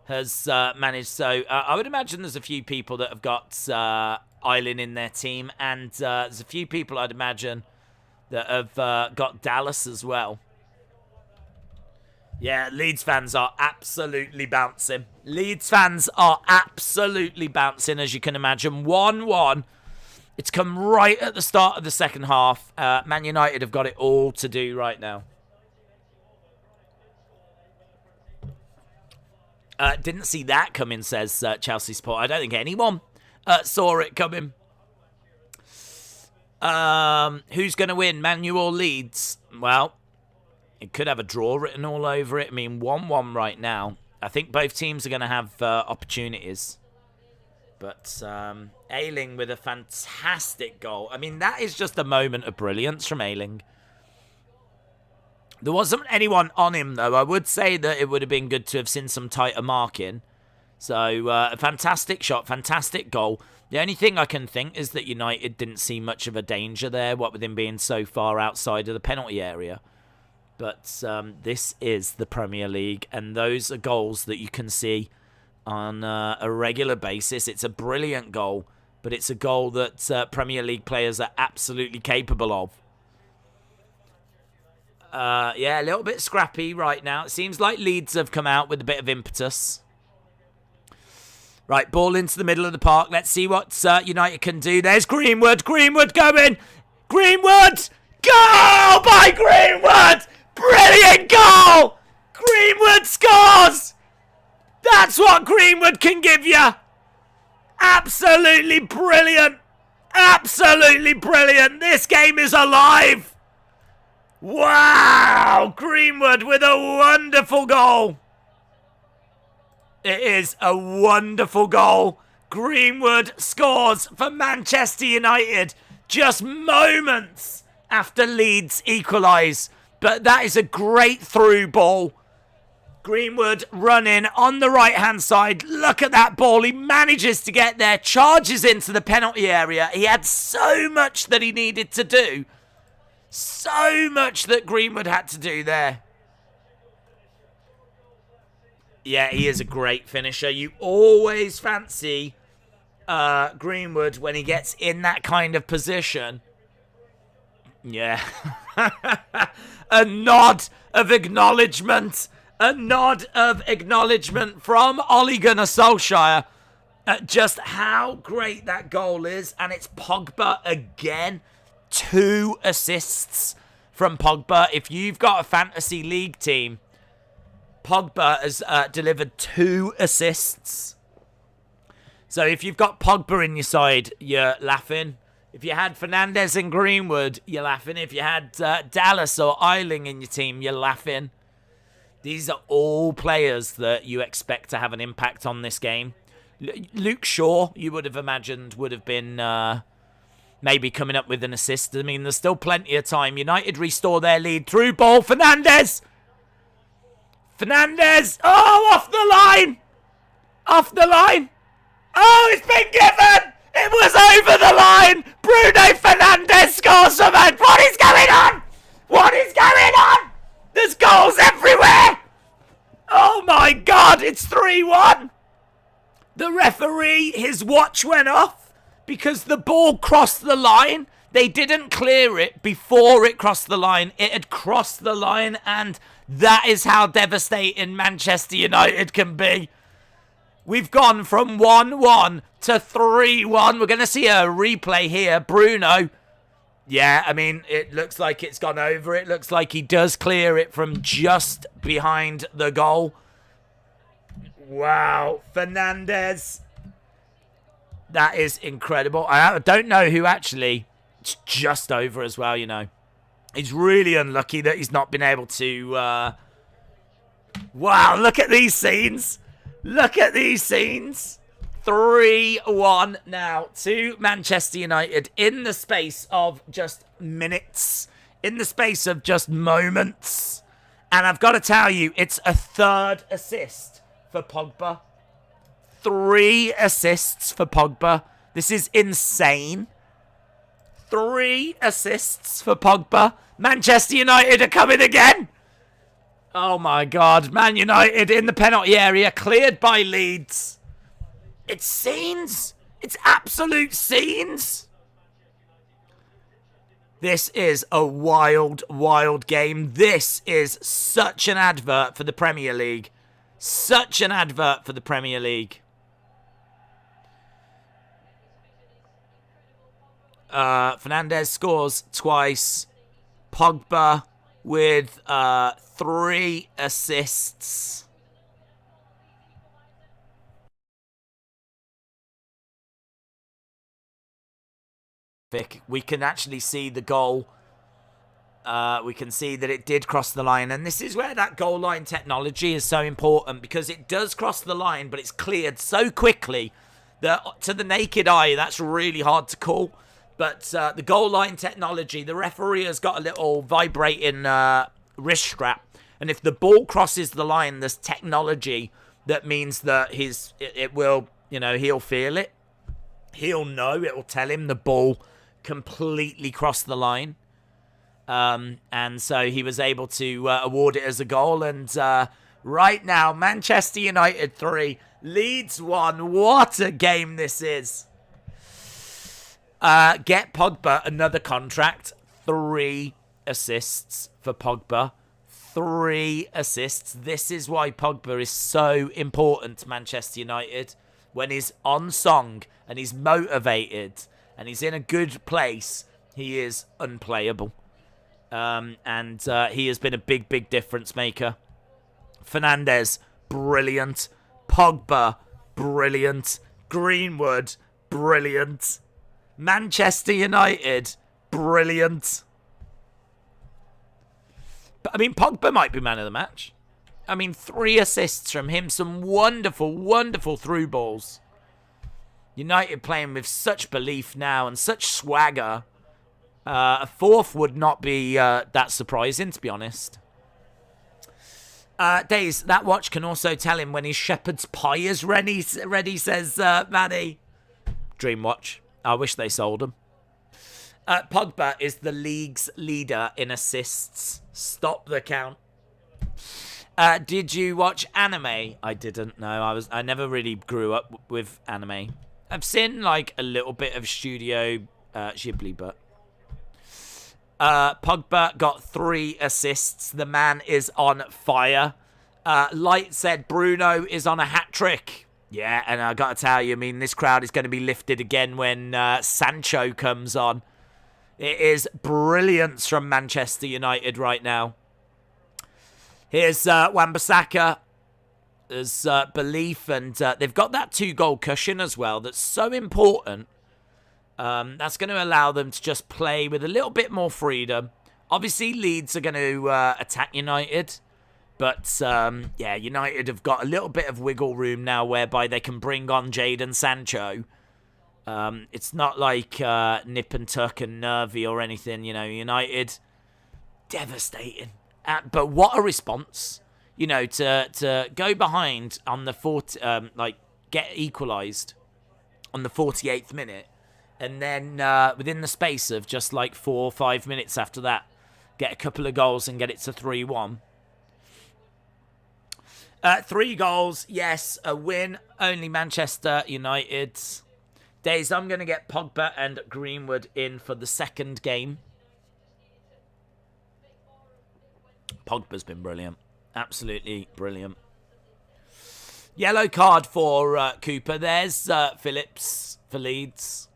has managed. So I would imagine there's a few people that have got Ayling in their team. And there's a few people I'd imagine that have got Dallas as well. Yeah, Leeds fans are absolutely bouncing. Leeds fans are absolutely bouncing, as you can imagine. 1-1. It's come right at the start of the second half. Man United have got it all to do right now. Didn't see that coming, says Chelsea Sport. I don't think anyone saw it coming. Who's going to win, Man U or Leeds? Well, it could have a draw written all over it. I mean, 1-1 right now. I think both teams are going to have opportunities. But Ayling with a fantastic goal. I mean, that is just a moment of brilliance from Ayling. There wasn't anyone on him, though. I would say that it would have been good to have seen some tighter marking. So, a fantastic shot, fantastic goal. The only thing I can think is that United didn't see much of a danger there, what with him being so far outside of the penalty area. But this is the Premier League, and those are goals that you can see on a regular basis. It's a brilliant goal, but it's a goal that Premier League players are absolutely capable of. Yeah, a little bit scrappy right now. It seems like Leeds have come out with a bit of impetus. Right, ball into the middle of the park. Let's see what United can do. There's Greenwood. Greenwood going. Greenwood! Goal by Greenwood! Brilliant goal! Greenwood scores! That's what Greenwood can give you. Absolutely brilliant. Absolutely brilliant. This game is alive. Wow. Greenwood with a wonderful goal. It is a wonderful goal. Greenwood scores for Manchester United just moments after Leeds equalise. But that is a great through ball. Greenwood running on the right-hand side. Look at that ball. He manages to get there, charges into the penalty area. He had so much that he needed to do. So much that Greenwood had to do there. Yeah, he is a great finisher. You always fancy Greenwood when he gets in that kind of position. Yeah. A nod of acknowledgement. A nod of acknowledgement from Ole Gunnar Solskjaer at just how great that goal is. And it's Pogba again. 2 assists from Pogba. If you've got a fantasy league team, Pogba has delivered 2 assists. So if you've got Pogba in your side, you're laughing. If you had Fernandes and Greenwood, you're laughing. If you had Dallas or Ayling in your team, you're laughing. These are all players that you expect to have an impact on this game. Luke Shaw, you would have imagined, would have been maybe coming up with an assist. I mean, there's still plenty of time. United restore their lead. Through ball, Fernandes! Fernandes! Oh, off the line! Off the line! Oh, it's been given! It was over the line! Bruno Fernandes scores from it! What is going on? What is going on? There's goals everywhere! Oh my God, it's 3-1! The referee, his watch went off because the ball crossed the line. They didn't clear it before it crossed the line. It had crossed the line, and that is how devastating Manchester United can be. We've gone from 1-1 to 3-1. We're going to see a replay here. Bruno Yeah, I mean, it looks like it's gone over. It looks like he does clear it from just behind the goal. Wow, Fernandes. That is incredible. I don't know who actually. It's just over as well, you know. He's really unlucky that he's not been able to... Wow, look at these scenes. Look at these scenes. 3-1 now to Manchester United in the space of just minutes. In the space of just moments. And I've got to tell you, it's a third assist for Pogba. 3 assists for Pogba. This is insane. 3 assists for Pogba. Manchester United are coming again. Oh my God. Man United in the penalty area, cleared by Leeds. It's scenes. It's absolute scenes. This is a wild, wild game. This is such an advert for the Premier League. Such an advert for the Premier League. Fernandes scores twice. Pogba with 3 assists. We can actually see the goal. We can see that it did cross the line. And this is where that goal line technology is so important, because it does cross the line, but it's cleared so quickly that to the naked eye, that's really hard to call. But the goal line technology, the referee has got a little vibrating wrist strap. And if the ball crosses the line, there's technology that means that it will, you know, he'll feel it. He'll know, it will tell him the ball completely crossed the line. And so he was able to award it as a goal. And right now, Manchester United 3, Leeds 1. What a game this is. Get Pogba another contract. 3 assists for Pogba. 3 assists. This is why Pogba is so important to Manchester United. When he's on song and he's motivated and he's in a good place, he is unplayable. And he has been a big, big difference maker. Fernandes, brilliant. Pogba, brilliant. Greenwood, brilliant. Manchester United, brilliant. But, I mean, Pogba might be man of the match. I mean, 3 assists from him. Some wonderful, wonderful through balls. United playing with such belief now and such swagger. A 4th would not be that surprising, to be honest. Days, that watch can also tell him when his shepherd's pie is ready, says Manny. Dream watch. I wish they sold them. Pogba is the league's leader in assists. Stop the count. Did you watch anime? I didn't know. I never really grew up with anime. I've seen like a little bit of Studio Ghibli, but Pogba got 3 assists. The man is on fire. Light said Bruno is on a hat trick. Yeah, and I got to tell you, I mean, this crowd is going to be lifted again when Sancho comes on. It is brilliance from Manchester United right now. Here's Wan-Bissaka. There's belief, and they've got that 2-goal cushion as well. That's so important. That's going to allow them to just play with a little bit more freedom. Obviously, Leeds are going to attack United. But, yeah, United have got a little bit of wiggle room now whereby they can bring on Jadon Sancho. It's not like nip and tuck and nervy or anything, you know. United, devastating. But what a response, you know, to go behind on the get equalised on the 48th minute, and then within the space of just like 4 or 5 minutes after that, get a couple of goals and get it to 3-1. 3 goals, yes, a win. Only Manchester United. Days, I'm going to get Pogba and Greenwood in for the second game. Pogba's been brilliant. Absolutely brilliant. Yellow card for Cooper. There's Phillips for Leeds.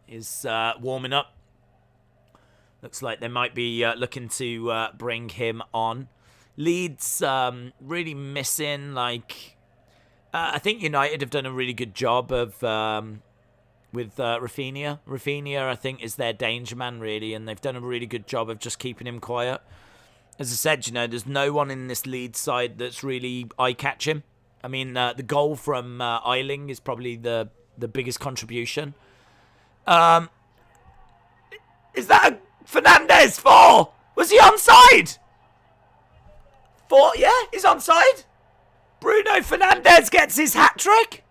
Is warming up. Looks like they might be looking to bring him on. Leeds really missing, like... I think United have done a really good job of with Raphinha. Raphinha, I think, is their danger man, really, and they've done a really good job of just keeping him quiet. As I said, there's no one in this Leeds side that's really eye-catching. I mean, the goal from Ayling is probably the biggest contribution. Is that Fernandes? 4? Was he onside? 4? Yeah, he's onside. Bruno Fernandes gets his hat-trick.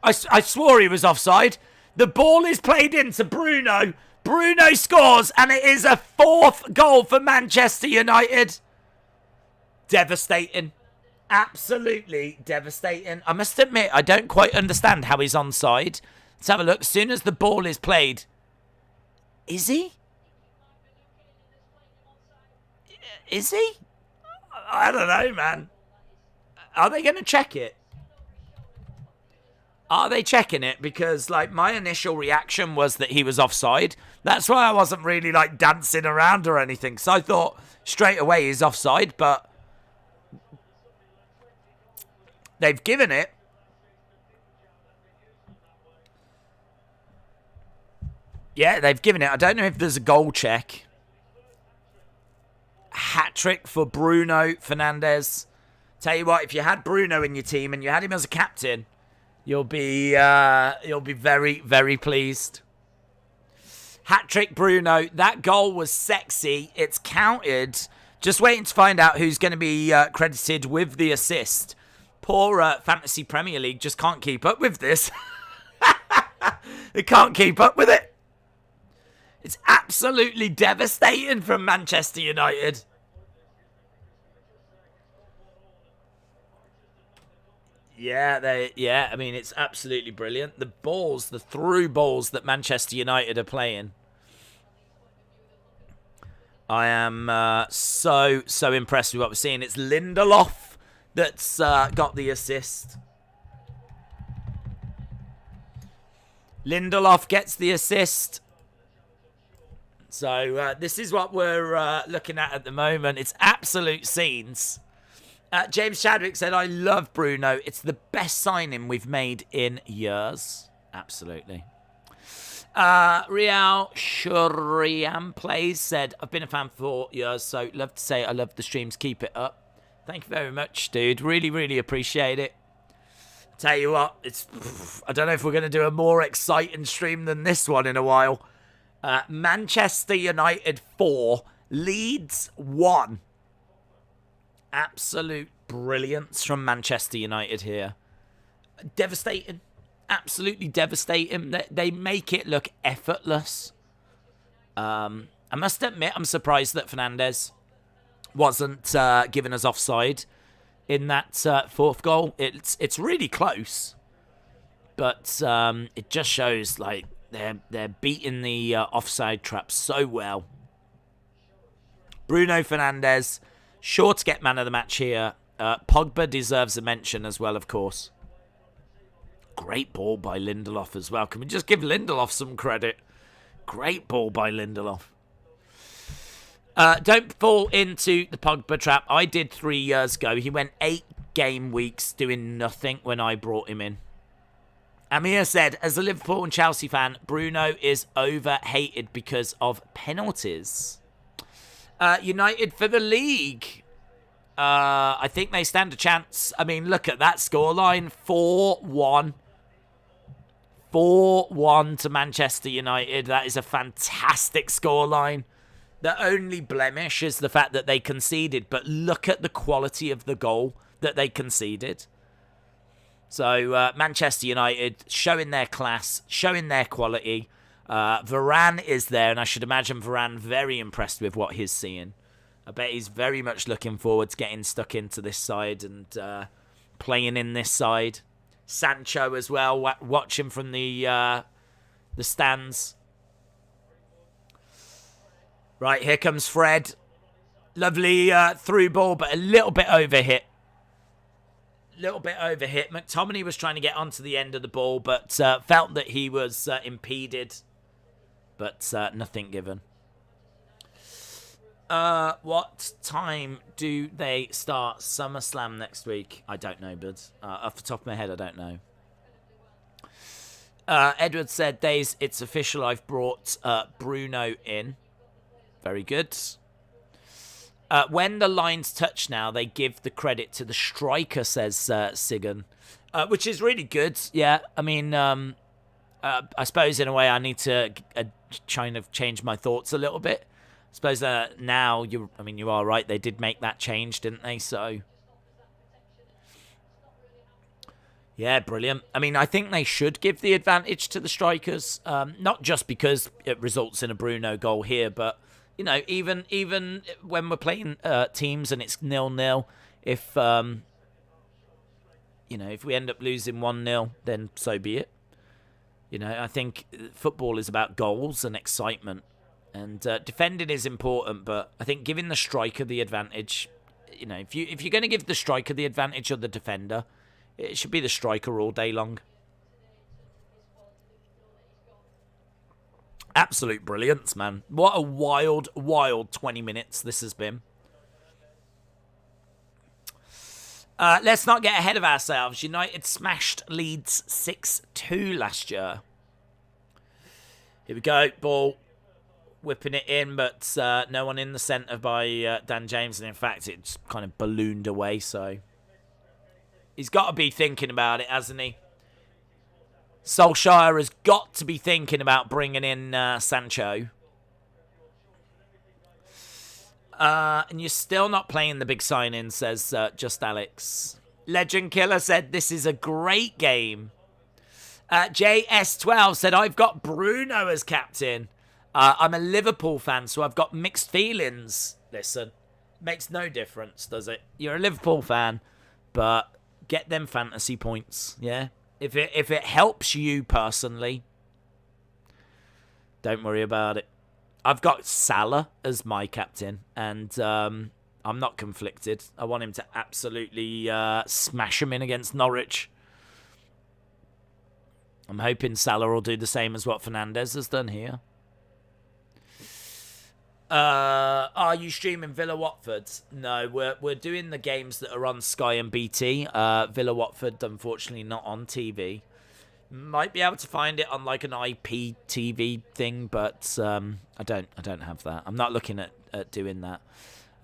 I swore he was offside. The ball is played into Bruno. Bruno scores, and it is a 4th goal for Manchester United. Devastating. Absolutely devastating. I must admit, I don't quite understand how he's onside. Let's have a look. As soon as the ball is played... Is he? Is he? I don't know, man. Are they going to check it? Are they checking it? Because, like, my initial reaction was that he was offside. That's why I wasn't really, like, dancing around or anything. So I thought straight away he's offside, but they've given it. Yeah, they've given it. I don't know if there's a goal check. Hat-trick for Bruno Fernandes. Tell you what, if you had Bruno in your team and you had him as a captain, you'll be very, very pleased. Hat-trick Bruno. That goal was sexy. It's counted. Just waiting to find out who's going to be credited with the assist. Poor Fantasy Premier League just can't keep up with this. They can't keep up with it. It's absolutely devastating from Manchester United. I mean, it's absolutely brilliant. The through balls that Manchester United are playing. I am so impressed with what we're seeing. It's Lindelof that's got the assist. Lindelof gets the assist. So this is what we're looking at the moment. It's absolute scenes. James Chadwick said, I love Bruno. It's the best signing we've made in years. Absolutely. Real Shuriam Plays said, I've been a fan for 4 years, so love to say I love the streams. Keep it up. Thank you very much, dude. Really, really appreciate it. Tell you what, I don't know if we're going to do a more exciting stream than this one in a while. Manchester United 4, Leeds 1. Absolute brilliance from Manchester United here. Devastating. Absolutely devastating. They make it look effortless. I must admit, I'm surprised that Fernandes wasn't given us offside in that 4th goal. It's really close. But it just shows, like, they're beating the offside trap so well. Bruno Fernandes, sure to get man of the match here. Pogba deserves a mention as well, of course. Great ball by Lindelof as well. Can we just give Lindelof some credit? Great ball by Lindelof. Don't fall into the Pogba trap. I did 3 years ago. He went 8 game weeks doing nothing when I brought him in. Amir said, as a Liverpool and Chelsea fan, Bruno is overhated because of penalties. United for the league. I think they stand a chance. I mean, look at that scoreline. 4-1. 4-1 to Manchester United. That is a fantastic scoreline. The only blemish is the fact that they conceded. But look at the quality of the goal that they conceded. So, Manchester United showing their class, showing their quality. Varane is there, and I should imagine Varane very impressed with what he's seeing. I bet he's very much looking forward to getting stuck into this side and playing in this side. Sancho as well, watching from the stands. Right, here comes Fred. Lovely through ball, but a little bit overhit. McTominay was trying to get onto the end of the ball, but felt that he was impeded. But nothing given. What time do they start SummerSlam next week? I don't know, bud. Off the top of my head, I don't know. Edward said, Days, it's official. I've brought Bruno in. Very good. When the lines touch now, they give the credit to the striker, says Sigan. Which is really good. Yeah, I mean, I suppose in a way I need to kind of change my thoughts a little bit. I suppose now, you are right. They did make that change, didn't they? So, yeah, brilliant. I mean, I think they should give the advantage to the strikers. Not just because it results in a Bruno goal here, but, you know, even when we're playing teams and it's 0-0, if, if we end up losing 1-0, then so be it. You know, I think football is about goals and excitement. And defending is important, but I think giving the striker the advantage, you know, if you're going to give the striker the advantage of the defender, it should be the striker all day long. Absolute brilliance, man. What a wild, wild 20 minutes this has been. Let's not get ahead of ourselves. United smashed Leeds 6-2 last year. Here we go. Ball. Whipping it in, but no one in the centre by Dan James. And in fact, it's kind of ballooned away. So he's got to be thinking about it, hasn't he? Solskjaer has got to be thinking about bringing in Sancho. And you're still not playing the big sign-in, says Just Alex. Legend Killer said, this is a great game. JS12 said, I've got Bruno as captain. I'm a Liverpool fan, so I've got mixed feelings. Listen, makes no difference, does it? You're a Liverpool fan, but get them fantasy points, yeah? If it helps you personally, don't worry about it. I've got Salah as my captain, and I'm not conflicted. I want him to absolutely smash him in against Norwich. I'm hoping Salah will do the same as what Fernandes has done here. Are you streaming Villa Watford? No, we're doing the games that are on Sky and BT. Villa Watford, unfortunately, not on TV. Might be able to find it on like an IPTV thing, but I don't have that. I'm not looking at doing that.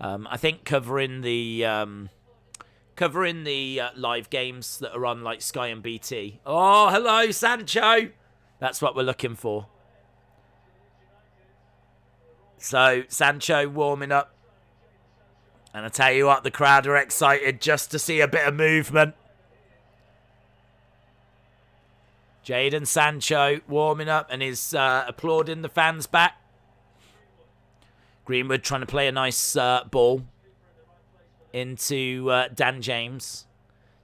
I think covering the live games that are on like Sky and BT. Oh, hello, Sancho. That's what we're looking for. So, Sancho warming up. And I tell you what, the crowd are excited just to see a bit of movement. Jadon Sancho warming up and is applauding the fans back. Greenwood trying to play a nice ball into Dan James.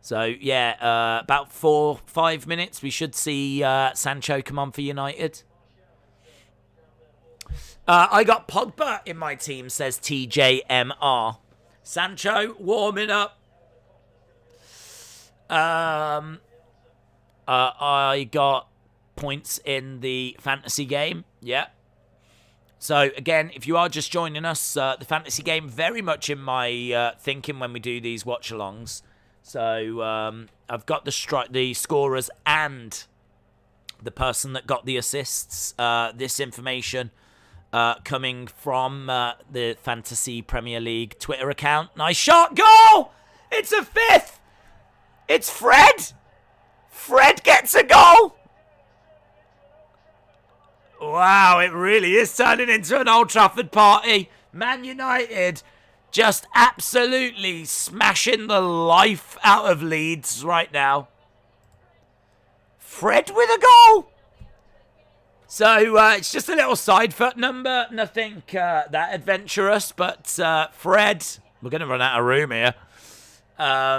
So, yeah, about 4-5 minutes, we should see Sancho come on for United. I got Pogba in my team, says TJMR. Sancho warming up. I got points in the fantasy game. Yeah. So, again, if you are just joining us, the fantasy game very much in my thinking when we do these watch-alongs. So, I've got the scorers and the person that got the assists. This information coming from the Fantasy Premier League Twitter account. Nice shot. Goal! It's a fifth! It's Fred! Fred gets a goal! Wow, it really is turning into an Old Trafford party. Man United just absolutely smashing the life out of Leeds right now. Fred with a goal! So, it's just a little side foot number. Nothing that adventurous, but Fred, we're going to run out of room here. Yeah,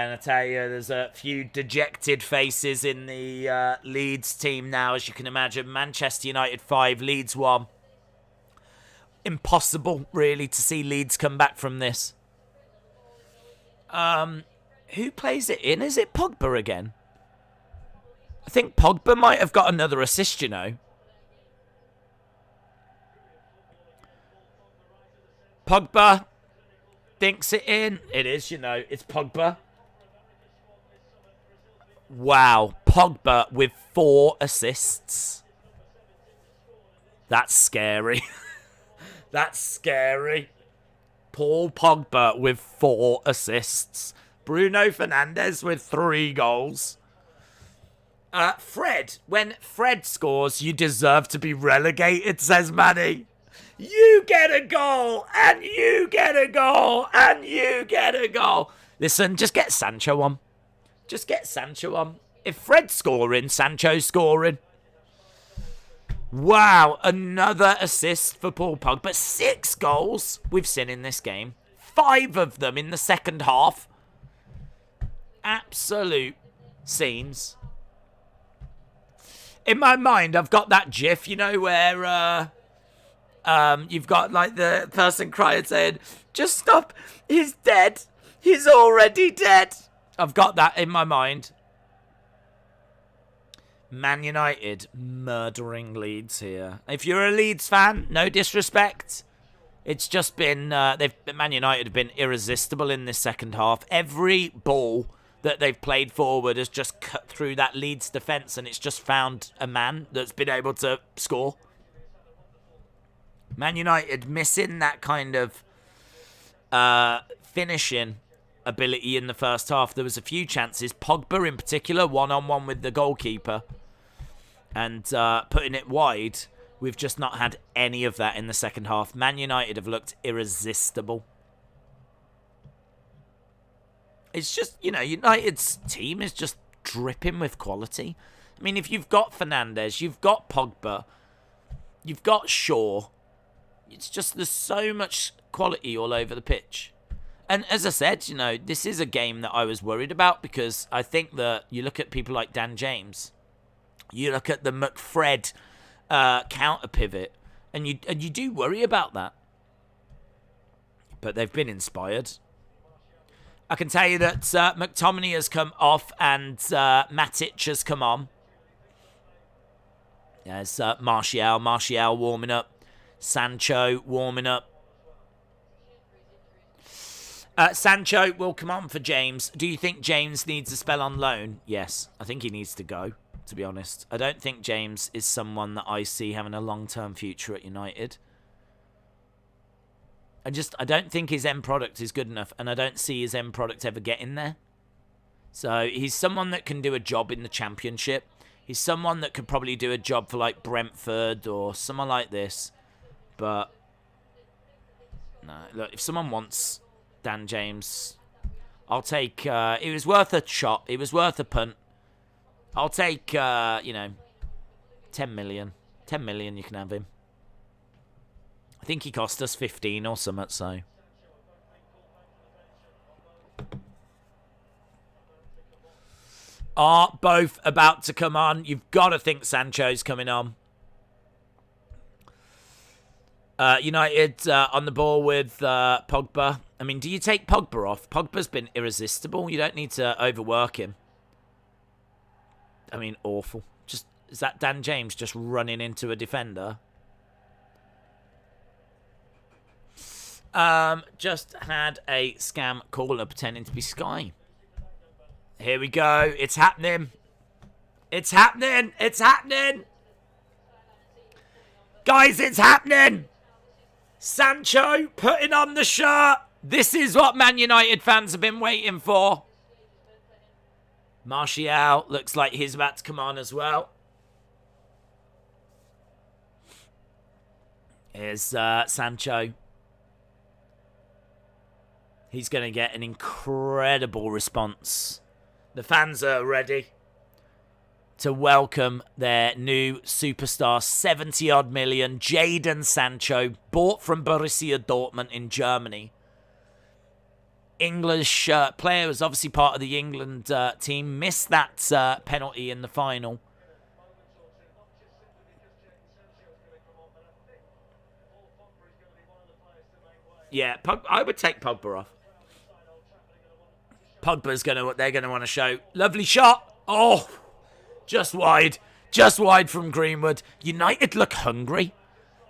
and I tell you, there's a few dejected faces in the Leeds team now, as you can imagine. Manchester United 5, Leeds 1. Impossible, really, to see Leeds come back from this. Who plays it in? Is it Pogba again? I think Pogba might have got another assist, you know. Pogba dinks it in. It is, it's Pogba. Wow, Pogba with 4 assists. That's scary. That's scary. Paul Pogba with 4 assists. Bruno Fernandes with 3 goals. Fred, when Fred scores, you deserve to be relegated, says Manny. You get a goal, and you get a goal, and you get a goal. Listen, just get Sancho on. Just get Sancho on. If Fred's scoring, Sancho's scoring. Wow, another assist for Paul Pogba. 6 goals we've seen in this game. 5 of them in the second half. Absolute scenes. In my mind, I've got that gif, where you've got like the person crying saying, just stop, he's dead. He's already dead. I've got that in my mind. Man United murdering Leeds here. If you're a Leeds fan, no disrespect. It's just been, Man United have been irresistible in this second half. Every ball that they've played forward has just cut through that Leeds defence, and it's just found a man that's been able to score. Man United missing that kind of finishing ability in the first half. There was a few chances. Pogba in particular, one-on-one with the goalkeeper, and putting it wide. We've just not had any of that in the second half. Man United have looked irresistible. It's just, United's team is just dripping with quality. I mean, if you've got Fernandes, you've got Pogba, you've got Shaw, it's just, there's so much quality all over the pitch. And as I said, this is a game that I was worried about, because I think that you look at people like Dan James, you look at the McFred counter pivot, and you do worry about that. But they've been inspired. I can tell you that McTominay has come off and Matic has come on. There's Martial warming up. Sancho warming up. Sancho will come on for James. Do you think James needs a spell on loan? Yes, I think he needs to go, to be honest. I don't think James is someone that I see having a long-term future at United. I don't think his end product is good enough, and I don't see his end product ever getting there. So he's someone that can do a job in the Championship. He's someone that could probably do a job for like Brentford or someone like this. But no, look, if someone wants Dan James, I'll take. It was worth a shot. It was worth a punt. I'll take. 10 million. 10 million. You can have him. I think he cost us 15 or something, so. Are both about to come on. You've got to think Sancho's coming on. United on the ball with Pogba. I mean, do you take Pogba off? Pogba's been irresistible. You don't need to overwork him. I mean, awful. Is that Dan James just running into a defender? Just had a scam caller pretending to be Sky. Here we go. It's happening. It's happening. It's happening. Guys, it's happening. Sancho putting on the shirt. This is what Man United fans have been waiting for. Martial looks like he's about to come on as well. Here's Sancho. He's going to get an incredible response. The fans are ready to welcome their new superstar, 70-odd million, Jadon Sancho, bought from Borussia Dortmund in Germany. English player, was obviously part of the England team, missed that penalty in the final. Yeah, I would take Pogba off. They're gonna want to show. Lovely shot. Oh, just wide from Greenwood. United look hungry.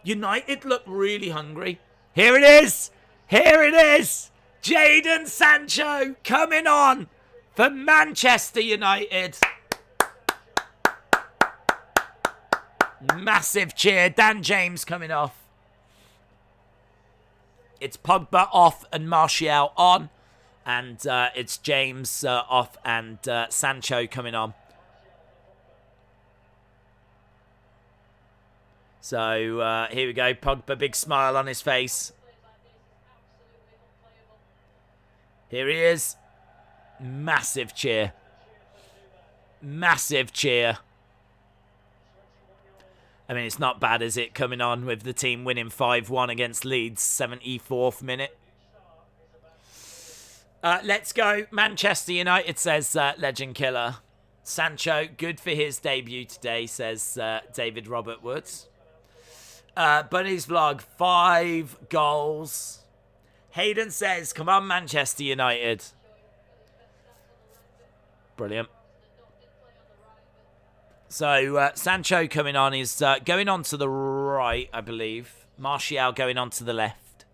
United look really hungry. Here it is. Here it is. Jadon Sancho coming on for Manchester United. Massive cheer. Dan James coming off. It's Pogba off and Martial on. And it's James off and Sancho coming on. So here we go. Pogba, big smile on his face. Here he is. Massive cheer. Massive cheer. I mean, it's not bad, is it? Coming on with the team winning 5-1 against Leeds, 74th minute. Let's go. Manchester United, says Legend Killer. Sancho, good for his debut today, says David Robert Woods. Bunny's Vlog, 5 goals. Hayden says, come on, Manchester United. Brilliant. So, Sancho coming on is going on to the right, I believe. Martial going on to the left.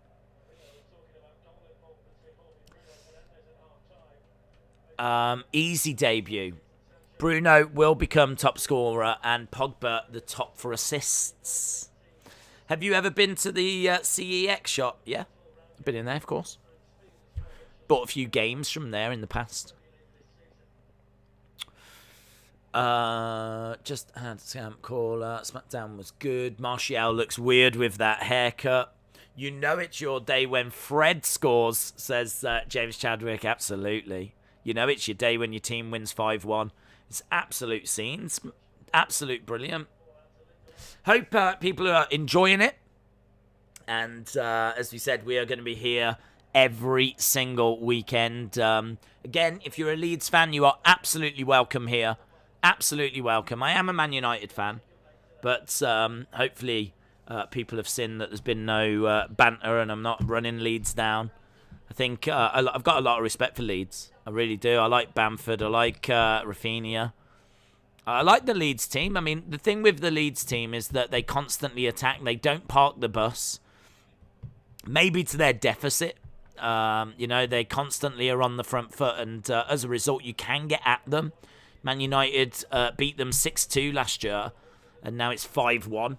Easy debut. Bruno will become top scorer and Pogba the top for assists. Have you ever been to the CEX shop? Yeah, I've been in there, of course. Bought a few games from there in the past. Just had Scamp caller. SmackDown was good. Martial looks weird with that haircut. You know it's your day when Fred scores, says James Chadwick. Absolutely. You know it's your day when your team wins 5-1. It's absolute scenes. Absolute brilliant. Hope people are enjoying it. And as we said, we are going to be here every single weekend. Again, if you're a Leeds fan, you are absolutely welcome here. Absolutely welcome. I am a Man United fan. But hopefully people have seen that there's been no banter and I'm not running Leeds down. I think I've got a lot of respect for Leeds. I really do. I like Bamford. I like Raphinha. I like the Leeds team. I mean, the thing with the Leeds team is that they constantly attack. They don't park the bus. Maybe to their deficit. They constantly are on the front foot. And as a result, you can get at them. Man United beat them 6-2 last year. And now it's 5-1.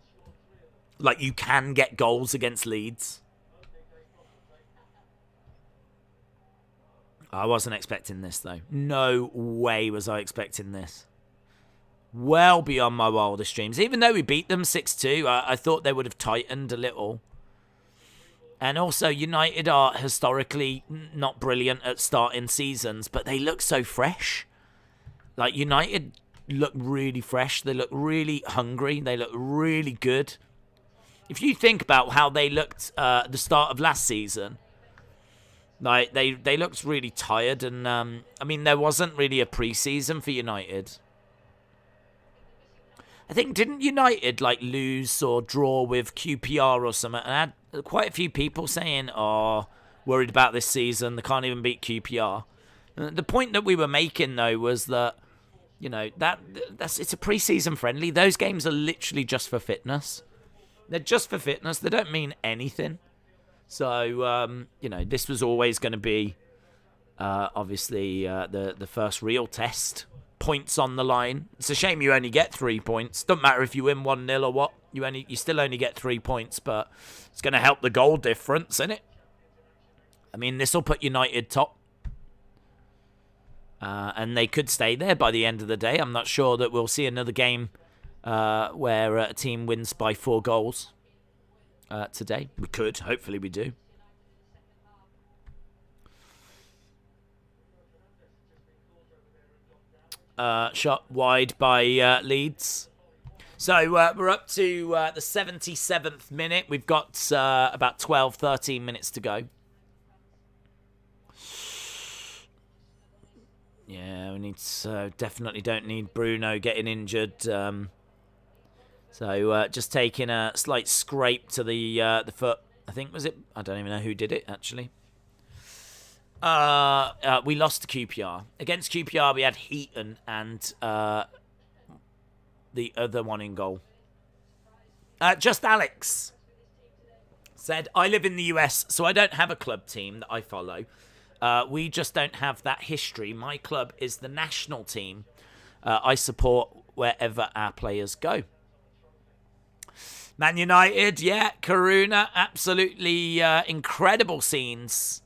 Like, you can get goals against Leeds. I wasn't expecting this, though. No way was I expecting this. Well beyond my wildest dreams. Even though we beat them 6-2, I thought they would have tightened a little. And also, United are historically not brilliant at starting seasons, but they look so fresh. Like, United look really fresh. They look really hungry. They look really good. If you think about how they looked at the start of last season, like they looked really tired. And, I mean, there wasn't really a pre-season for United. I think, didn't United, like, lose or draw with QPR or something? And I had quite a few people saying, worried about this season. They can't even beat QPR. The point that we were making, though, was that, you know, it's a pre-season friendly. Those games are literally just for fitness. They're just for fitness. They don't mean anything. So, this was always going to be, obviously, the first real test. Points on the line. It's a shame you only get 3 points. Doesn't matter if you win 1-0 or what. You still only get 3 points, but it's going to help the goal difference, isn't it? I mean, this will put United top. And they could stay there by the end of the day. I'm not sure that we'll see another game where a team wins by 4 goals today. We could. Hopefully we do. Shot wide by Leeds. So we're up to the 77th minute. We've got about 12, 13 minutes to go. Yeah, we need definitely don't need Bruno getting injured. So just taking a slight scrape to the foot. I think, was it? I don't even know who did it, actually. We lost to QPR. Against QPR, we had Heaton and the other one in goal. Just Alex said, I live in the US, so I don't have a club team that I follow. We just don't have that history. My club is the national team. I support wherever our players go. Man United, yeah, Karuna, absolutely incredible scenes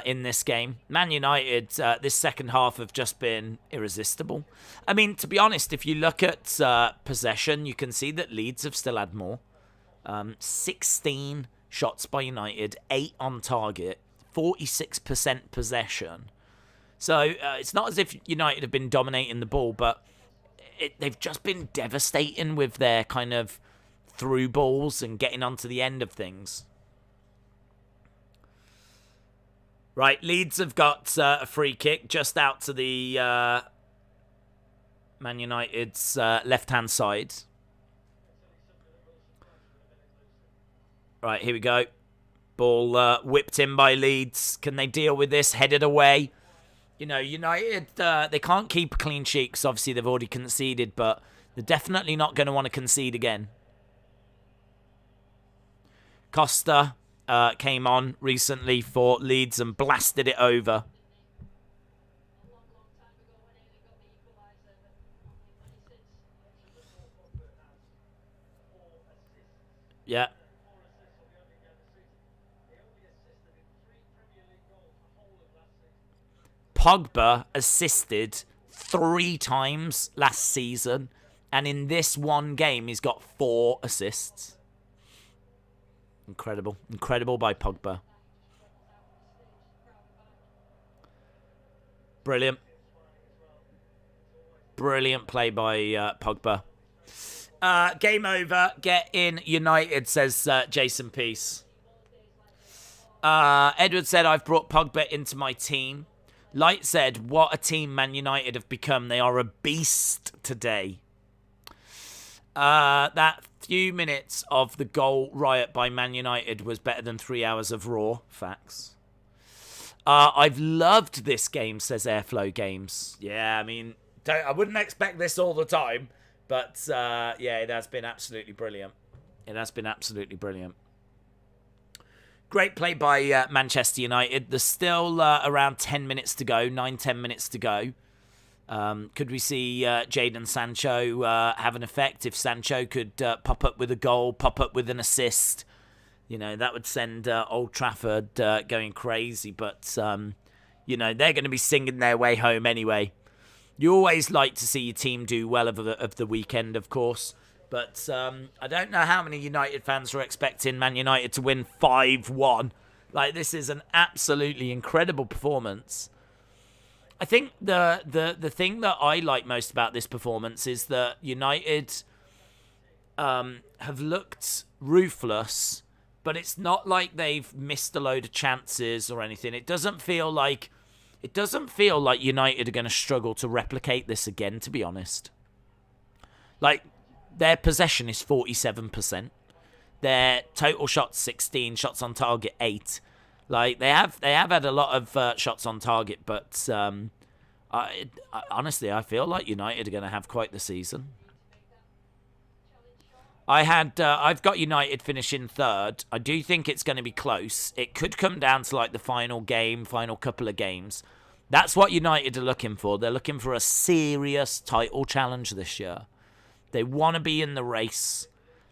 in this game. Man United, this second half have just been irresistible. I mean, to be honest, if you look at possession, you can see that Leeds have still had more. 16 shots by United, 8 on target, 46% possession. So it's not as if United have been dominating the ball, but they've just been devastating with their kind of through balls and getting onto the end of things. Right, Leeds have got a free kick just out to the Man United's left-hand side. Right, here we go. Ball whipped in by Leeds. Can they deal with this? Headed away. You know, United, they can't keep a clean sheet because obviously they've already conceded, but they're definitely not going to want to concede again. Costa came on recently for Leeds and blasted it over. Yeah. Pogba assisted 3 times last season, and in this one game, he's got 4 assists. Incredible. Incredible by Pogba. Brilliant. Brilliant play by Pogba. Game over. Get in United, says Jason Peace. Edward said, I've brought Pogba into my team. Light said, what a team Man United have become. They are a beast today. That few minutes of the goal riot by Man United was better than 3 hours of Raw. Facts. I've loved this game, says Airflow Games. Yeah, I mean, I wouldn't expect this all the time. But, yeah, it has been absolutely brilliant. It has been absolutely brilliant. Great play by Manchester United. There's still around 10 minutes to go, 9-10 minutes to go. Could we see Jadon Sancho have an effect? If Sancho could pop up with a goal, pop up with an assist, you know, that would send Old Trafford going crazy. But, you know, they're going to be singing their way home anyway. You always like to see your team do well of the weekend, of course. But I don't know how many United fans are expecting Man United to win 5-1. Like, this is an absolutely incredible performance. I think the thing that I like most about this performance is that United have looked ruthless, but it's not like they've missed a load of chances or anything. It doesn't feel like United are going to struggle to replicate this again, to be honest. Like, their possession is 47%. Their total shots 16, shots on target 8. Like, they have had a lot of shots on target, but honestly, I feel like United are going to have quite the season. I've got United finishing 3rd. I do think it's going to be close. It could come down to like the final couple of games. That's what United are looking for. They're looking for a serious title challenge this year. They want to be in the race.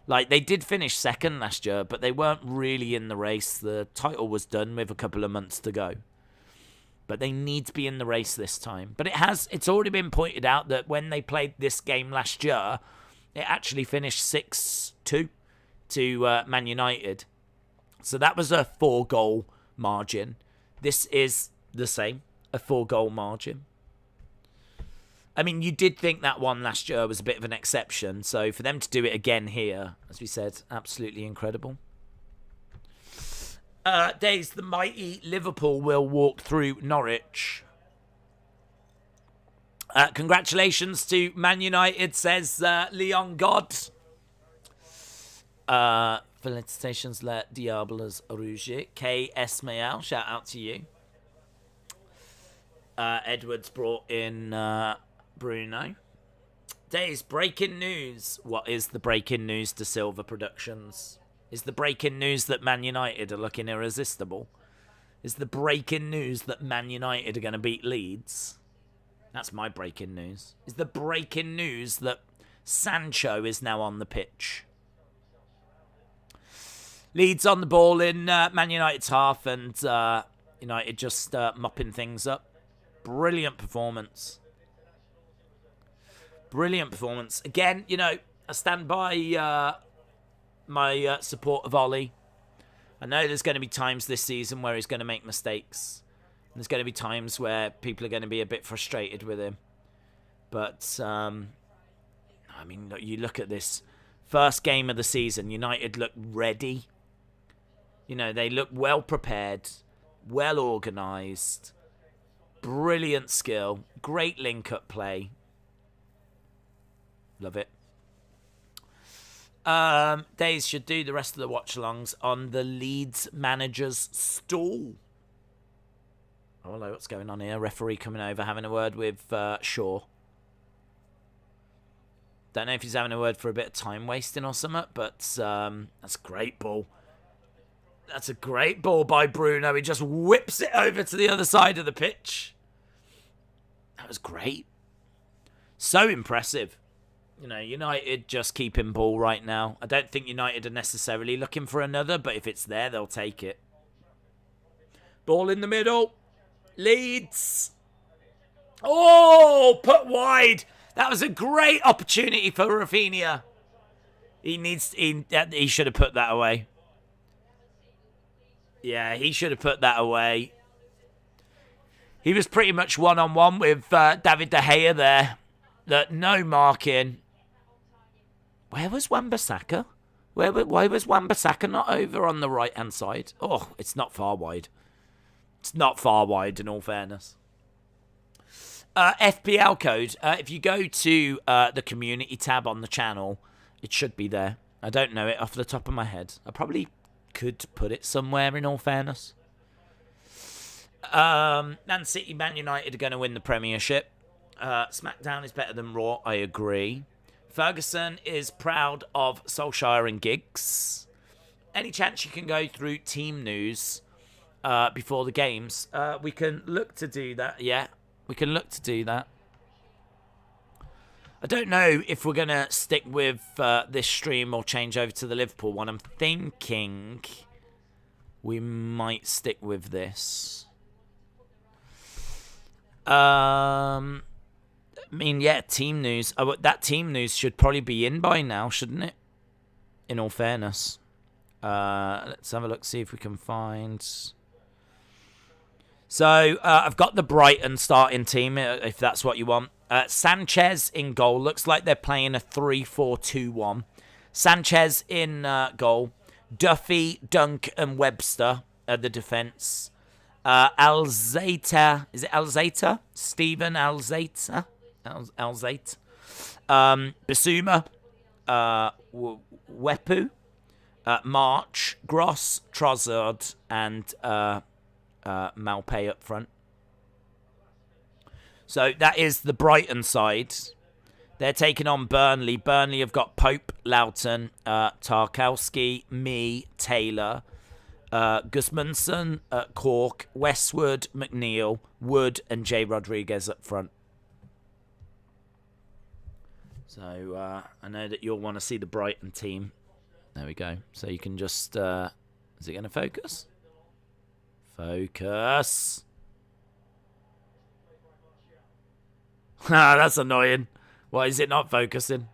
Like, they did finish 2nd last year, but they weren't really in the race. The title was done with a couple of months to go. But they need to be in the race this time. But it's already been pointed out that when they played this game last year, it actually finished 6-2 to Man United. So that was a 4-goal margin. This is the same, a 4-goal margin. I mean, you did think that one last year was a bit of an exception. So for them to do it again here, as we said, absolutely incredible. Days, the mighty Liverpool will walk through Norwich. Congratulations to Man United, says Leon God. Felicitations, Les Diables Rouge. K. Esmael, shout out to you. Edwards brought in Bruno. Days, breaking news. What is the breaking news to Silver Productions? Is the breaking news that Man United are looking irresistible? Is the breaking news that Man United are going to beat Leeds? That's my breaking news. Is the breaking news that Sancho is now on the pitch? Leeds on the ball in Man United's half, and United just mopping things up. Brilliant performance. Brilliant performance. Again, I stand by my support of Ollie. I know there's going to be times this season where he's going to make mistakes. And there's going to be times where people are going to be a bit frustrated with him. But, you look at this first game of the season. United look ready. They look well prepared, well organised, brilliant skill, great link-up play. Love it. Days should do the rest of the watch-alongs on the Leeds manager's stall. Oh, hello, what's going on here? Referee coming over, having a word with Shaw. Don't know if he's having a word for a bit of time wasting or something, but that's a great ball. That's a great ball by Bruno. He just whips it over to the other side of the pitch. That was great. So impressive. United just keeping ball right now. I don't think United are necessarily looking for another, but if it's there, they'll take it. Ball in the middle. Leeds. Oh, put wide. That was a great opportunity for Raphinha. He should have put that away. Yeah, he should have put that away. He was pretty much one-on-one with David De Gea there. No marking. Where was Wan-Bissaka? Why was Wan-Bissaka not over on the right-hand side? Oh, it's not far wide. It's not far wide, in all fairness. FPL code. If you go to the community tab on the channel, it should be there. I don't know it off the top of my head. I probably could put it somewhere, in all fairness. Man City, Man United are going to win the Premiership. SmackDown is better than Raw, I agree. Ferguson is proud of Solskjaer and Giggs. Any chance you can go through team news before the games? We can look to do that, yeah. We can look to do that. I don't know if we're going to stick with this stream or change over to the Liverpool one. I'm thinking we might stick with this. Team news. That team news should probably be in by now, shouldn't it? In all fairness. Let's have a look, see if we can find... So, I've got the Brighton starting team, if that's what you want. Sanchez in goal. Looks like they're playing a 3-4-2-1. Sanchez in goal. Duffy, Dunk, and Webster at the defence. Alzate. Is it Alzate? Stephen Alzate. Alzate. Bissouma. Wepu. March. Gross. Trossard. And Malpay up front. So that is the Brighton side. They're taking on Burnley. Burnley have got Pope, Loughton, Tarkowski, me, Taylor, Gusmundsson, Koch, Westwood, McNeil, Wood, and J. Rodriguez up front. So I know that you'll want to see the Brighton team. There we go. So you can just... is it going to focus? Focus. That's annoying. Why is it not focusing?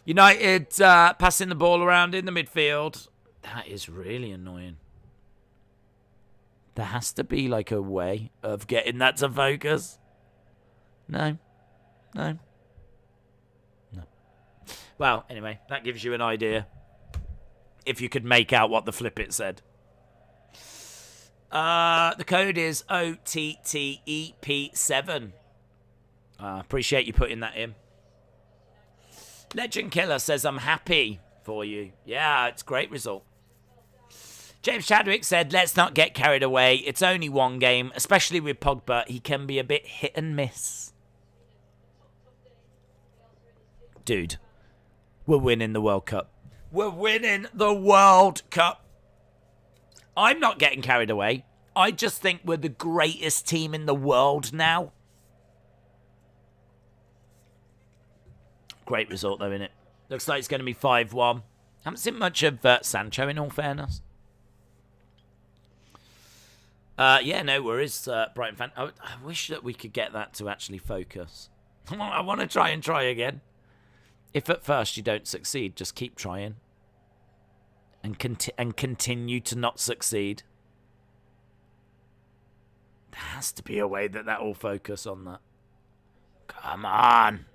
United passing the ball around in the midfield. That is really annoying. There has to be like a way of getting that to focus. No. Well, anyway, that gives you an idea. If you could make out what the flip it said. The code is OTTEP7. Appreciate you putting that in. Legend Killer says, I'm happy for you. Yeah, it's a great result. James Chadwick said, let's not get carried away. It's only one game, especially with Pogba. He can be a bit hit and miss. Dude, we're winning the World Cup. We're winning the World Cup. I'm not getting carried away. I just think we're the greatest team in the world now. Great result, though, innit? Looks like it's going to be 5-1. Haven't seen much of Sancho, in all fairness. Yeah, no worries, Brighton fan. I wish that we could get that to actually focus. I want to try again. If at first you don't succeed, just keep trying. And continue to not succeed. There has to be a way that will focus on that. Come on.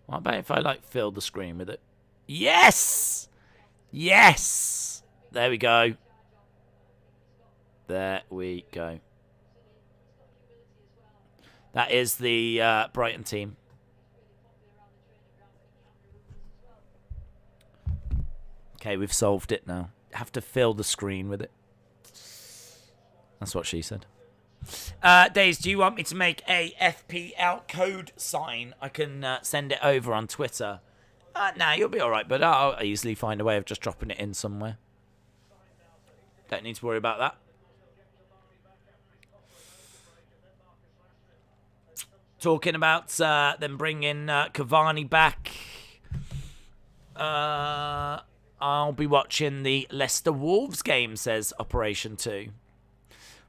What about if I, fill the screen with it? Yes! Yes! There we go. There we go. That is the Brighton team. Okay, we've solved it now. Have to fill the screen with it. That's what she said. Days, do you want me to make a FPL code sign? I can send it over on Twitter. Nah, you'll be alright, but I'll easily find a way of just dropping it in somewhere. Don't need to worry about that. Talking about them bringing Cavani back. I'll be watching the Leicester Wolves game, says Operation 2.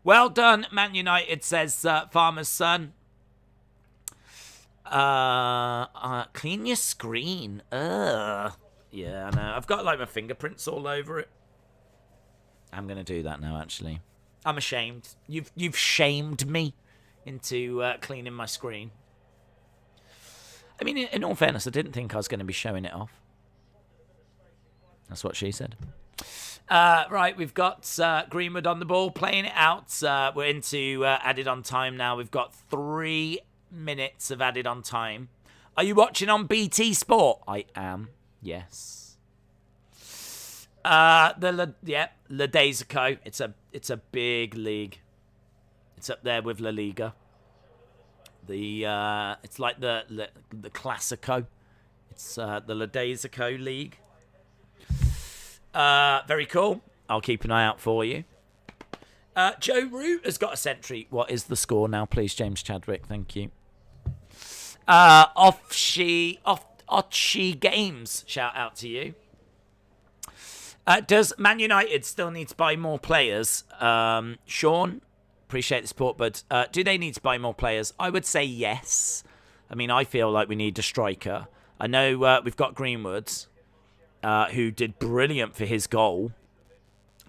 Well done, Man United, says Farmer's Son. Clean your screen. Yeah, I know. I've got my fingerprints all over it. I'm going to do that now, actually. I'm ashamed. You've shamed me into cleaning my screen. I mean, in all fairness, I didn't think I was going to be showing it off. That's what she said. Right, we've got Greenwood on the ball, playing it out. We're into added on time now. We've got 3 minutes of added on time. Are you watching on BT Sport? I am. Yes. Ledesico. It's a big league. It's up there with La Liga. It's like the Classico. It's the Ledesico League. Very cool. I'll keep an eye out for you. Joe Root has got a century. What is the score now, please, James Chadwick? Thank you. Offshe Games, shout out to you. Does Man United still need to buy more players? Sean, appreciate the support, but do they need to buy more players? I would say yes. I mean, I feel like we need a striker. I know we've got Greenwood, who did brilliant for his goal.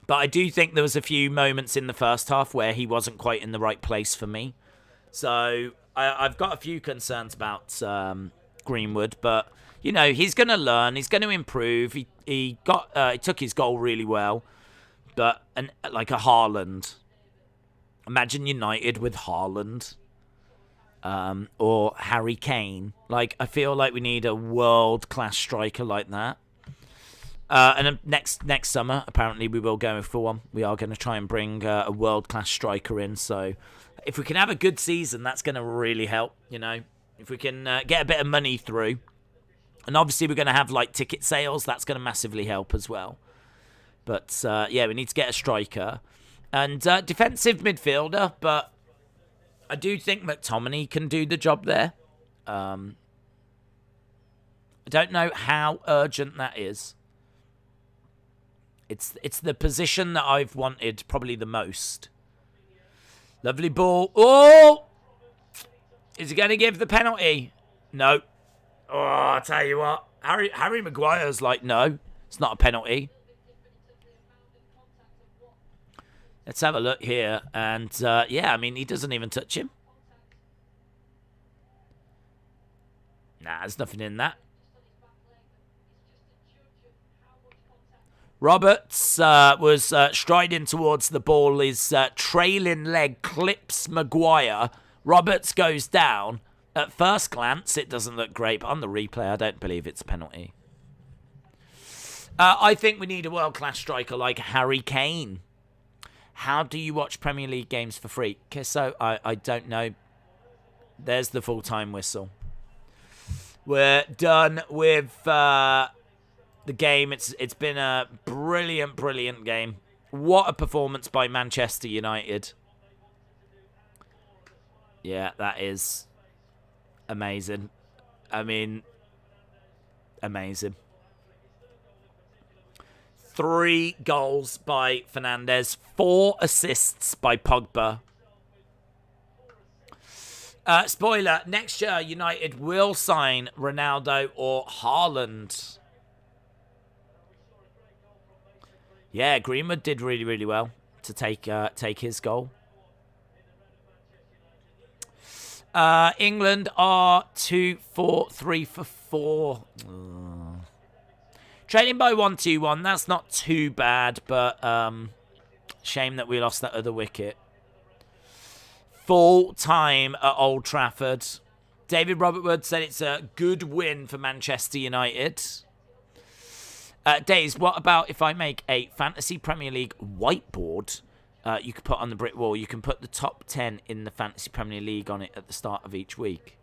But I do think there was a few moments in the first half where he wasn't quite in the right place for me. So I've got a few concerns about Greenwood, but you know, he's going to learn, he's going to improve. He took his goal really well, but like a Haaland. Imagine United with Haaland, or Harry Kane. Like, I feel like we need a world-class striker like that. And next summer, apparently, we will go for one. We are going to try and bring a world-class striker in. So if we can have a good season, that's going to really help, you know. If we can get a bit of money through. And obviously, we're going to have, ticket sales. That's going to massively help as well. But, yeah, we need to get a striker. And defensive midfielder, but I do think McTominay can do the job there. I don't know how urgent that is. It's the position that I've wanted probably the most. Lovely ball. Oh! Is he going to give the penalty? No. Oh, I'll tell you what. Harry Maguire's no, it's not a penalty. Let's have a look here. And, yeah, I mean, he doesn't even touch him. Nah, there's nothing in that. Roberts was striding towards the ball. His trailing leg clips Maguire. Roberts goes down. At first glance, it doesn't look great, but on the replay, I don't believe it's a penalty. I think we need a world-class striker like Harry Kane. How do you watch Premier League games for free? So I don't know. There's the full-time whistle. We're done with the game. It's been a brilliant game. What a performance by Manchester United. Yeah, that is amazing. I mean, amazing. 3 goals by Fernandes, 4 assists by Pogba. Spoiler, next year United will sign Ronaldo or Haaland. Yeah, Greenwood did really well to take his goal. England are 2-4-3 for 4. Trailing by 1-2-1. That's not too bad, but shame that we lost that other wicket. Full time at Old Trafford. David Robert Wood said it's a good win for Manchester United. Days, what about if I make a Fantasy Premier League whiteboard you could put on the brick wall? You can put the top 10 in the Fantasy Premier League on it at the start of each week.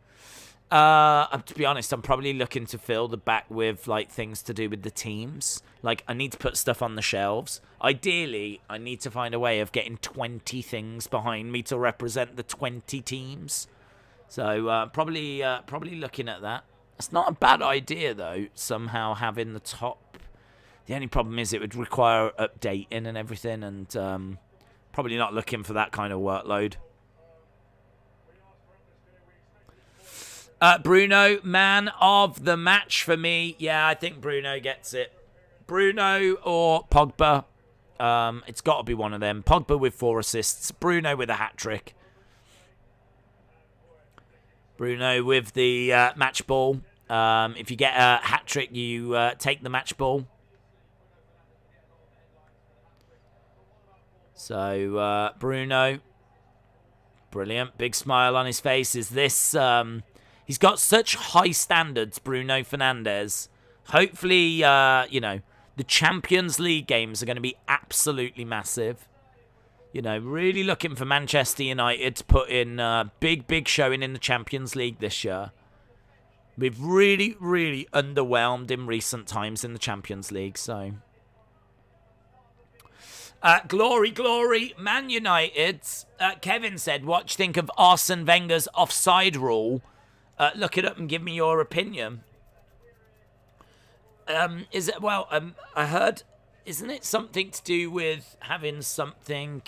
To be honest, I'm probably looking to fill the back with like things to do with the teams. Like, I need to put stuff on the shelves. Ideally, I need to find a way of getting 20 things behind me to represent the 20 teams. So probably looking at that. It's not a bad idea though. Somehow having the top. The only problem is it would require updating and everything, and probably not looking for that kind of workload. Bruno, man of the match for me. Yeah, I think Bruno gets it. Bruno or Pogba. It's got to be one of them. Pogba with 4 assists. Bruno with a hat-trick. Bruno with the match ball. If you get a hat-trick, you take the match ball. So, Bruno. Brilliant. Big smile on his face. Is this... he's got such high standards, Bruno Fernandes. Hopefully, the Champions League games are going to be absolutely massive. Really looking for Manchester United to put in a big showing in the Champions League this year. We've really underwhelmed in recent times in the Champions League, so... Glory, Man United. Kevin said, what do you think of Arsene Wenger's offside rule? Look it up and give me your opinion. Is it, well, I heard, isn't it something to do with having something,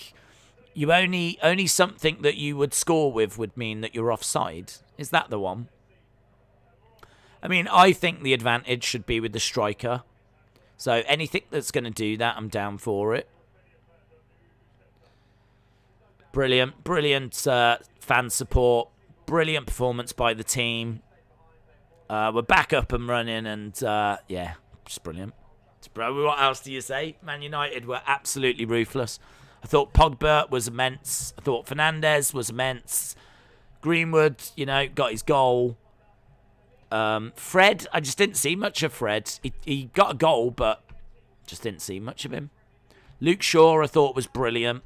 you only something that you would score with would mean that you're offside? Is that the one? I mean, I think the advantage should be with the striker. So anything that's going to do that, I'm down for it. Brilliant fan support. Brilliant performance by the team. We're back up and running, and yeah, just brilliant. What else do you say? Man United were absolutely ruthless. I thought Pogba was immense. I thought Fernandes was immense. Greenwood, got his goal. Fred, I just didn't see much of Fred. He got a goal, but just didn't see much of him. Luke Shaw, I thought, was brilliant.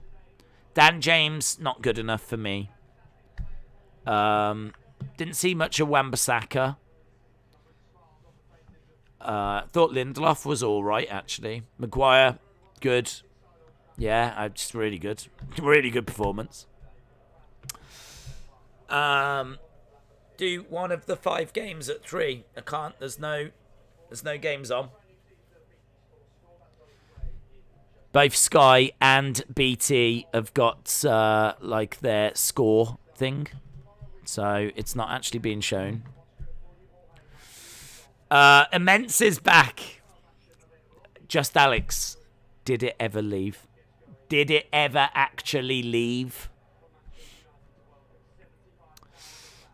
Dan James, not good enough for me. Didn't see much of Wan-Bissaka. Thought Lindelof was all right, actually. Maguire, good. Yeah, just really good. Really good performance. Do one of the 5 games at 3. I can't. There's no games on. Both Sky and BT have got like their score thing, so it's not actually being shown. Immense is back. Just Alex. Did it ever leave? Did it ever actually leave?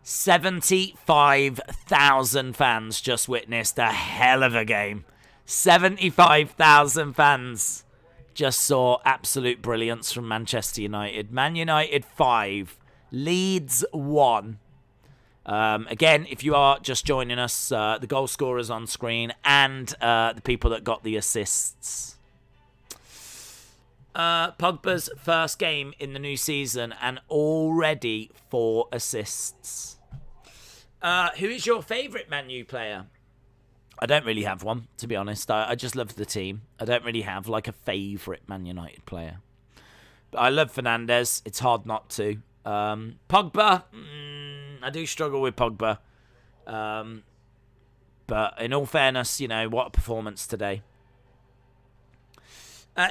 75,000 fans just witnessed a hell of a game. 75,000 fans just saw absolute brilliance from Manchester United. Man United 5, Leeds 1. Again, if you are just joining us, the goal scorers on screen and the people that got the assists. Pogba's first game in the new season and already 4 assists. Who is your favourite Man U player? I don't really have one, to be honest. I just love the team. I don't really have like a favourite Man United player. But I love Fernandes. It's hard not to. Pogba, I do struggle with Pogba. But in all fairness, you know, what a performance today.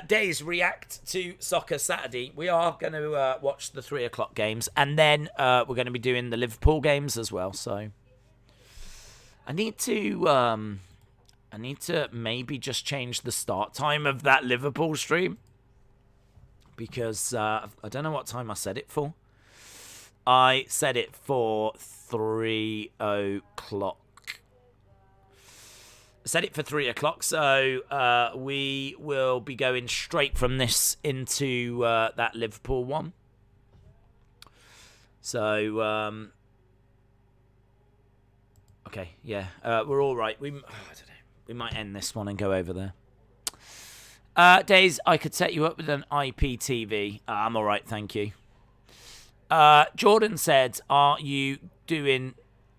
Days react to Soccer Saturday. We are going to watch the 3 o'clock games, and then we're going to be doing the Liverpool games as well. So I need to maybe just change the start time of that Liverpool stream, because I don't know what time I set it for. I set it for 3 o'clock. Set it for 3 o'clock, so we will be going straight from this into that Liverpool one. So, okay, yeah, we're all right. I don't know. We might end this one and go over there. Days, I could set you up with an IPTV. I'm all right, thank you. Jordan said, "Are you doing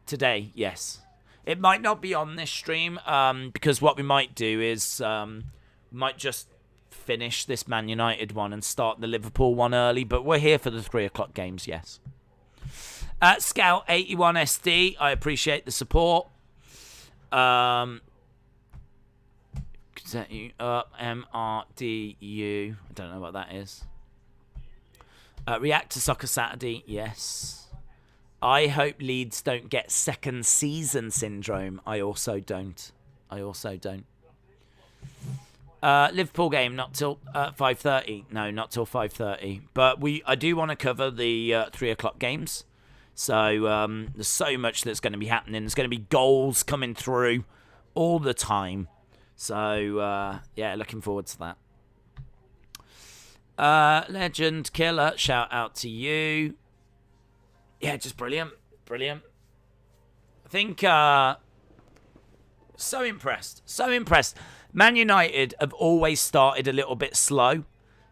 today?" Yes. It might not be on this stream, because what we might do is we might just finish this Man United one and start the Liverpool one early, but we're here for the 3 o'clock games, yes. Scout81SD, I appreciate the support. Set you up, MRDU, I don't know what that is. React to Soccer Saturday, yes. I hope Leeds don't get second season syndrome. I also don't. Liverpool game, not till 5:30. No, not till 5:30. But I do want to cover the 3 o'clock games. So there's so much that's going to be happening. There's going to be goals coming through all the time. So, yeah, looking forward to that. Legend Killer, shout out to you. Yeah, just brilliant. I think so impressed. Man United have always started a little bit slow.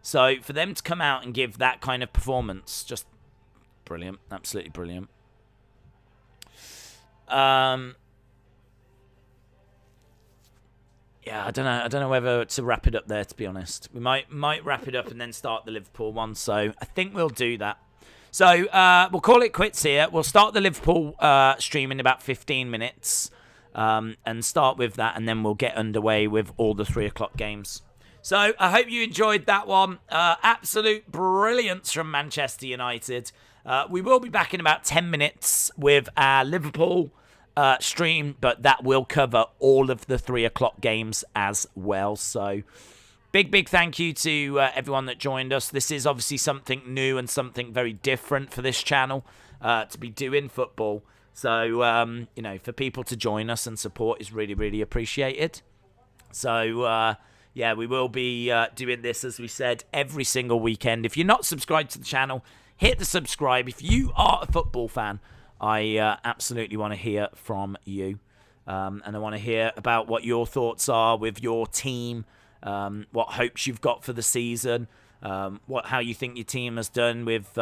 So for them to come out and give that kind of performance, just brilliant. Absolutely brilliant. Yeah, I don't know whether to wrap it up there, to be honest. We might wrap it up and then start the Liverpool one. So I think we'll do that. So we'll call it quits here. We'll start the Liverpool stream in about 15 minutes and start with that, and then we'll get underway with all the 3 o'clock games. So I hope you enjoyed that one. Absolute brilliance from Manchester United. We will be back in about 10 minutes with our Liverpool stream, but that will cover all of the 3 o'clock games as well. So big thank you to everyone that joined us. This is obviously something new and something very different for this channel to be doing football. So, you know, for people to join us and support is really appreciated. So, yeah, we will be doing this, as we said, every single weekend. If you're not subscribed to the channel, hit the subscribe. If you are a football fan, I absolutely want to hear from you. And I want to hear about what your thoughts are with your team. What hopes you've got for the season, how you think your team has done with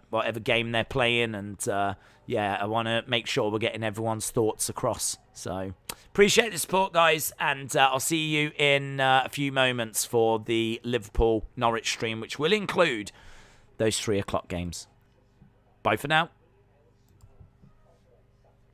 whatever game they're playing, and yeah, I want to make sure we're getting everyone's thoughts across. So appreciate the support, guys, and I'll see you in a few moments for the Liverpool Norwich stream, which will include those 3 o'clock games. Bye for now.